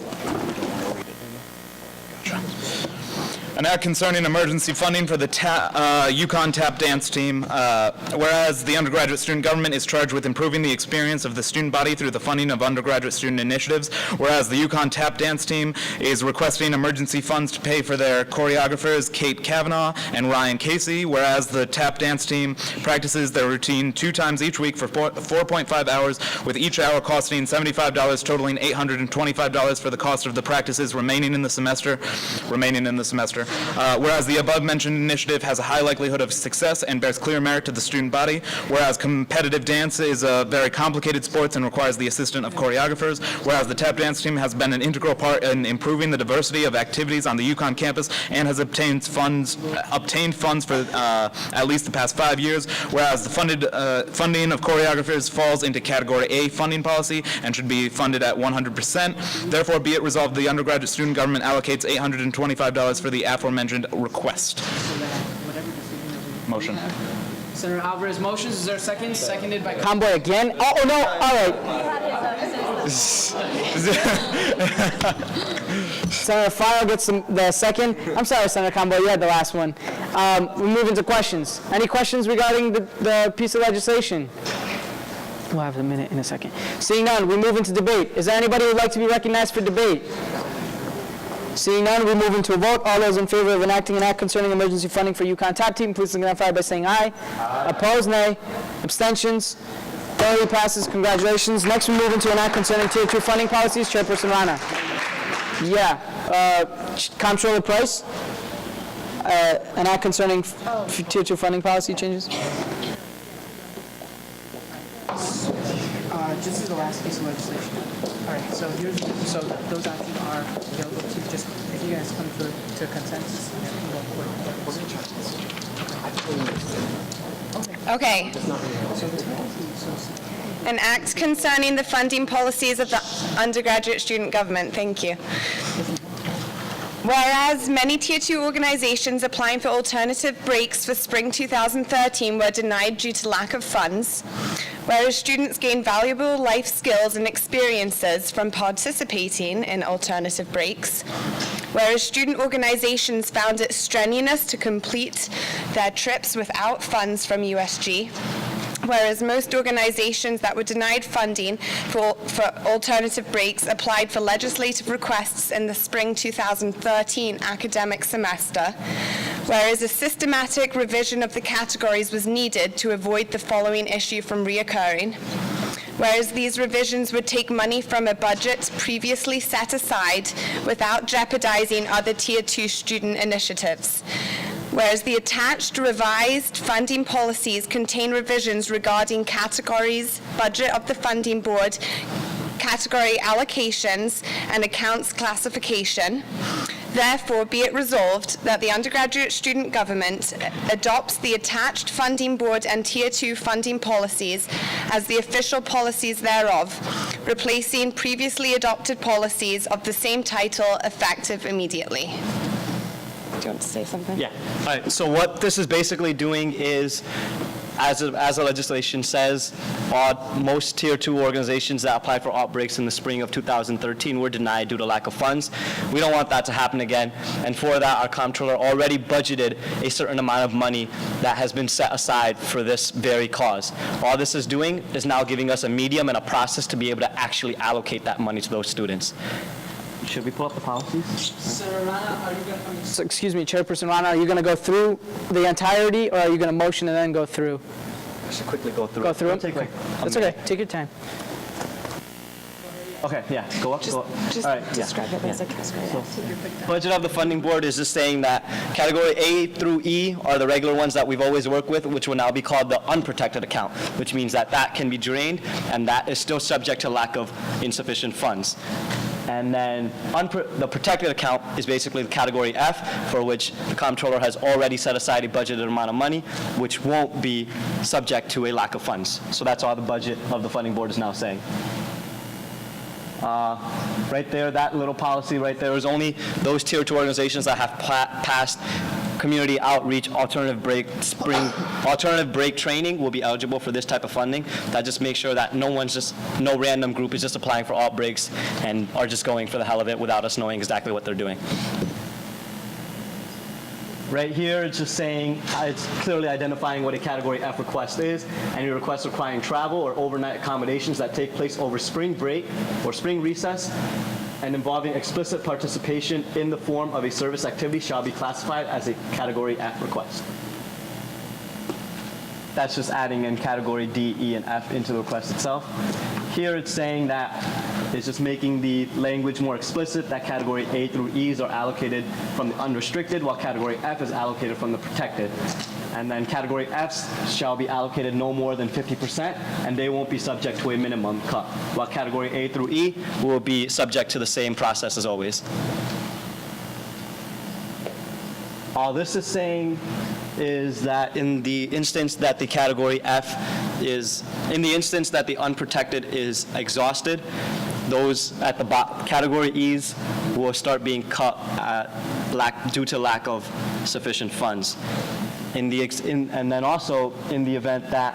An act concerning emergency funding for the UConn Tap Dance Team. Whereas the undergraduate student government is charged with improving the experience of the student body through the funding of undergraduate student initiatives. Whereas the UConn Tap Dance Team is requesting emergency funds to pay for their choreographers, Kate Kavanaugh and Ryan Casey. Whereas the Tap Dance Team practices their routine 2 times each week for 4.5 hours, with each hour costing $75, totaling $825 for the cost of the practices remaining in the semester. Whereas the above-mentioned initiative has a high likelihood of success and bears clear merit to the student body, whereas competitive dance is a very complicated sport and requires the assistance of choreographers, whereas the tap dance team has been an integral part in improving the diversity of activities on the UConn campus and has obtained funds for at least the past 5 years, whereas the funding of choreographers falls into Category A funding policy and should be funded at 100%. Therefore, be it resolved, the undergraduate student government allocates $825 for the aforementioned request. Motion. Senator Alvarez motions. Is there a second? Seconded by Conboy again. Oh, no. All right. Senator File gets the second. I'm sorry, Senator Combo, you had the last one. We move into questions. Any questions regarding the piece of legislation? We'll have a minute in a second. Seeing none, we move into debate. Is there anybody who would like to be recognized for debate? Seeing none, we move into a vote. All those in favor of enacting an act concerning emergency funding for UConn top team, please signify by saying aye. Opposed, nay. Abstentions? Thoroughly passes. Congratulations. Next, we move into an act concerning Tier 2 funding policies. Chairperson Rana. Yeah. Comptroller Price. An act concerning Tier 2 funding policy changes. This is the last piece of legislation. All right, so those actions are available to just, if you guys come to consensus, and then we're going to try this. Okay. An act concerning the funding policies of the undergraduate student government. Thank you. Whereas many Tier 2 organizations applying for alternative breaks for spring 2013 were denied due to lack of funds, whereas students gained valuable life skills and experiences from participating in alternative breaks, whereas student organizations found it strenuous to complete their trips without funds from USG, whereas most organizations that were denied funding for alternative breaks applied for legislative requests in the spring 2013 academic semester, whereas a systematic revision of the categories was needed to avoid the following issue from reoccurring, whereas these revisions would take money from a budget previously set aside without jeopardizing other Tier 2 student initiatives, whereas the attached revised funding policies contain revisions regarding categories, budget of the funding board, category allocations, and accounts classification. Therefore, be it resolved that the undergraduate student government adopts the attached funding board and Tier 2 funding policies as the official policies thereof, replacing previously adopted policies of the same title effective immediately. Do you want to say something? Yeah. All right. So what this is basically doing is, as the legislation says, most Tier 2 organizations that applied for outbreaks in the spring of 2013 were denied due to lack of funds. We don't want that to happen again. And for that, our comptroller already budgeted a certain amount of money that has been set aside for this very cause. All this is doing is now giving us a medium and a process to be able to actually allocate that money to those students. Should we pull up the policies? Senator Rana, are you going to... So, excuse me, Chairperson Rana, are you going to go through the entirety, or are you going to motion and then go through? I should quickly go through. Go through it? Quick. That's okay. Take your time. Okay, yeah, go up. Just All right, describe it as a category. Budget of the funding board is just saying that category A through E are the regular ones that we've always worked with, which will now be called the unprotected account, which means that that can be drained, and that is still subject to lack of insufficient funds. And then the protected account is basically the category F, for which the comptroller has already set aside a budgeted amount of money, which won't be subject to a lack of funds. So that's all the budget of the funding board is now saying. Right there, that little policy right there is only those Tier 2 organizations that have passed community outreach alternative break training will be eligible for this type of funding. That just makes sure that no random group is just applying for alt breaks and are just going for the hell of it without us knowing exactly what they're doing. Right here, it's just saying, it's clearly identifying what a Category F request is. Any requests requiring travel or overnight accommodations that take place over spring break or spring recess and involving explicit participation in the form of a service activity shall be classified as a Category F request. That's just adding in Category D, E, and F into the request itself. Here it's saying that it's just making the language more explicit that Category A through E's are allocated from the unrestricted, while Category F is allocated from the protected. And then Category Fs shall be allocated no more than 50%, and they won't be subject to a minimum cut, while Category A through E will be subject to the same process as always. All this is saying is that in the instance that the Category F is, in the instance that the unprotected is exhausted, those at the Category E's will start being cut due to lack of sufficient funds. And then also, in the event that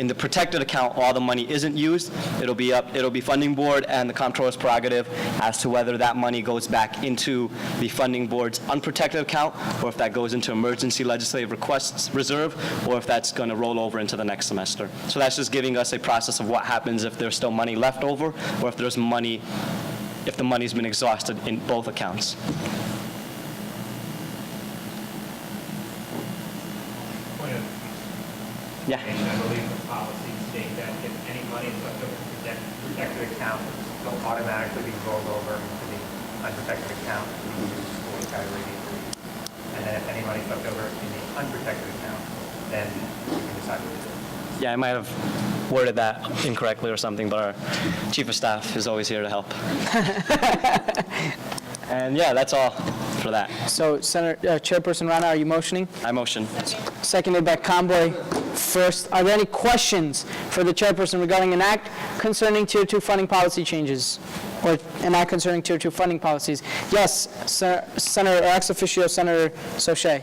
in the protected account all the money isn't used, it'll be funding board and the comptroller's prerogative as to whether that money goes back into the funding board's unprotected account, or if that goes into emergency legislative requests reserve, or if that's going to roll over into the next semester. So that's just giving us a process of what happens if there's still money left over, or if there's money, if the money's been exhausted in both accounts. Yeah. I believe the policy states that if any money is left over in protected account, will automatically be rolled over into the unprotected account to be used for evaluating. And then if any money is left over in the unprotected account, then you can decide what to do. Yeah, I might have worded that incorrectly or something, but our chief of staff is always here to help. And yeah, that's all for that. So, Chairperson Rana, are you motioning? I motion. Seconded by Conboy. First, are there any questions for the chairperson regarding an act concerning Tier 2 funding policy changes, or an act concerning Tier 2 funding policies? Yes, Senator ex officio Senator Sochet.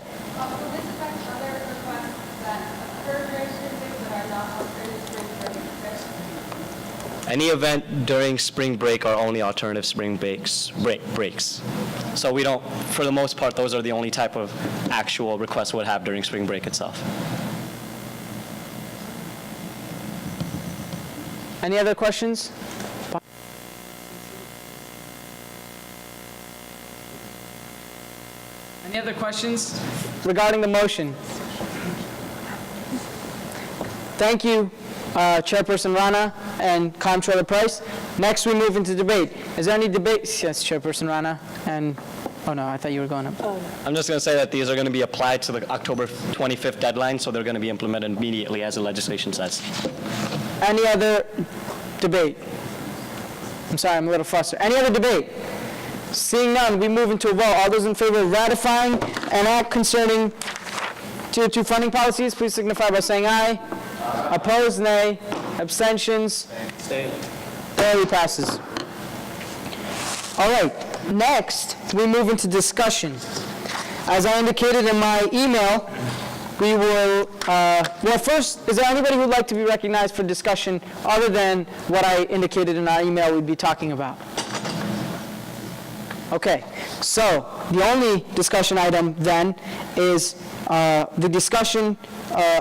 Any event during spring break are only alternative spring breaks. So we don't, for the most part, those are the only type of actual requests we'd have during spring break itself. Any other questions? Any other questions? Regarding the motion. Thank you, Chairperson Rana and Comptroller Price. Next, we move into debate. Is there any debate? Yes, Chairperson Rana. And, oh no, I thought you were going up. I'm just going to say that these are going to be applied to the October 25th deadline, so they're going to be implemented immediately as the legislation says. Any other debate? I'm sorry, I'm a little flustered. Any other debate? Seeing none, we move into a vote. All those in favor of ratifying an act concerning Tier 2 funding policies, please signify by saying aye. Aye. Opposed, nay. Abstentions? Stay. Barely passes. All right, next, we move into discussion. As I indicated in my email, we will, well, first, is there anybody who would like to be recognized for discussion other than what I indicated in our email we'd be talking about? Okay, so the only discussion item then is the discussion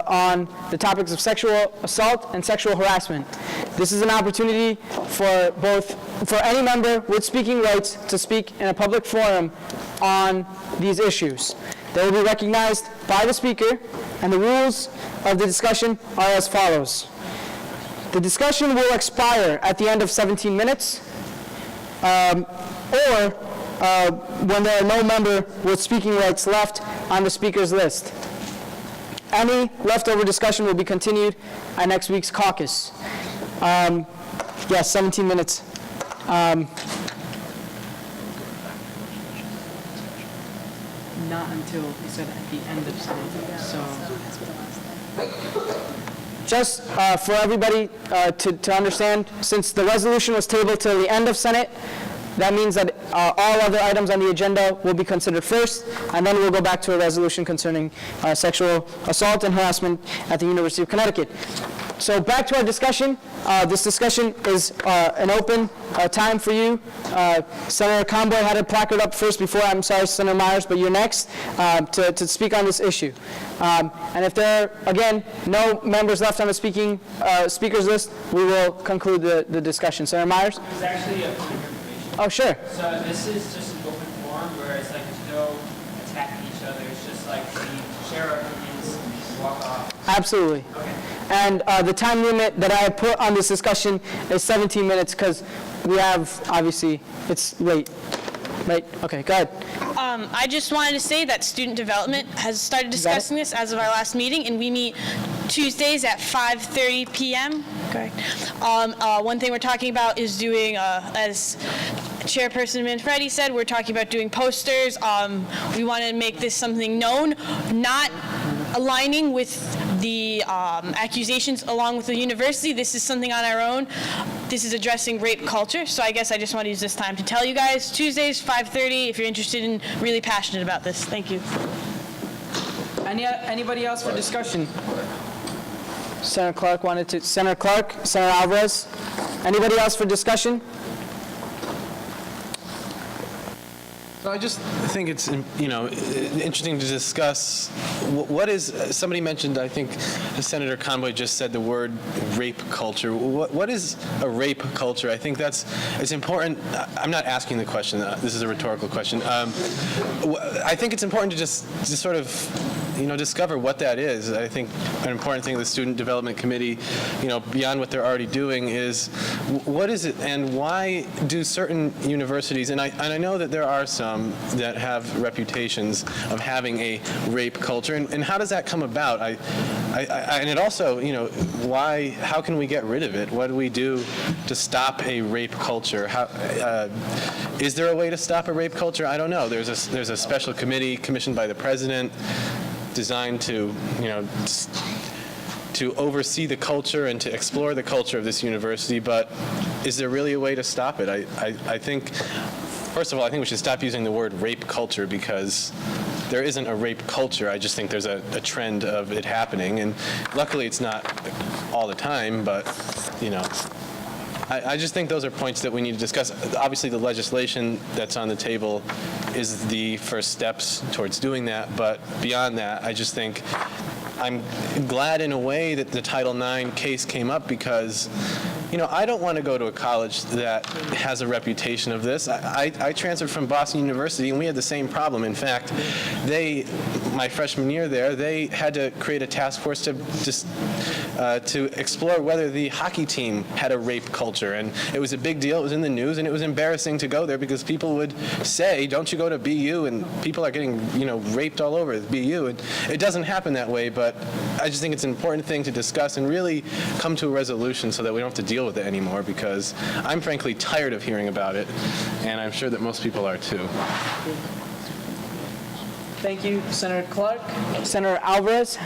on the topics of sexual assault and sexual harassment. This is an opportunity for any member with speaking rights to speak in a public forum on these issues. They will be recognized by the speaker, and the rules of the discussion are as follows. The discussion will expire at the end of 17 minutes, or when there are no member with speaking rights left on the speaker's list. Any leftover discussion will be continued at next week's caucus. Yes, 17 minutes. Not until, you said, at the end of Senate, so. Just for everybody to understand, since the resolution was tabled till the end of Senate, that means that all other items on the agenda will be considered first, and then we'll go back to a resolution concerning sexual assault and harassment at the University of Connecticut. So back to our discussion. This discussion is an open time for you. Senator Conboy had a placard up first before. I'm sorry, Senator Myers, but you're next to speak on this issue. And if there are, again, no members left on the speakers list, we will conclude the discussion. Senator Myers? There's actually a point of information. Oh, sure. So this is just an open forum where it's like there's no attacking each other. It's just like we share our opinions and walk off. Absolutely. Okay. And the time limit that I have put on this discussion is 17 minutes because we have, obviously, it's late. Right? Okay, go ahead. I just wanted to say that student development has started discussing this as of our last meeting, and we meet Tuesdays at 5:30 p.m. Correct. One thing we're talking about is doing, as Chairperson Manfredi said, we're talking about doing posters. We want to make this something known, not aligning with the accusations along with the university. This is something on our own. This is addressing rape culture, so I guess I just want to use this time to tell you guys, Tuesdays, 5:30, if you're interested and really passionate about this. Thank you. Anybody else for discussion? Senator Clark wanted to, Senator Clark, Senator Alvarez. Anybody else for discussion? So I just think it's, interesting to discuss what is, somebody mentioned, I think Senator Conboy just said the word rape culture. What is a rape culture? I think it's important. I'm not asking the question. This is a rhetorical question. I think it's important to just sort of discover what that is. I think an important thing of the Student Development Committee, beyond what they're already doing, is what is it and why do certain universities, and I know that there are some that have reputations of having a rape culture, and how does that come about? And it also, how can we get rid of it? What do we do to stop a rape culture? Is there a way to stop a rape culture? I don't know. There's a special committee commissioned by the president designed to, to oversee the culture and to explore the culture of this university, but is there really a way to stop it? I think, first of all, I think we should stop using the word rape culture because there isn't a rape culture. I just think there's a trend of it happening, and luckily it's not all the time, but, I just think those are points that we need to discuss. Obviously, the legislation that's on the table is the first steps towards doing that, but beyond that, I just think I'm glad in a way that the Title IX case came up because, I don't want to go to a college that has a reputation of this. I transferred from Boston University, and we had the same problem. In fact, my freshman year there, they had to create a task force to explore whether the hockey team had a rape culture. And it was a big deal. It was in the news, and it was embarrassing to go there because people would say, don't you go to BU? And people are getting, raped all over BU. And it doesn't happen that way, but I just think it's an important thing to discuss and really come to a resolution so that we don't have to deal with it anymore, because I'm frankly tired of hearing about it, and I'm sure that most people are too. Thank you, Senator Clark. Senator Alvarez.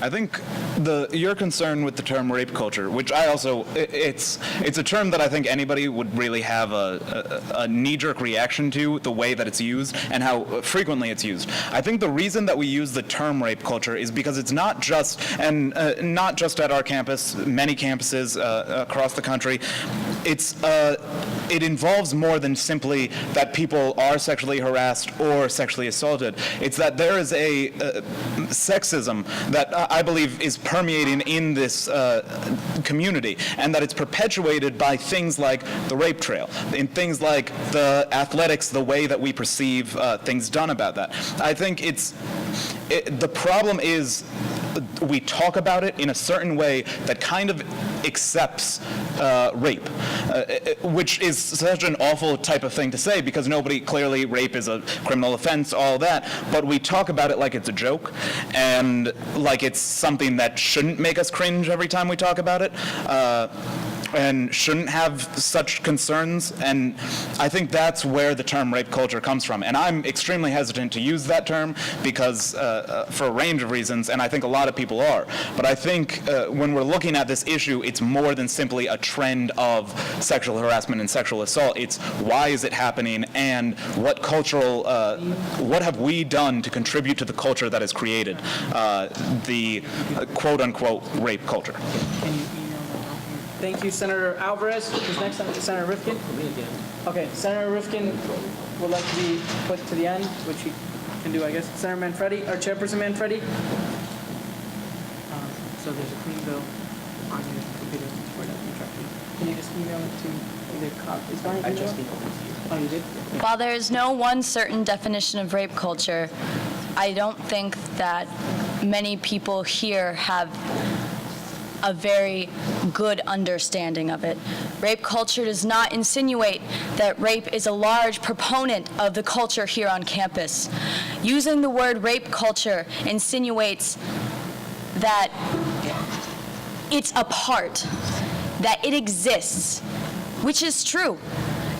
I think your concern with the term rape culture, which I also, it's a term that I think anybody would really have a knee-jerk reaction to, the way that it's used and how frequently it's used. I think the reason that we use the term rape culture is because it's not just, and not just at our campus, many campuses across the country, it involves more than simply that people are sexually harassed or sexually assaulted. It's that there is a sexism that I believe is permeating in this community, and that it's perpetuated by things like the rape trail, in things like the athletics, the way that we perceive things done about that. I think the problem is we talk about it in a certain way that kind of accepts rape, which is such an awful type of thing to say because clearly rape is a criminal offense, all that, but we talk about it like it's a joke and like it's something that shouldn't make us cringe every time we talk about it. And shouldn't have such concerns, and I think that's where the term rape culture comes from. And I'm extremely hesitant to use that term because, for a range of reasons, and I think a lot of people are. But I think when we're looking at this issue, it's more than simply a trend of sexual harassment and sexual assault. It's why is it happening, and what what have we done to contribute to the culture that is created, the quote-unquote rape culture. Thank you, Senator Alvarez. Who's next? Senator Rifkin? Okay, Senator Rifkin would like to be put to the end, which he can do, I guess. Senator Manfredi, or Chairperson Manfredi? So there's a clean bill on your computer for that instruction. Can you just email it to either copy? Is Brian? I just emailed it to you. Oh, you did? Okay. While there is no one certain definition of rape culture, I don't think that many people here have a very good understanding of it. Rape culture does not insinuate that rape is a large proponent of the culture here on campus. Using the word rape culture insinuates that it's a part, that it exists, which is true.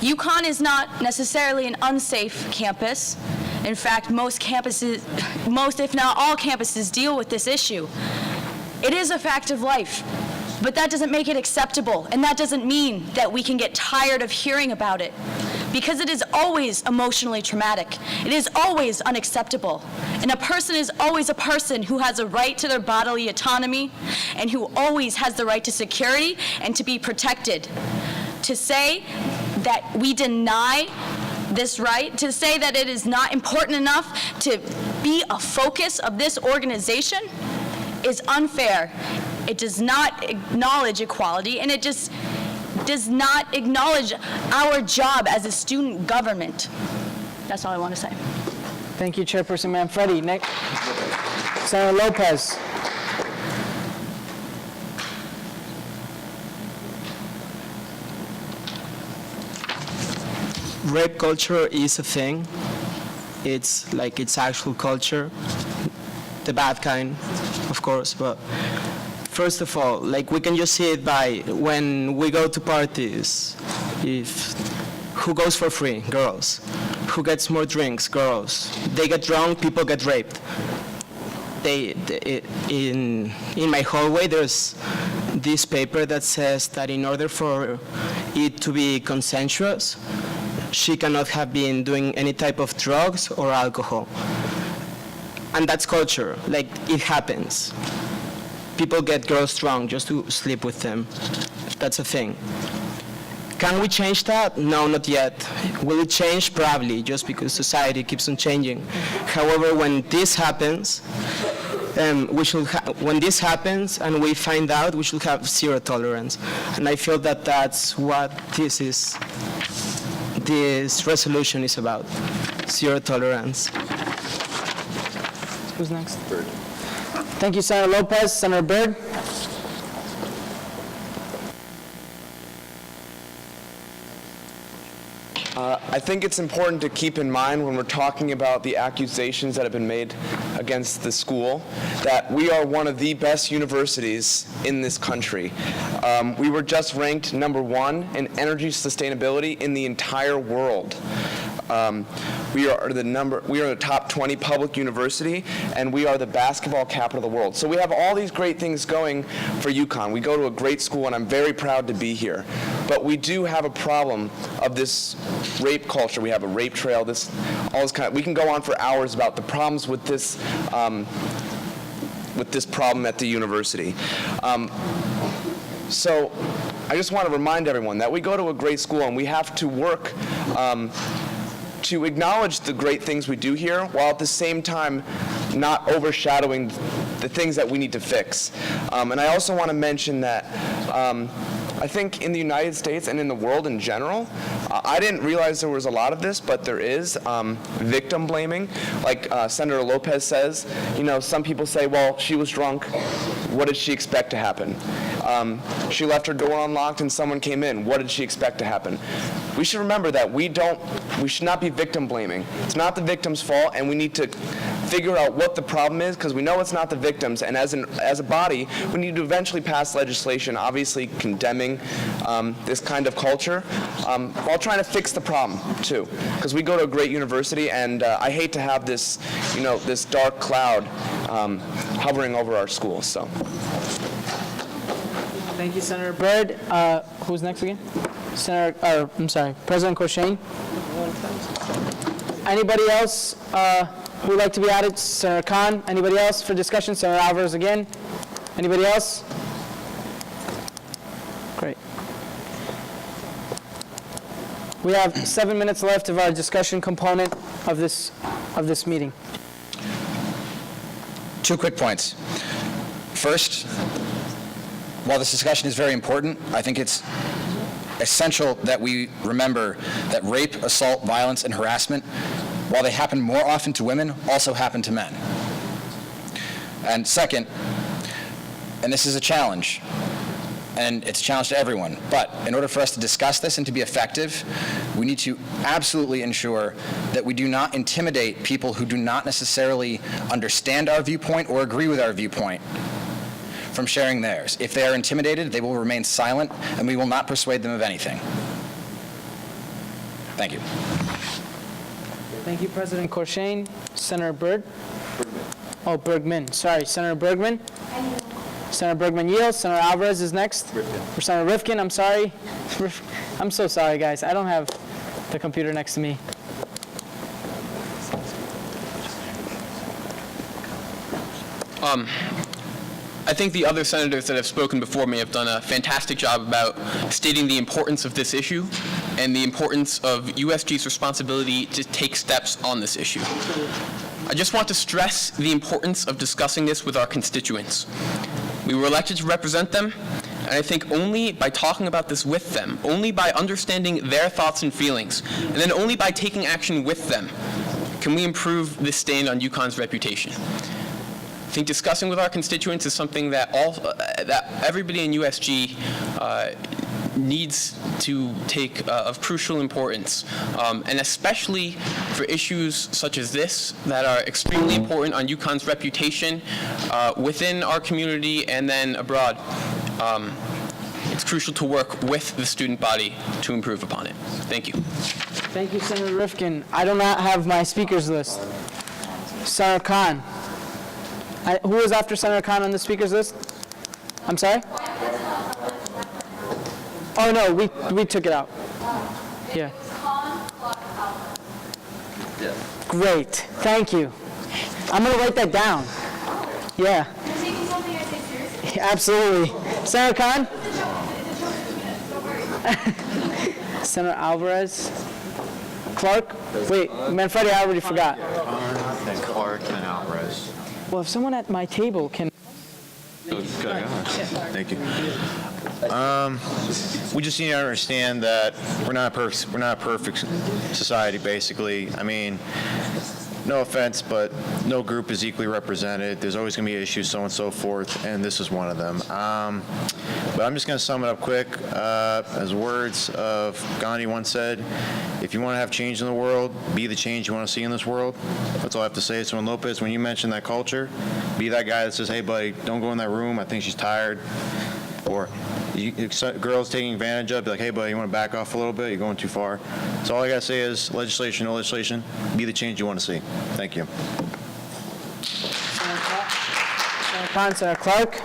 UConn is not necessarily an unsafe campus. In fact, most if not all campuses deal with this issue. It is a fact of life, but that doesn't make it acceptable, and that doesn't mean that we can get tired of hearing about it, because it is always emotionally traumatic. It is always unacceptable, and a person is always a person who has a right to their bodily autonomy and who always has the right to security and to be protected. To say that we deny this right, to say that it is not important enough to be a focus of this organization is unfair. It does not acknowledge equality, and it just does not acknowledge our job as a student government. That's all I want to say. Thank you, Chairperson Manfredi. Next, Senator Lopez. Rape culture is a thing. It's like it's actual culture, the bad kind, of course. But first of all, like we can just see it by when we go to parties. If who goes for free? Girls. Who gets more drinks? Girls. They get drunk. People get raped. In my hallway, there's this paper that says that in order for it to be consensuous, she cannot have been doing any type of drugs or alcohol. And that's culture, like it happens. People get girls drunk just to sleep with them. That's a thing. Can we change that? No, not yet. Will it change? Probably, just because society keeps on changing. However, when this happens, when this happens and we find out, we should have zero tolerance. And I feel that that's what this resolution is about, zero tolerance. Who's next? Byrd. Thank you, Senator Lopez. Senator Byrd. I think it's important to keep in mind when we're talking about the accusations that have been made against the school that we are one of the best universities in this country. We were just ranked #1 in energy sustainability in the entire world. We are the top 20 public university, and we are the basketball capital of the world. So we have all these great things going for UConn. We go to a great school, and I'm very proud to be here. But we do have a problem of this rape culture. We have a rape trail. We can go on for hours about the problems with this problem at the university. So I just want to remind everyone that we go to a great school, and we have to work to acknowledge the great things we do here, while at the same time not overshadowing the things that we need to fix. And I also want to mention that I think in the United States and in the world in general, I didn't realize there was a lot of this, but there is victim blaming. Like Senator Lopez says, some people say, well, she was drunk. What did she expect to happen? She left her door unlocked and someone came in. What did she expect to happen? We should remember that we should not be victim blaming. It's not the victim's fault, and we need to figure out what the problem is, because we know it's not the victims, and as a body, we need to eventually pass legislation, obviously condemning this kind of culture, while trying to fix the problem, too. Because we go to a great university, and I hate to have this, this dark cloud hovering over our schools, so. Thank you, Senator Byrd. Who's next again? President Coshane. Anybody else who would like to be added? Senator Khan. Anybody else for discussion? Senator Alvarez again. Anybody else? Great. We have 7 minutes left of our discussion component of this meeting. 2 quick points. First, while this discussion is very important, I think it's essential that we remember that rape, assault, violence, and harassment, while they happen more often to women, also happen to men. And second, and this is a challenge, and it's a challenge to everyone, but in order for us to discuss this and to be effective, we need to absolutely ensure that we do not intimidate people who do not necessarily understand our viewpoint or agree with our viewpoint from sharing theirs. If they are intimidated, they will remain silent, and we will not persuade them of anything. Thank you. Thank you, President Corshain. Senator Byrd? Oh, Bergman. Sorry, Senator Bergman? Senator Bergman yields. Senator Alvarez is next. For Senator Rifkin, I'm sorry. I'm so sorry, guys. I don't have the computer next to me. I think the other senators that have spoken before me have done a fantastic job about stating the importance of this issue and the importance of USG's responsibility to take steps on this issue. I just want to stress the importance of discussing this with our constituents. We were elected to represent them, and I think only by talking about this with them, only by understanding their thoughts and feelings, and then only by taking action with them, can we improve this stain on UConn's reputation. I think discussing with our constituents is something that everybody in USG needs to take of crucial importance, and especially for issues such as this that are extremely important on UConn's reputation within our community and then abroad. It's crucial to work with the student body to improve upon it. Thank you. Thank you, Senator Rifkin. I do not have my speakers list. Senator Khan. Who was after Senator Khan on the speakers list? I'm sorry? Oh, no, we took it out. Yeah. Great. Thank you. I'm going to write that down. Yeah. Absolutely. Senator Khan? Senator Alvarez? Clark? Wait, Manfredi, I already forgot. Then Clark, then Alvarez. Well, if someone at my table can... Thank you. We just need to understand that we're not a perfect society, basically. I mean, no offense, but no group is equally represented. There's always going to be issues, so on and so forth, and this is one of them. But I'm just going to sum it up quick. As words of Gandhi once said, if you want to have change in the world, be the change you want to see in this world. That's all I have to say. So when Lopez, when you mention that culture, be that guy that says, hey, buddy, don't go in that room. I think she's tired. Or girls taking advantage of, be like, hey, buddy, you want to back off a little bit? You're going too far. So all I got to say is legislation, no legislation, be the change you want to see. Thank you. Senator Khan, Senator Clark.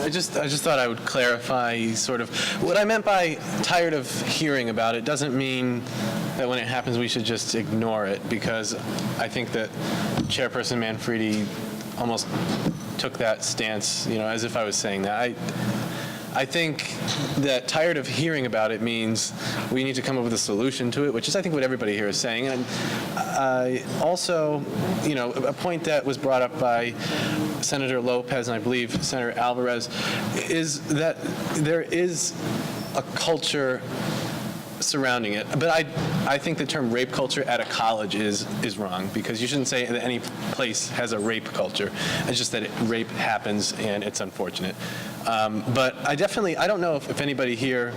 I just thought I would clarify sort of what I meant by tired of hearing about it. Doesn't mean that when it happens we should just ignore it, because I think that Chairperson Manfredi almost took that stance, as if I was saying that. I think that tired of hearing about it means we need to come up with a solution to it, which is, I think, what everybody here is saying. And also, a point that was brought up by Senator Lopez and I believe Senator Alvarez is that there is a culture surrounding it. But I think the term rape culture at a college is wrong, because you shouldn't say that any place has a rape culture. It's just that rape happens and it's unfortunate. But I don't know if anybody here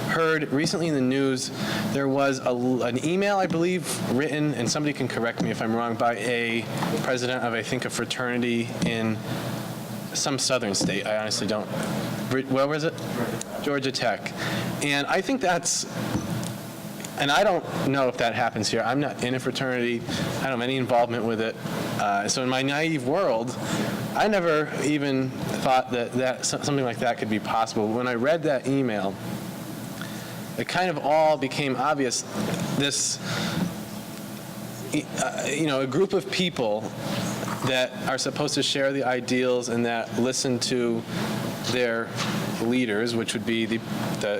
heard recently in the news, there was an email, I believe, written, and somebody can correct me if I'm wrong, by a president of, I think, a fraternity in some southern state. I honestly don't. Where was it? Georgia Tech. And I think that's, and I don't know if that happens here. I'm not in a fraternity. I don't have any involvement with it. So in my naive world, I never even thought that something like that could be possible. When I read that email, it kind of all became obvious. This, a group of people that are supposed to share the ideals and that listen to their leaders, which would be the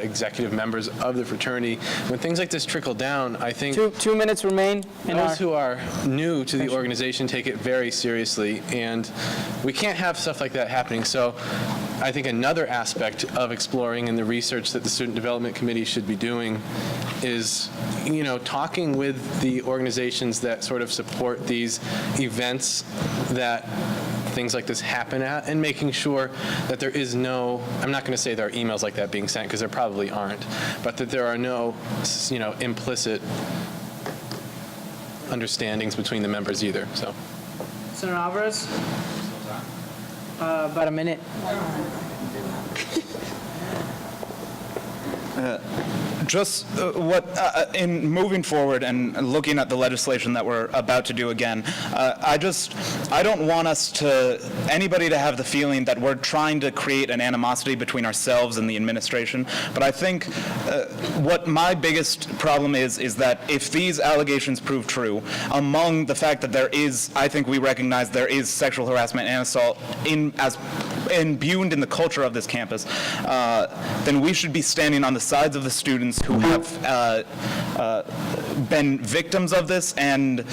executive members of the fraternity. When things like this trickle down, I think 2 minutes remain. Those who are new to the organization take it very seriously, and we can't have stuff like that happening. So I think another aspect of exploring and the research that the Student Development Committee should be doing is, talking with the organizations that sort of support these events that things like this happen at, and making sure that there is no, I'm not going to say there are emails like that being sent, because there probably aren't, but that there are no, implicit understandings between the members either. So, Senator Alvarez? About a minute. In moving forward and looking at the legislation that we're about to do again, I don't want anybody to have the feeling that we're trying to create an animosity between ourselves and the administration. But I think what my biggest problem is that if these allegations prove true, among the fact that I think we recognize there is sexual harassment and assault imbued in the culture of this campus, then we should be standing on the sides of the students who have been victims of this and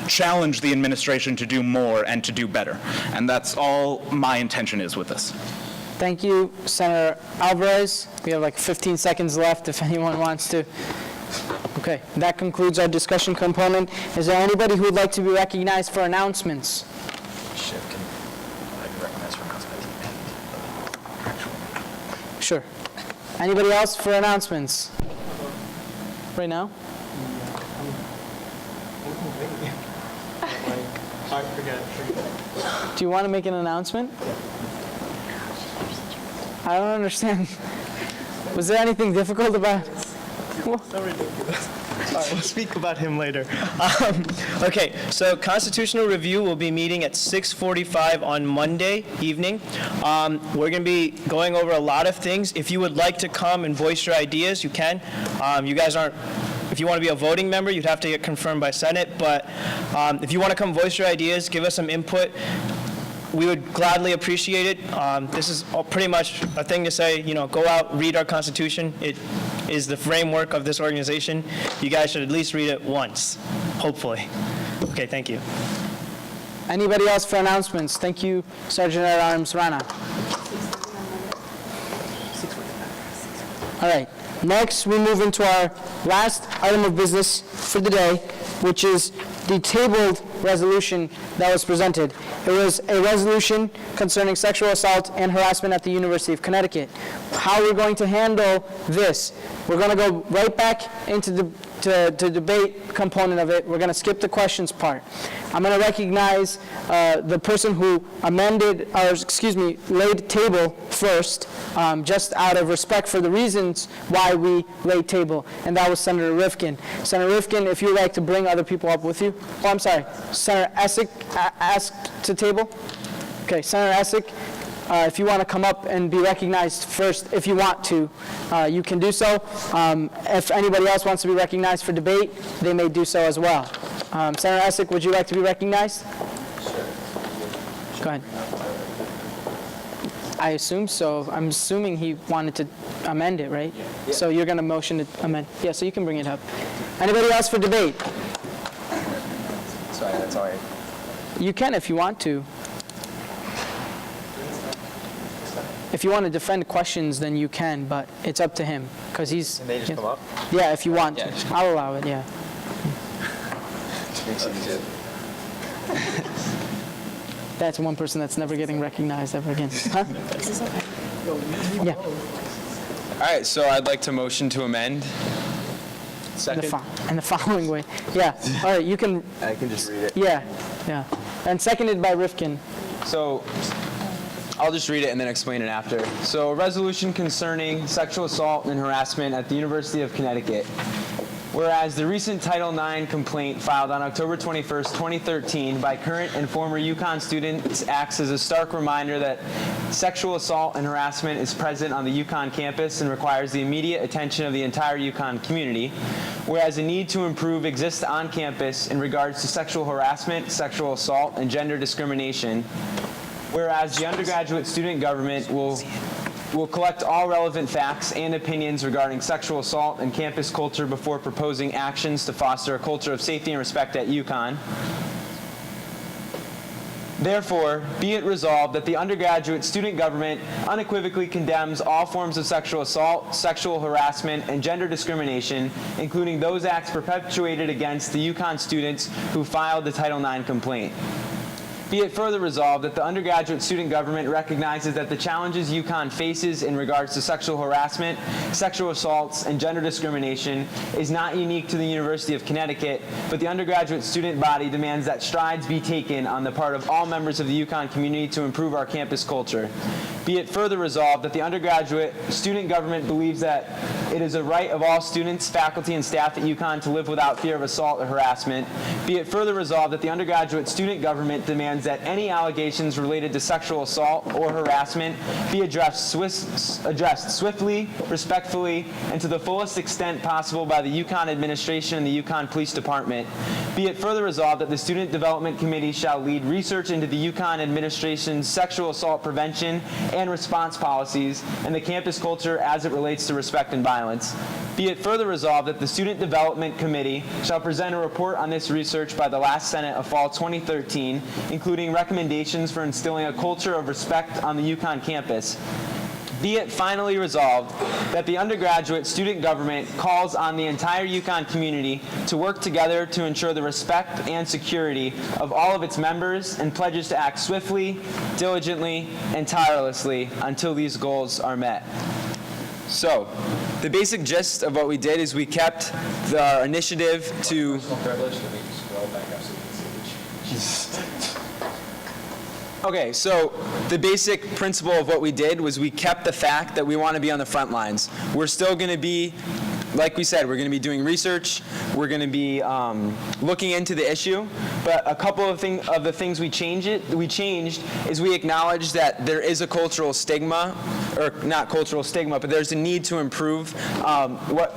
challenge the administration to do more and to do better. And that's all my intention is with this. Thank you, Senator Alvarez. We have like 15 seconds left if anyone wants to. Okay, that concludes our discussion component. Is there anybody who would like to be recognized for announcements? Sure. Anybody else for announcements? Right now? Do you want to make an announcement? I don't understand. Was there anything difficult about it? All right, we'll speak about him later. Okay, so Constitutional Review will be meeting at 6:45 on Monday evening. We're going to be going over a lot of things. If you would like to come and voice your ideas, you can. You guys aren't, if you want to be a voting member, you'd have to get confirmed by Senate, but if you want to come voice your ideas, give us some input, we would gladly appreciate it. This is pretty much a thing to say, go out, read our Constitution. It is the framework of this organization. You guys should at least read it once, hopefully. Okay, thank you. Anybody else for announcements? Thank you, Sergeant at Arms Rana. All right, next we move into our last item of business for the day, which is the tabled resolution that was presented. It was a resolution concerning sexual assault and harassment at the University of Connecticut. How we're going to handle this, we're going to go right back into the debate component of it. We're going to skip the questions part. I'm going to recognize the person who laid table first, just out of respect for the reasons why we laid table, and that was Senator Rifkin. Senator Rifkin, if you'd like to bring other people up with you. Oh, I'm sorry. Senator Essick asked to table. Okay, Senator Essick, if you want to come up and be recognized first, if you want to, you can do so. If anybody else wants to be recognized for debate, they may do so as well. Senator Essick, would you like to be recognized? Sure. Go ahead. I assume so. I'm assuming he wanted to amend it, right? Yeah. So you're going to motion to amend. Yeah, so you can bring it up. Anybody else for debate? Sorry, that's all right. You can if you want to. If you want to defend questions, then you can, but it's up to him, because he's... Can they just come up? Yeah, if you want to. I'll allow it, yeah. That's one person that's never getting recognized ever again. Huh? This is okay. Yeah. All right, so I'd like to motion to amend. Second. In the following way. Yeah. All right, you can... I can just read it. Yeah, yeah. And seconded by Rifkin. So I'll just read it and then explain it after. So, a resolution concerning sexual assault and harassment at the University of Connecticut. Whereas the recent Title IX complaint filed on October 21st, 2013 by current and former UConn students acts as a stark reminder that sexual assault and harassment is present on the UConn campus and requires the immediate attention of the entire UConn community. Whereas a need to improve exists on campus in regards to sexual harassment, sexual assault, and gender discrimination. Whereas the undergraduate student government will collect all relevant facts and opinions regarding sexual assault and campus culture before proposing actions to foster a culture of safety and respect at UConn. Therefore, be it resolved that the undergraduate student government unequivocally condemns all forms of sexual assault, sexual harassment, and gender discrimination, including those acts perpetuated against the UConn students who filed the Title IX complaint. Be it further resolved that the undergraduate student government recognizes that the challenges UConn faces in regards to sexual harassment, sexual assaults, and gender discrimination is not unique to the University of Connecticut, but the undergraduate student body demands that strides be taken on the part of all members of the UConn community to improve our campus culture. Be it further resolved that the undergraduate student government believes that it is a right of all students, faculty, and staff at UConn to live without fear of assault or harassment. Be it further resolved that the undergraduate student government demands that any allegations related to sexual assault or harassment be addressed swiftly, respectfully, and to the fullest extent possible by the UConn administration and the UConn Police Department. Be it further resolved that the Student Development Committee shall lead research into the UConn administration's sexual assault prevention and response policies and the campus culture as it relates to respect and violence. Be it further resolved that the Student Development Committee shall present a report on this research by the last Senate of fall 2013, including recommendations for instilling a culture of respect on the UConn campus. Be it finally resolved that the undergraduate student government calls on the entire UConn community to work together to ensure the respect and security of all of its members and pledges to act swiftly, diligently, and tirelessly until these goals are met. So, the basic gist of what we did is we kept our initiative to... Okay, so the basic principle of what we did was we kept the fact that we want to be on the front lines. We're still going to be, like we said, we're going to be doing research, we're going to be looking into the issue, but a couple of the things we changed is we acknowledged that there is a cultural stigma, or not cultural stigma, but there's a need to improve what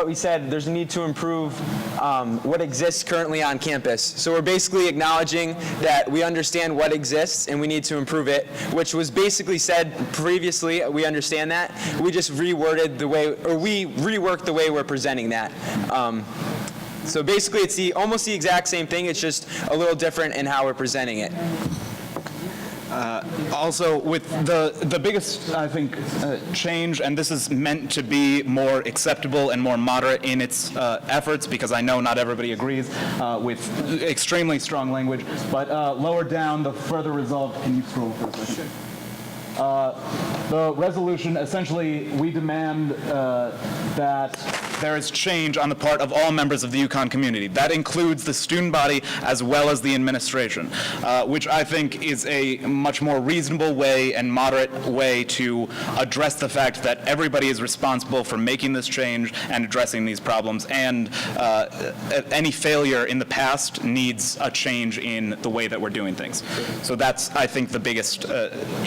we said, there's a need to improve what exists currently on campus. So we're basically acknowledging that we understand what exists and we need to improve it, which was basically said previously. We understand that. We just reworded the way, or we reworked the way we're presenting that. So basically, it's almost the exact same thing. It's just a little different in how we're presenting it. Also, with the biggest, I think, change, and this is meant to be more acceptable and more moderate in its efforts, because I know not everybody agrees with extremely strong language, but lower down, the further resolved, can you scroll for a second? The resolution, essentially, we demand that there is change on the part of all members of the UConn community. That includes the student body as well as the administration, which I think is a much more reasonable way and moderate way to address the fact that everybody is responsible for making this change and addressing these problems, and any failure in the past needs a change in the way that we're doing things. So that's, I think, the biggest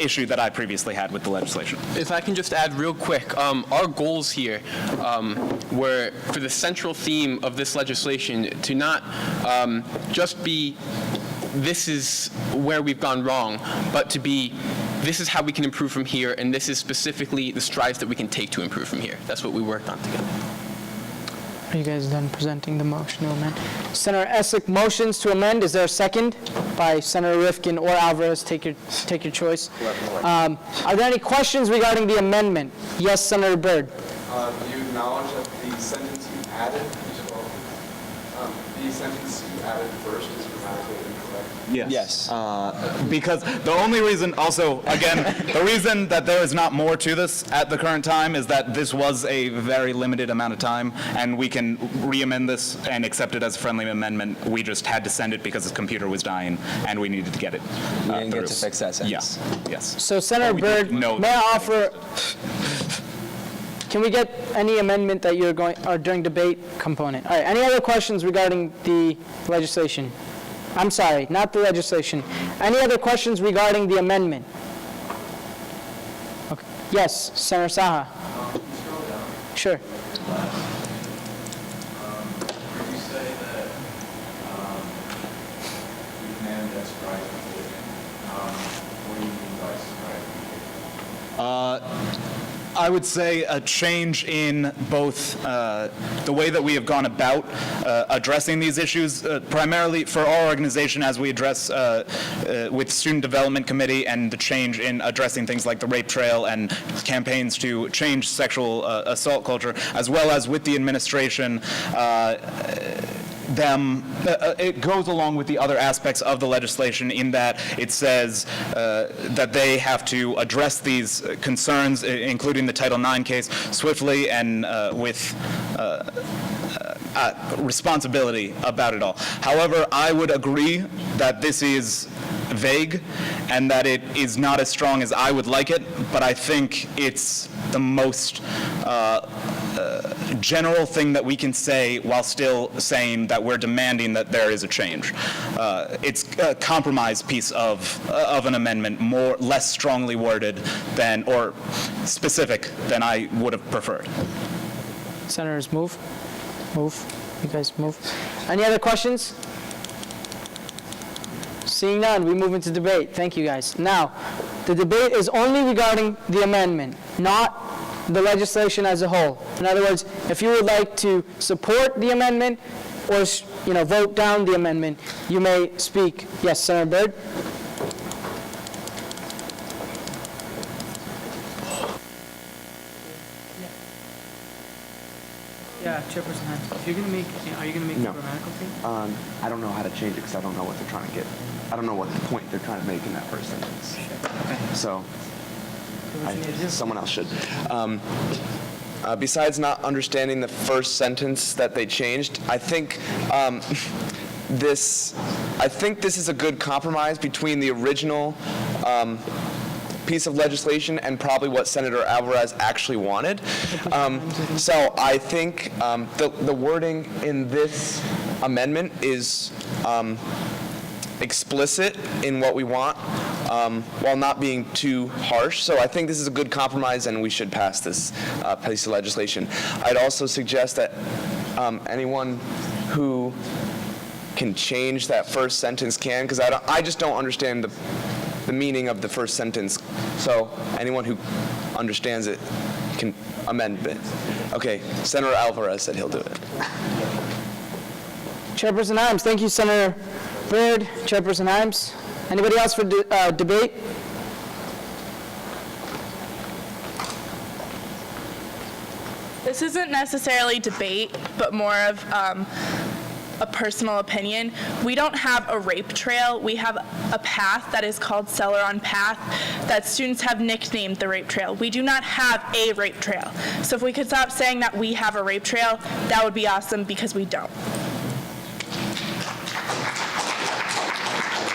issue that I previously had with the legislation. If I can just add real quick, our goals here were for the central theme of this legislation to not just be this is where we've gone wrong, but to be this is how we can improve from here, and this is specifically the strides that we can take to improve from here. That's what we worked on together. Are you guys done presenting the motion to amend? Senator Essick motions to amend. Is there a second? By Senator Rifkin or Alvarez. Take your choice. Are there any questions regarding the amendment? Yes, Senator Byrd. Do you acknowledge that the sentence you added, first is grammatically incorrect? Yes. Because the only reason, also, again, the reason that there is not more to this at the current time is that this was a very limited amount of time, and we can re-amend this and accept it as a friendly amendment. We just had to send it because his computer was dying, and we needed to get it We didn't get to fix that sentence. Yes. So, Senator Byrd, may I offer... Can we get any amendment that you're going, or during debate component? All right, any other questions regarding the legislation? I'm sorry, not the legislation. Any other questions regarding the amendment? Okay. Yes, Senator Saha. Sure. You say that you demand that strike be taken. What do you mean by strike? I would say a change in both the way that we have gone about addressing these issues, primarily for our organization as we address with Student Development Committee, and the change in addressing things like the rape trail and campaigns to change sexual assault culture, as well as with the administration. it goes along with the other aspects of the legislation in that it says that they have to address these concerns, including the Title IX case, swiftly and with responsibility about it all. However, I would agree that this is vague and that it is not as strong as I would like it, but I think it's the most general thing that we can say while still saying that we're demanding that there is a change. It's a compromise piece of an amendment, less strongly worded than, or specific than I would have preferred. Senators, move. Move. You guys move. Any other questions? Seeing none, we move into debate. Thank you, guys. Now, the debate is only regarding the amendment, not the legislation as a whole. In other words, if you would like to support the amendment or, vote down the amendment, you may speak. Yes, Senator Byrd? Yeah, Chairperson Hans, if you're gonna make, are you gonna make No. a grammatical thing? I don't know how to change it because I don't know what they're trying to get. I don't know what the point they're trying to make in that first sentence. So, someone else should. Besides not understanding the first sentence that they changed, I think this is a good compromise between the original piece of legislation and probably what Senator Alvarez actually wanted. So I think the wording in this amendment is explicit in what we want while not being too harsh. So I think this is a good compromise and we should pass this piece of legislation. I'd also suggest that anyone who can change that first sentence can, because I just don't understand the meaning of the first sentence. So anyone who understands it can amend it. Okay, Senator Alvarez said he'll do it. Chairperson Himes, thank you, Senator Byrd. Chairperson Himes. Anybody else for debate? This isn't necessarily debate, but more of a personal opinion. We don't have a rape trail. We have a path that is called Celeron Path that students have nicknamed the rape trail. We do not have a rape trail. So if we could stop saying that we have a rape trail, that would be awesome because we don't.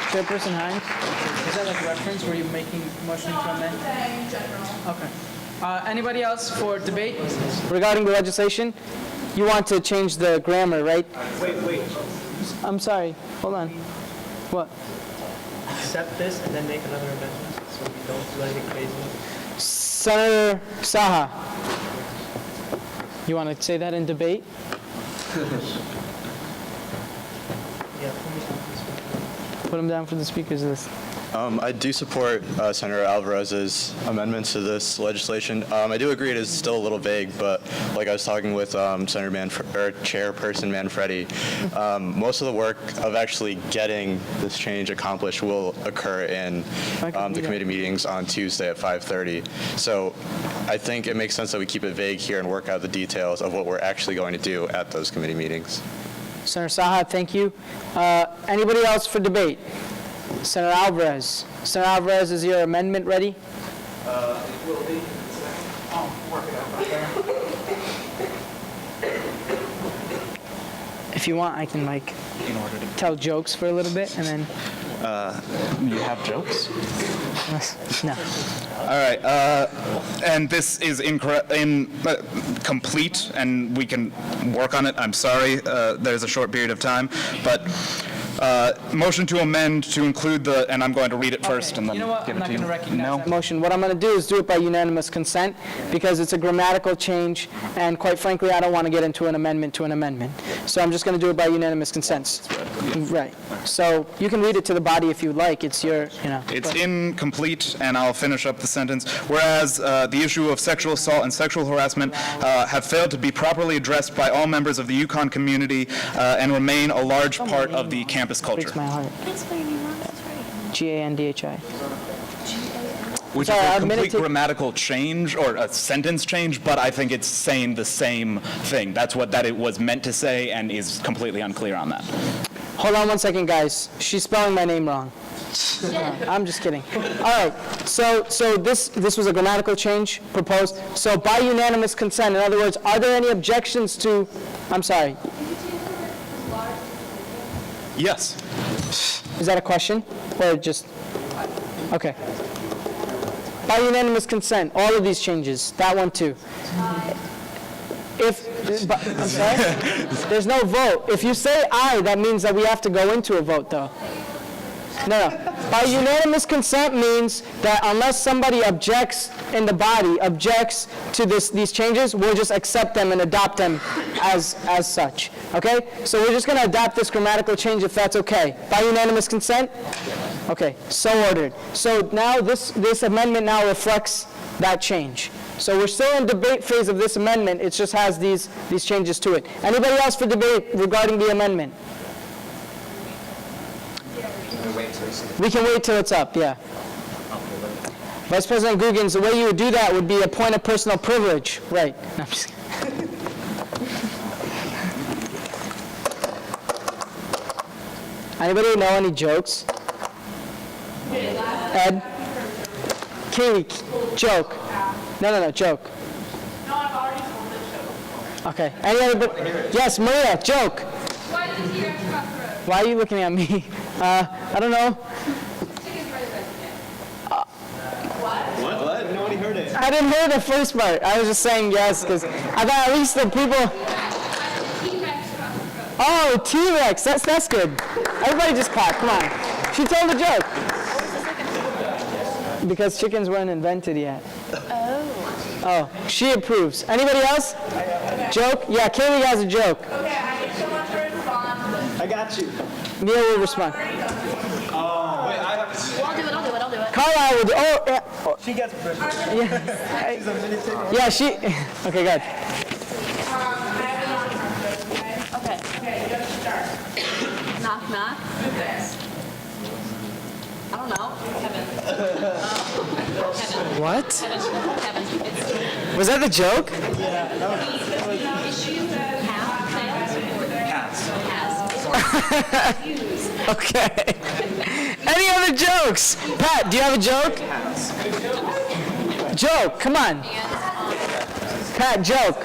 Chairperson Hines, is that like reference where you're making motion to amend? In general. Okay. Anybody else for debate? Regarding the legislation, you want to change the grammar, right? Wait. I'm sorry. Hold on. What? Accept this and then make another amendment so we don't do anything crazy. Senator Saha, you want to say that in debate? Put him down for the speakers list. I do support Senator Alvarez's amendments to this legislation. I do agree it is still a little vague, but like I was talking with Chairperson Manfredi, most of the work of actually getting this change accomplished will occur in the committee meetings on Tuesday at 5:30. So I think it makes sense that we keep it vague here and work out the details of what we're actually going to do at those committee meetings. Senator Saha, thank you. Anybody else for debate? Senator Alvarez. Senator Alvarez, is your amendment ready? It will be. Oh, work it out right there. If you want, I can tell jokes for a little bit and then. You have jokes? No. All right, and this is complete, and we can work on it. I'm sorry, there's a short period of time, but motion to amend to include and I'm going to read it first and then You know what? give I'm it not to you. going to recognize No? that. Motion. What I'm going to do is do it by unanimous consent because it's a grammatical change, and quite frankly, I don't want to get into an amendment to an amendment. So I'm just going to do it by unanimous consent. Right. So you can read it to the body if you'd like. It's your, It's incomplete, and I'll finish up the sentence. Whereas the issue of sexual assault and sexual harassment have failed to be properly addressed by all members of the Yukon community and remain a large part of the campus culture. Breaks my heart. Gandhi. which Sorry, is a I'm gonna complete take- grammatical change or a sentence change, but I think it's saying the same thing. That's what that it was meant to say and is completely unclear on that. Hold on one second, guys. She's spelling my name wrong. I'm just kidding. All right, so this was a grammatical change proposed. So by unanimous consent, in other words, are there any objections to, I'm sorry, Yes. is that a question or just, okay. By unanimous consent, all of these changes, that one too. I'm sorry? There's no vote. If you say aye, that means that we have to go into a vote though. No. By unanimous consent means that unless somebody objects in the body, objects to these changes, we'll just accept them and adopt them as such. Okay? So we're just going to adopt this grammatical change if that's okay. By unanimous consent? Okay, so ordered. So now this amendment now reflects that change. So we're still in debate phase of this amendment. It just has these changes to it. Anybody else for debate regarding the amendment? We can wait till it's up, yeah. Vice President Guggens, the way you would do that would be a point of personal privilege. Right. No, I'm just kidding. Anybody know any jokes? Ed? Kiwi, joke. No, joke. No, I've already told the joke. Okay. Any other? Yes, Maria, joke. Why did the T-Rex cross the road? Why are you looking at me? I don't know. What? Nobody heard it. I didn't hear the first part. I was just saying yes because I thought at least the people. Oh, T-Rex. That's good. Everybody just clap. Come on. She told a joke. Because chickens weren't invented yet. Oh, she approves. Anybody else? Joke? Yeah, Kaylee has a joke. Okay, I need someone to respond. I got you. Neil will respond. Wait, I have to. I'll do it. Carlisle will do. Oh, yeah. Oh, She gets first. yeah. She's a minute taker. Yeah, she. Okay, good. Okay, you have to start. Knock, knock. Who's this? I don't know. Kevin. What? Kevin. Was that the joke? Okay. Any other jokes? Pat, do you have a joke? Joke, come on. Pat, joke.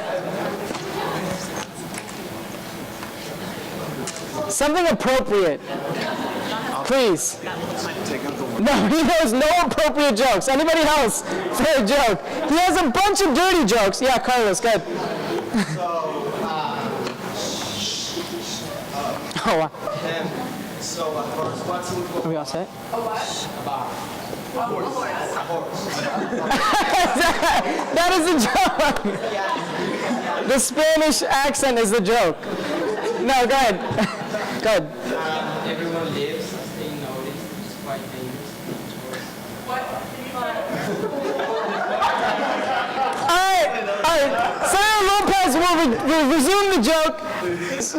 Something appropriate. Please. No, he knows no appropriate jokes. Anybody else? Fair joke. He has a bunch of dirty jokes. Yeah, Carlos, good. Oh, wow. Are we all set? That is a joke. The Spanish accent is the joke. No, go ahead. Go ahead. Everyone lives, they notice, it's quite dangerous. All right. Senator Lopez will resume the joke.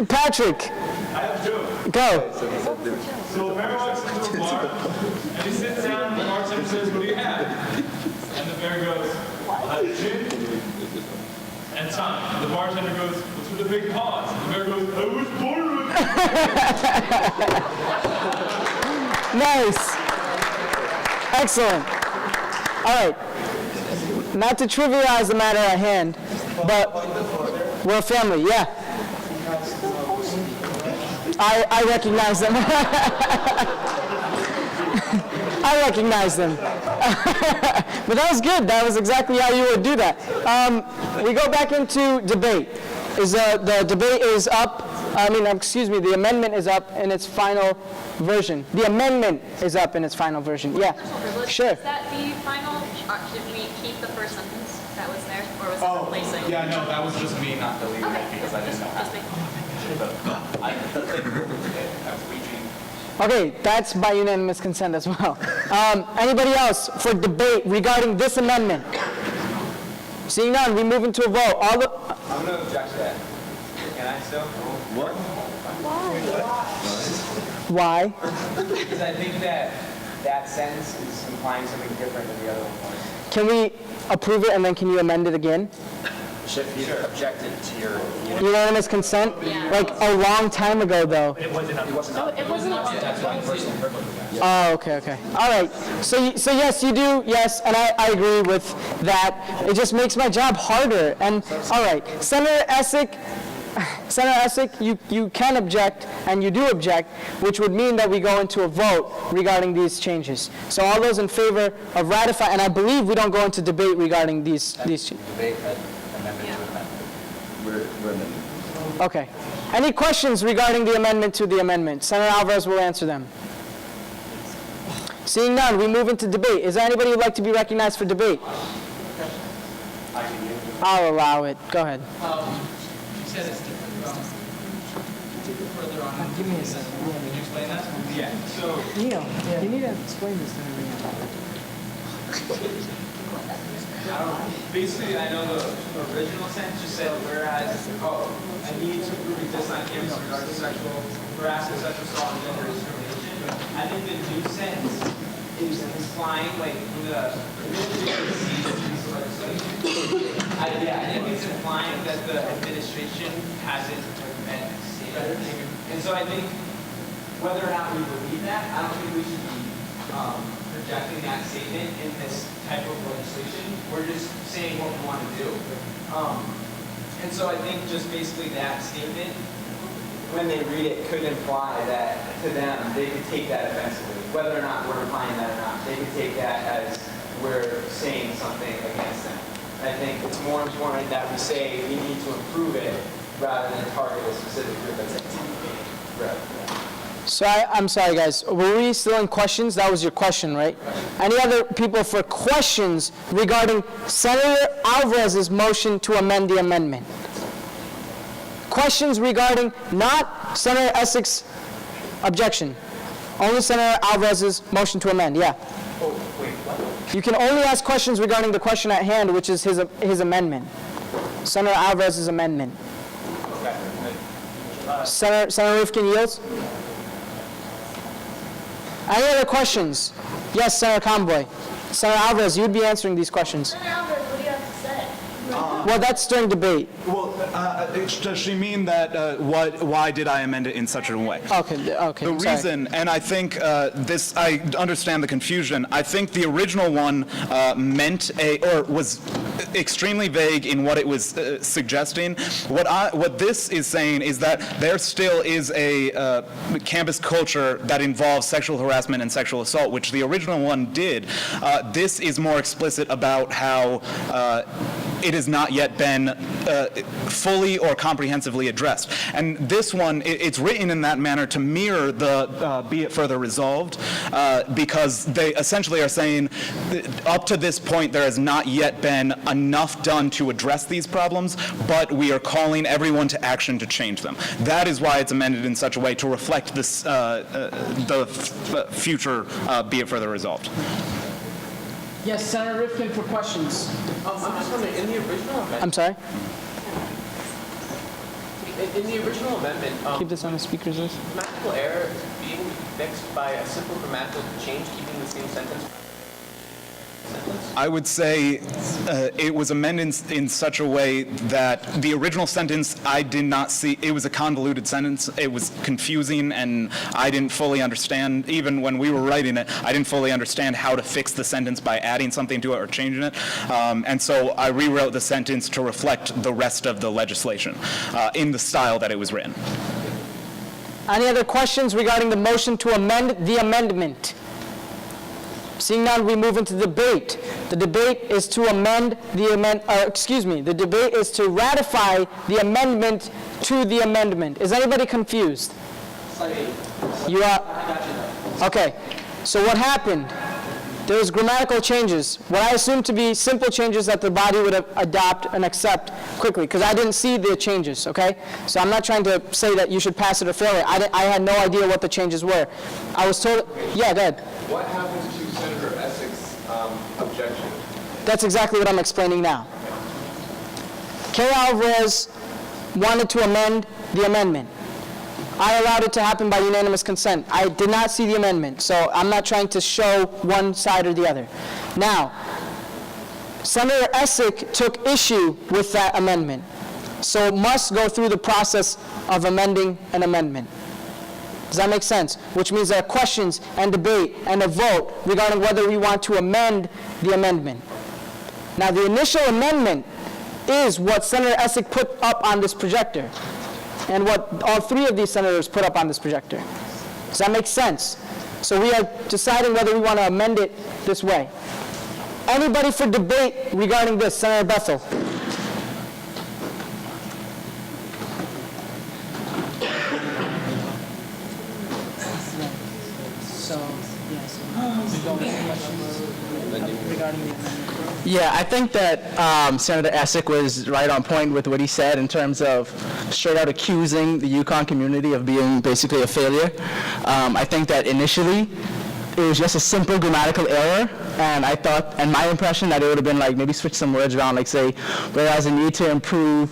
Patrick. I have a joke. Go. So a bear walks into a bar, and he sits down, and the bartender says, "What do you have?" And the bear goes, "I have gin and time." And the bartender goes, "What's with the big pause?" And the bear goes, "I was born with it." Nice. Excellent. All right. Not to trivialize the matter at hand, but we're a family, yeah. I recognize them. I recognize them. But that was good. That was exactly how you would do that. We go back into debate. The debate is up. The amendment is up in its final version. The amendment is up in its final version. Yeah, sure. Is that the final, should we keep the first sentence that was there, or was it replacing? Yeah, no, that was just me not deleting it because I didn't know how. Okay, that's by unanimous consent as well. Anybody else for debate regarding this amendment? Seeing none, we move into a vote. I'm going to object to that. Can I still? What? Why? Because I think that that sentence is implying something different than the other one was. Can we approve it and then can you amend it again? Should be objected to your. Unanimous consent? Like a long time ago, though. It wasn't up. It wasn't up. It wasn't up. That's why personal privilege. Oh, okay, okay. All right. So yes, you do, yes, and I agree with that. It just makes my job harder. And, all right, Senator Essick, you can object, and you do object, which would mean that we go into a vote regarding these changes. So all those in favor of ratifying, and I believe we don't go into debate regarding these changes. Debate, amendment to amendment. We're amending. Okay. Any questions regarding the amendment to the amendment? Senator Alvarez will answer them. Seeing none, we move into debate. Is there anybody who would like to be recognized for debate? I'll allow it. Go ahead. You said it's different. Further on, give me a second. Can you explain that? Yeah. So Neil, you need to explain this to me. basically, I know the original sentence just said, whereas, I need to prove exists on campus regarding sexual harassment, sexual assault, and gender discrimination. I think the new sentence is implying, like, the piece of legislation. I think it's implying that the administration hasn't met the standard. And so I think whether or not we believe that, I don't think we should be projecting that statement in this type of legislation. We're just saying what we want to do. And so I think just basically that statement, when they read it, could imply that to them, they could take that offensively. Whether or not we're implying that or not, they could take that as we're saying something against them. And I think it's more important that we say we need to improve it rather than target a specific group that's intimidating. Right. So I'm sorry, guys. Were we still in questions? That was your question, right? Any other people for questions regarding Senator Alvarez's motion to amend the amendment? Questions regarding not Senator Essick's objection, only Senator Alvarez's motion to amend. Yeah. Oh, wait, what? You can only ask questions regarding the question at hand, which is his amendment. Senator Alvarez's amendment. Okay. Senator Rifkin yields. Any other questions? Yes, Senator Conboy. Senator Alvarez, you'd be answering these questions. Senator Alvarez, what do you have to say? Well, that's during debate. Well, does she mean that, why did I amend it in such a way? Okay, The reason, and I think I understand the confusion. I think the original one was extremely vague in what it was suggesting. What this is saying is that there still is a campus culture that involves sexual harassment and sexual assault, which the original one did. This is more explicit about how it has not yet been fully or comprehensively addressed. And this one, it's written in that manner to mirror the be it further resolved, because they essentially are saying up to this point there has not yet been enough done to address these problems, but we are calling everyone to action to change them. That is why it's amended in such a way to reflect this, the future be it further resolved. Yes, Senator Rifkin for questions. I'm just wondering, in the original amendment. I'm sorry? In the original amendment, Keep this on the speaker's list. grammatical error being fixed by a simple grammatical change, keeping the same sentence. I would say it was amended in such a way that the original sentence I did not see. It was a convoluted sentence. It was confusing, and I didn't fully understand. Even when we were writing it, I didn't fully understand how to fix the sentence by adding something to it or changing it. And so I rewrote the sentence to reflect the rest of the legislation in the style that it was written. Any other questions regarding the motion to amend the amendment? Seeing none, we move into debate. The debate is to the debate is to ratify the amendment to the amendment. Is anybody confused? You are? Okay. So what happened? There was grammatical changes. What I assumed to be simple changes that the body would adopt and accept quickly, because I didn't see the changes, okay? So I'm not trying to say that you should pass it or fail it. I had no idea what the changes were. I was told, yeah, go ahead. What happens to Senator Essick's objection? That's exactly what I'm explaining now. Kerry Alvarez wanted to amend the amendment. I allowed it to happen by unanimous consent. I did not see the amendment, so I'm not trying to show one side or the other. Now, Senator Essick took issue with that amendment, so it must go through the process of amending an amendment. Does that make sense? Which means there are questions and debate and a vote regarding whether we want to amend the amendment. Now, the initial amendment is what Senator Essick put up on this projector, and what all three of these senators put up on this projector. Does that make sense? So we are deciding whether we want to amend it this way. Anybody for debate regarding this? Senator Bethel. So, yes, we go with questions regarding the amendment. Yeah, I think that Senator Essick was right on point with what he said in terms of straight out accusing the UConn community of being basically a failure. I think that initially it was just a simple grammatical error, and I thought, and my impression, that it would have been like maybe switch some words around, like say, whereas the need to improve,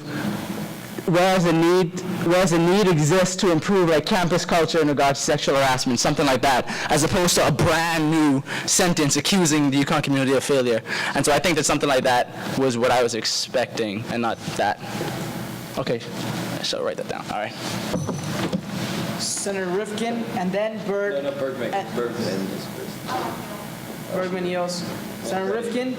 whereas the need exists to improve like campus culture in regards to sexual harassment, something like that, as opposed to a brand new sentence accusing the UConn community of failure. And so I think that something like that was what I was expecting, and not that. Okay, I shall write that down. All right. Senator Rifkin, and then Byrd. No, Bergman. Bergman yields. Senator Rifkin,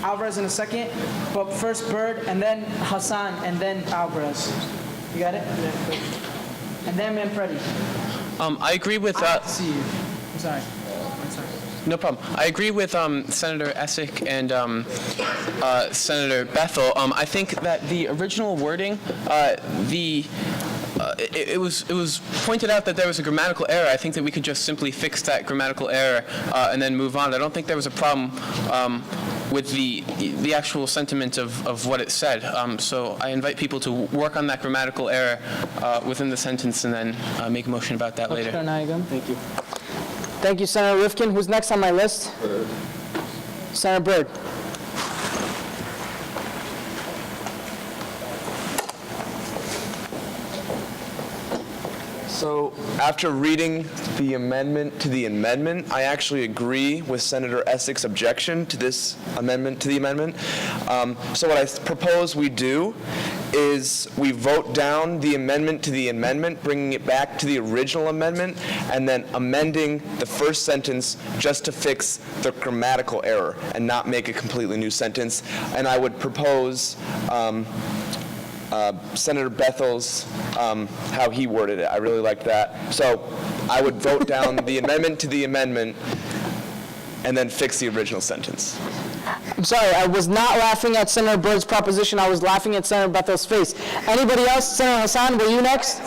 Alvarez in a second, but first Byrd, and then Hassan, and then Alvarez. You got it? And then Manfredi. I agree with. I see you. I'm sorry. No problem. I agree with Senator Essick and Senator Bethel. I think that the original wording, it was pointed out that there was a grammatical error. I think that we could just simply fix that grammatical error and then move on. I don't think there was a problem with the actual sentiment of what it said. So I invite people to work on that grammatical error within the sentence and then make a motion about that later. Thank you. Thank you, Senator Rifkin. Who's next on my list? Byrd. Senator Byrd. So after reading the amendment to the amendment, I actually agree with Senator Essick's objection to this amendment to the amendment. So what I propose we do is we vote down the amendment to the amendment, bringing it back to the original amendment, and then amending the first sentence just to fix the grammatical error and not make a completely new sentence. And I would propose Senator Bethel's, how he worded it. I really liked that. So I would vote down the amendment to the amendment and then fix the original sentence. I'm sorry, I was not laughing at Senator Byrd's proposition. I was laughing at Senator Bethel's face. Anybody else? Senator Hassan, were you next?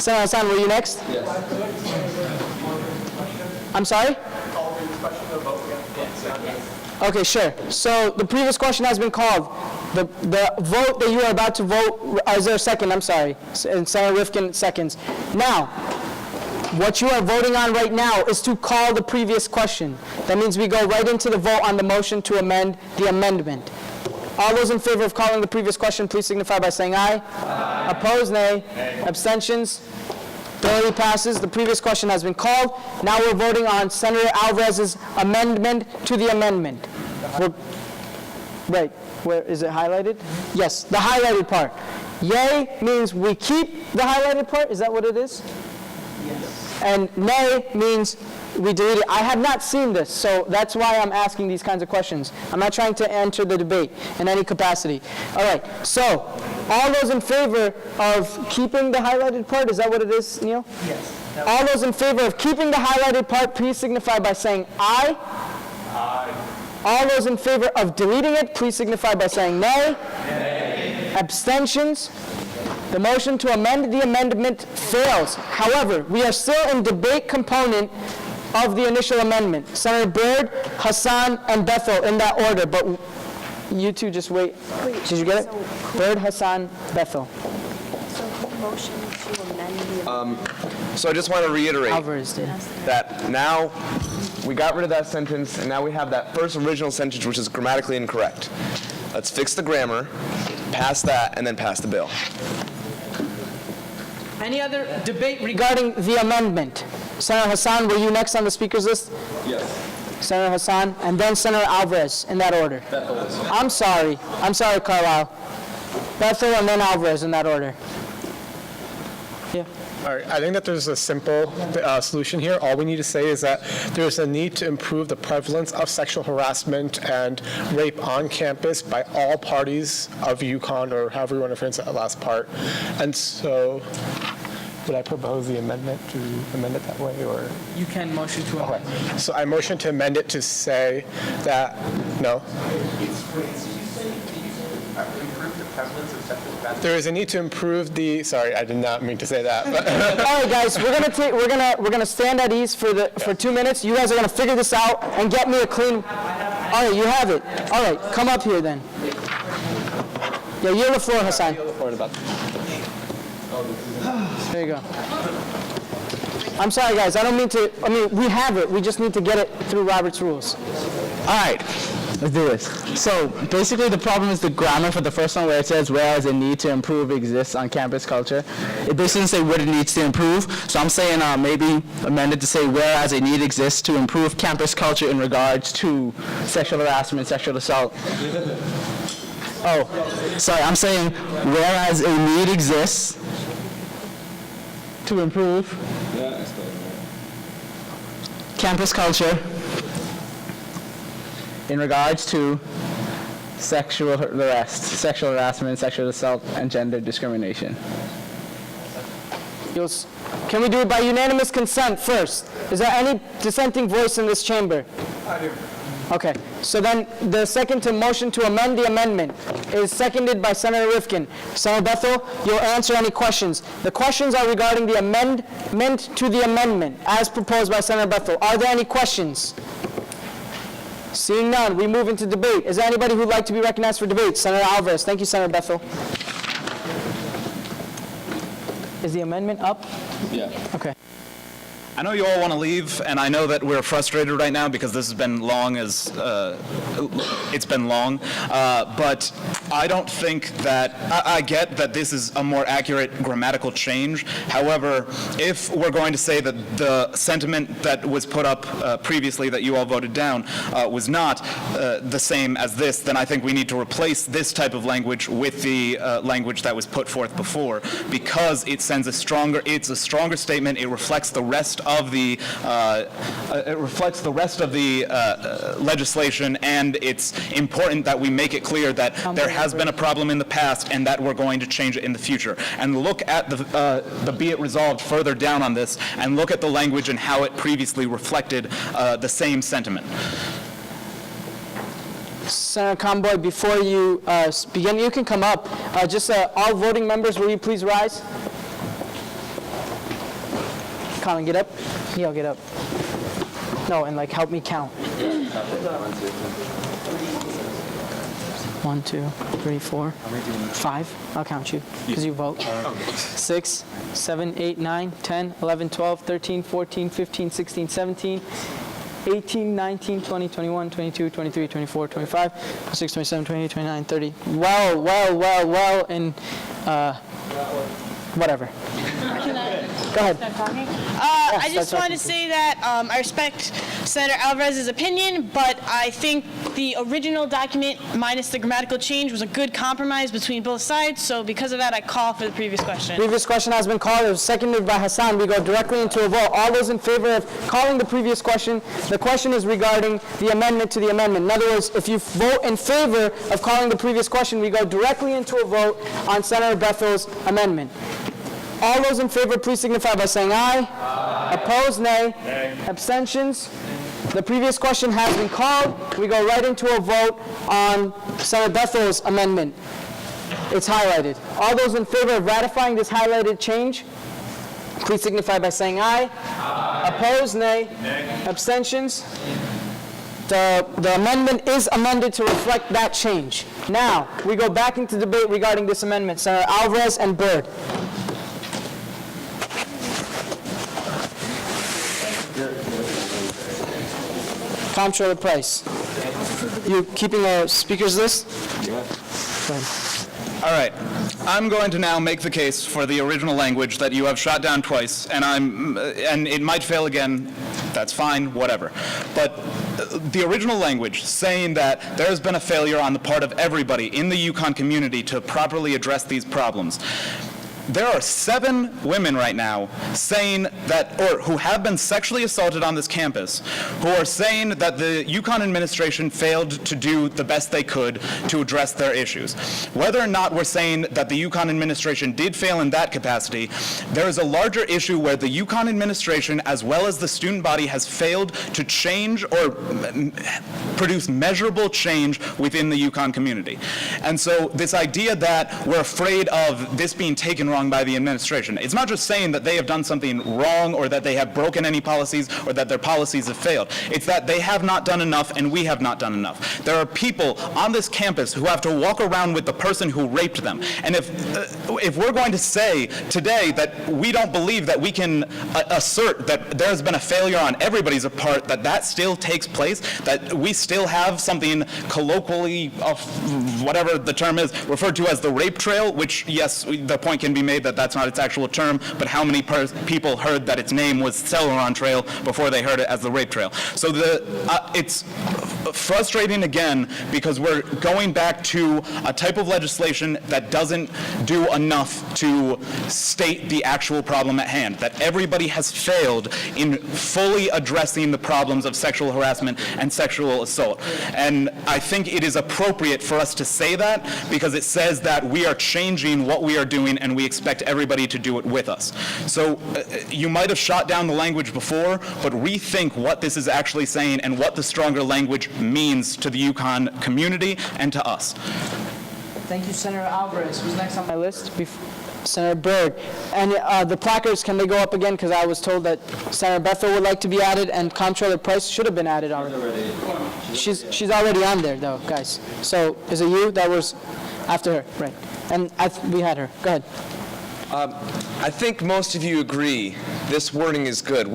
Senator Hassan, were you next? Yes. I'm sorry? Okay, sure. So the previous question has been called. The vote that you are about to vote, is there a second? I'm sorry. And Senator Rifkin seconds. Now, what you are voting on right now is to call the previous question. That means we go right into the vote on the motion to amend the amendment. All those in favor of calling the previous question, please signify by saying aye. Aye. Opposed, nay. Nay. Abstentions? Barely passes. The previous question has been called. Now we're voting on Senator Alvarez's amendment to the amendment. Right. Where is it highlighted? Yes, the highlighted part. Yay means we keep the highlighted part. Is that what it is? Yes. And nay means we delete it. I have not seen this, so that's why I'm asking these kinds of questions. I'm not trying to enter the debate in any capacity. All right, so all those in favor of keeping the highlighted part, is that what it is, Neil? Yes. All those in favor of keeping the highlighted part, please signify by saying aye. Aye. All those in favor of deleting it, please signify by saying nay. Nay. Abstentions? The motion to amend the amendment fails. However, we are still in debate component of the initial amendment. Senator Byrd, Hassan, and Bethel in that order, but you two just wait. Did you get it? Byrd, Hassan, Bethel. So motion to amend the So I just want to reiterate Alvarez did. that now we got rid of that sentence, and now we have that first original sentence, which is grammatically incorrect. Let's fix the grammar, pass that, and then pass the bill. Any other debate regarding the amendment? Senator Hassan, were you next on the speakers list? Yes. Senator Hassan, and then Senator Alvarez, in that order. I'm sorry, Carlisle. Bethel and then Alvarez, in that order. Yeah. All right, I think that there's a simple solution here. All we need to say is that there's a need to improve the prevalence of sexual harassment and rape on campus by all parties of UConn, or however you want to phrase that last part. And so, would I propose the amendment to amend it that way, or? You can motion to amend. Okay. So I motion to amend it to say that, no? There is a need to improve the, sorry, I did not mean to say that. But All right, guys, we're gonna stand at ease for 2 minutes. You guys are gonna figure this out and get me a clean. All right, you have it. All right, come up here then. Yeah, you're the floor, Hassan. There you go. I'm sorry, guys. I mean, we have it. We just need to get it through Robert's rules. All right, let's do this. So basically the problem is the grammar for the first one, where it says whereas a need to improve exists on campus culture. It doesn't say what it needs to improve, so I'm saying maybe amend it to say whereas a need exists to improve campus culture in regards to sexual harassment, sexual assault. Oh, sorry, I'm saying whereas a need exists to improve campus culture in regards to sexual harassment, sexual assault, and gender discrimination. Can we do it by unanimous consent first? Is there any dissenting voice in this chamber? I do. Okay, so then the second to motion to amend the amendment is seconded by Senator Rifkin. Senator Bethel, you'll answer any questions. The questions are regarding the amendment to the amendment as proposed by Senator Bethel. Are there any questions? Seeing none, we move into debate. Is there anybody who'd like to be recognized for debate? Senator Alvarez. Thank you, Senator Bethel. Is the amendment up? Yeah. Okay. I know you all want to leave, and I know that we're frustrated right now because this has been long as it's been long. But I don't think that I get that this is a more accurate grammatical change. However, if we're going to say that the sentiment that was put up previously that you all voted down was not the same as this, then I think we need to replace this type of language with the language that was put forth before, because it sends it's a stronger statement. It reflects the rest of the legislation, and it's important that we make it clear that there has been a problem in the past and that we're going to change it in the future. And look at the be it resolved further down on this, and look at the language and how it previously reflected the same sentiment. Senator Comboy, before you begin, you can come up. All voting members, will you please rise? Colin, get up. Neil, get up. No, and help me count. 1, 2, 3, 4, 5. I'll count you because you vote. 6, 7, 8, 9, 10, 11, 12, 13, 14, 15, 16, 17, 18, 19, 20, 21, 22, 23, 24, 25, 26, 27, 28, 29, 30. Well, and whatever. Go ahead. I just wanted to say that I respect Senator Alvarez's opinion, but I think the original document, minus the grammatical change, was a good compromise between both sides. So because of that, I call for the previous question. Previous question has been called. It was seconded by Hassan. We go directly into a vote. All those in favor of calling the previous question, the question is regarding the amendment to the amendment. In other words, if you vote in favor of calling the previous question, we go directly into a vote on Senator Bethel's amendment. All those in favor, please signify by saying aye. Aye. Opposed, nay. Nay. Abstentions? The previous question has been called. We go right into a vote on Senator Bethel's amendment. It's highlighted. All those in favor of ratifying this highlighted change, please signify by saying aye. Aye. Opposed, nay. Nay. Abstentions? The amendment is amended to reflect that change. Now, we go back into debate regarding this amendment. Senator Alvarez and Byrd. Comptroller Price. You keeping a speakers list? Yeah. All right. I'm going to now make the case for the original language that you have shot down twice, and it might fail again. That's fine, whatever. But the original language saying that there has been a failure on the part of everybody in the UConn community to properly address these problems. There are 7 women right now saying that, or who have been sexually assaulted on this campus, who are saying that the UConn administration failed to do the best they could to address their issues. Whether or not we're saying that the UConn administration did fail in that capacity, there is a larger issue where the UConn administration, as well as the student body, has failed to change or produce measurable change within the UConn community. And so this idea that we're afraid of this being taken wrong by the administration. It's not just saying that they have done something wrong or that they have broken any policies or that their policies have failed. It's that they have not done enough and we have not done enough. There are people on this campus who have to walk around with the person who raped them. And if we're going to say today that we don't believe that we can assert that there has been a failure on everybody's part, that still takes place, that we still have something colloquially, whatever the term is, referred to as the rape trail, which, yes, the point can be made that that's not its actual term, but how many people heard that its name was Celeron Trail before they heard it as the rape trail? So it's frustrating again because we're going back to a type of legislation that doesn't do enough to state the actual problem at hand, that everybody has failed in fully addressing the problems of sexual harassment and sexual assault. And I think it is appropriate for us to say that because it says that we are changing what we are doing and we expect everybody to do it with us. So you might have shot down the language before, but rethink what this is actually saying and what the stronger language means to the UConn community and to us. Thank you, Senator Alvarez. Who's next on my list? Senator Byrd. And the placards, can they go up again? Because I was told that Senator Bethel would like to be added and Comptroller Price should have been added already. She's already on there, though, guys. So is it you that was after her? Right. And we had her. Go ahead. I think most of you agree this wording is good.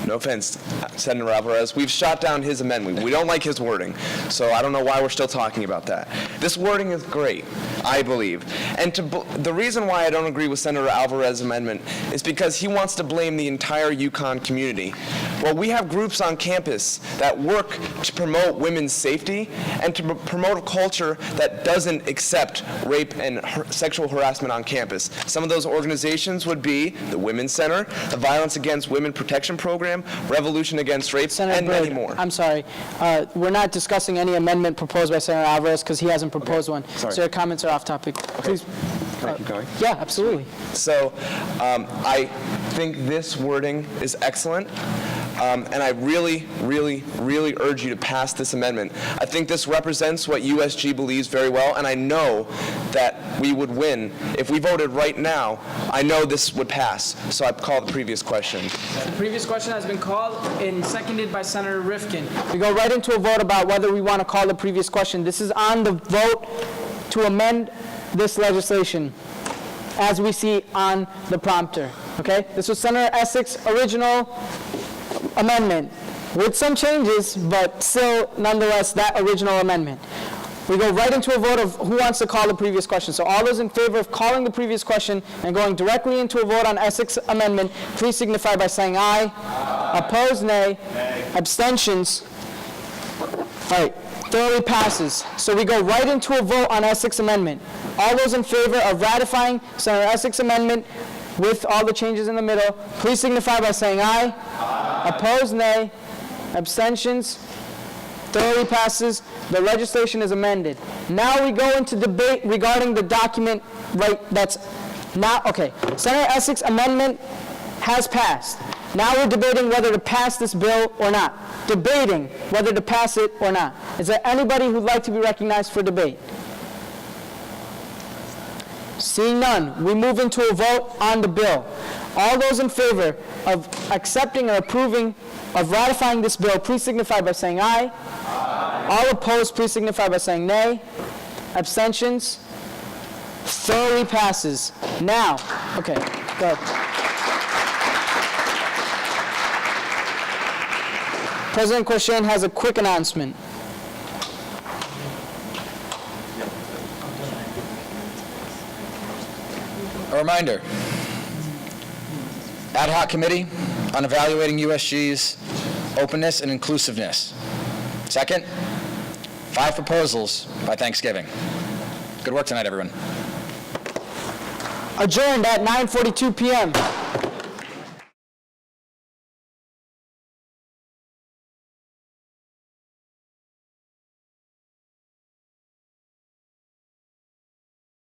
No offense, Senator Alvarez, we've shot down his amendment. We don't like his wording, so I don't know why we're still talking about that. This wording is great, I believe. And the reason why I don't agree with Senator Alvarez's amendment is because he wants to blame the entire UConn community. Well, we have groups on campus that work to promote women's safety and to promote a culture that doesn't accept rape and sexual harassment on campus. Some of those organizations would be the Women's Center, the Violence Against Women Protection Program, Revolution Against Rape, and many more. I'm sorry. We're not discussing any amendment proposed by Senator Alvarez because he hasn't proposed one. Sorry. So your comments are off topic. Please. Can I keep going? Yeah, absolutely. So I think this wording is excellent. And I really, really, really urge you to pass this amendment. I think this represents what USG believes very well, and I know that we would win. If we voted right now, I know this would pass. So I call the previous question. The previous question has been called and seconded by Senator Rifkin. We go right into a vote about whether we want to call the previous question. This is on the vote to amend this legislation as we see on the prompter. Okay? This was Senator Essex's original amendment with some changes, but still, nonetheless, that original amendment. We go right into a vote of who wants to call the previous question. So all those in favor of calling the previous question and going directly into a vote on Essex's amendment, please signify by saying aye. Opposed, nay. Abstentions. All right, thoroughly passes. So we go right into a vote on Essex's amendment. All those in favor of ratifying Senator Essex's amendment with all the changes in the middle, please signify by saying aye. Opposed, nay. Abstentions. Thoroughly passes. The legislation is amended. Now we go into debate regarding the document, right, that's now, okay. Senator Essex's amendment has passed. Now we're debating whether to pass this bill or not. Debating whether to pass it or not. Is there anybody who'd like to be recognized for debate? Seeing none, we move into a vote on the bill. All those in favor of accepting or approving of ratifying this bill, please signify by saying aye. Aye. All opposed, please signify by saying nay. Abstentions? Thoroughly passes. Now, okay, go ahead. President Coshane has a quick announcement. reminder, ad hoc committee on evaluating USG's openness and inclusiveness. Second, 5 proposals by Thanksgiving. Good work tonight, everyone. Adjourned at 9:42 p.m.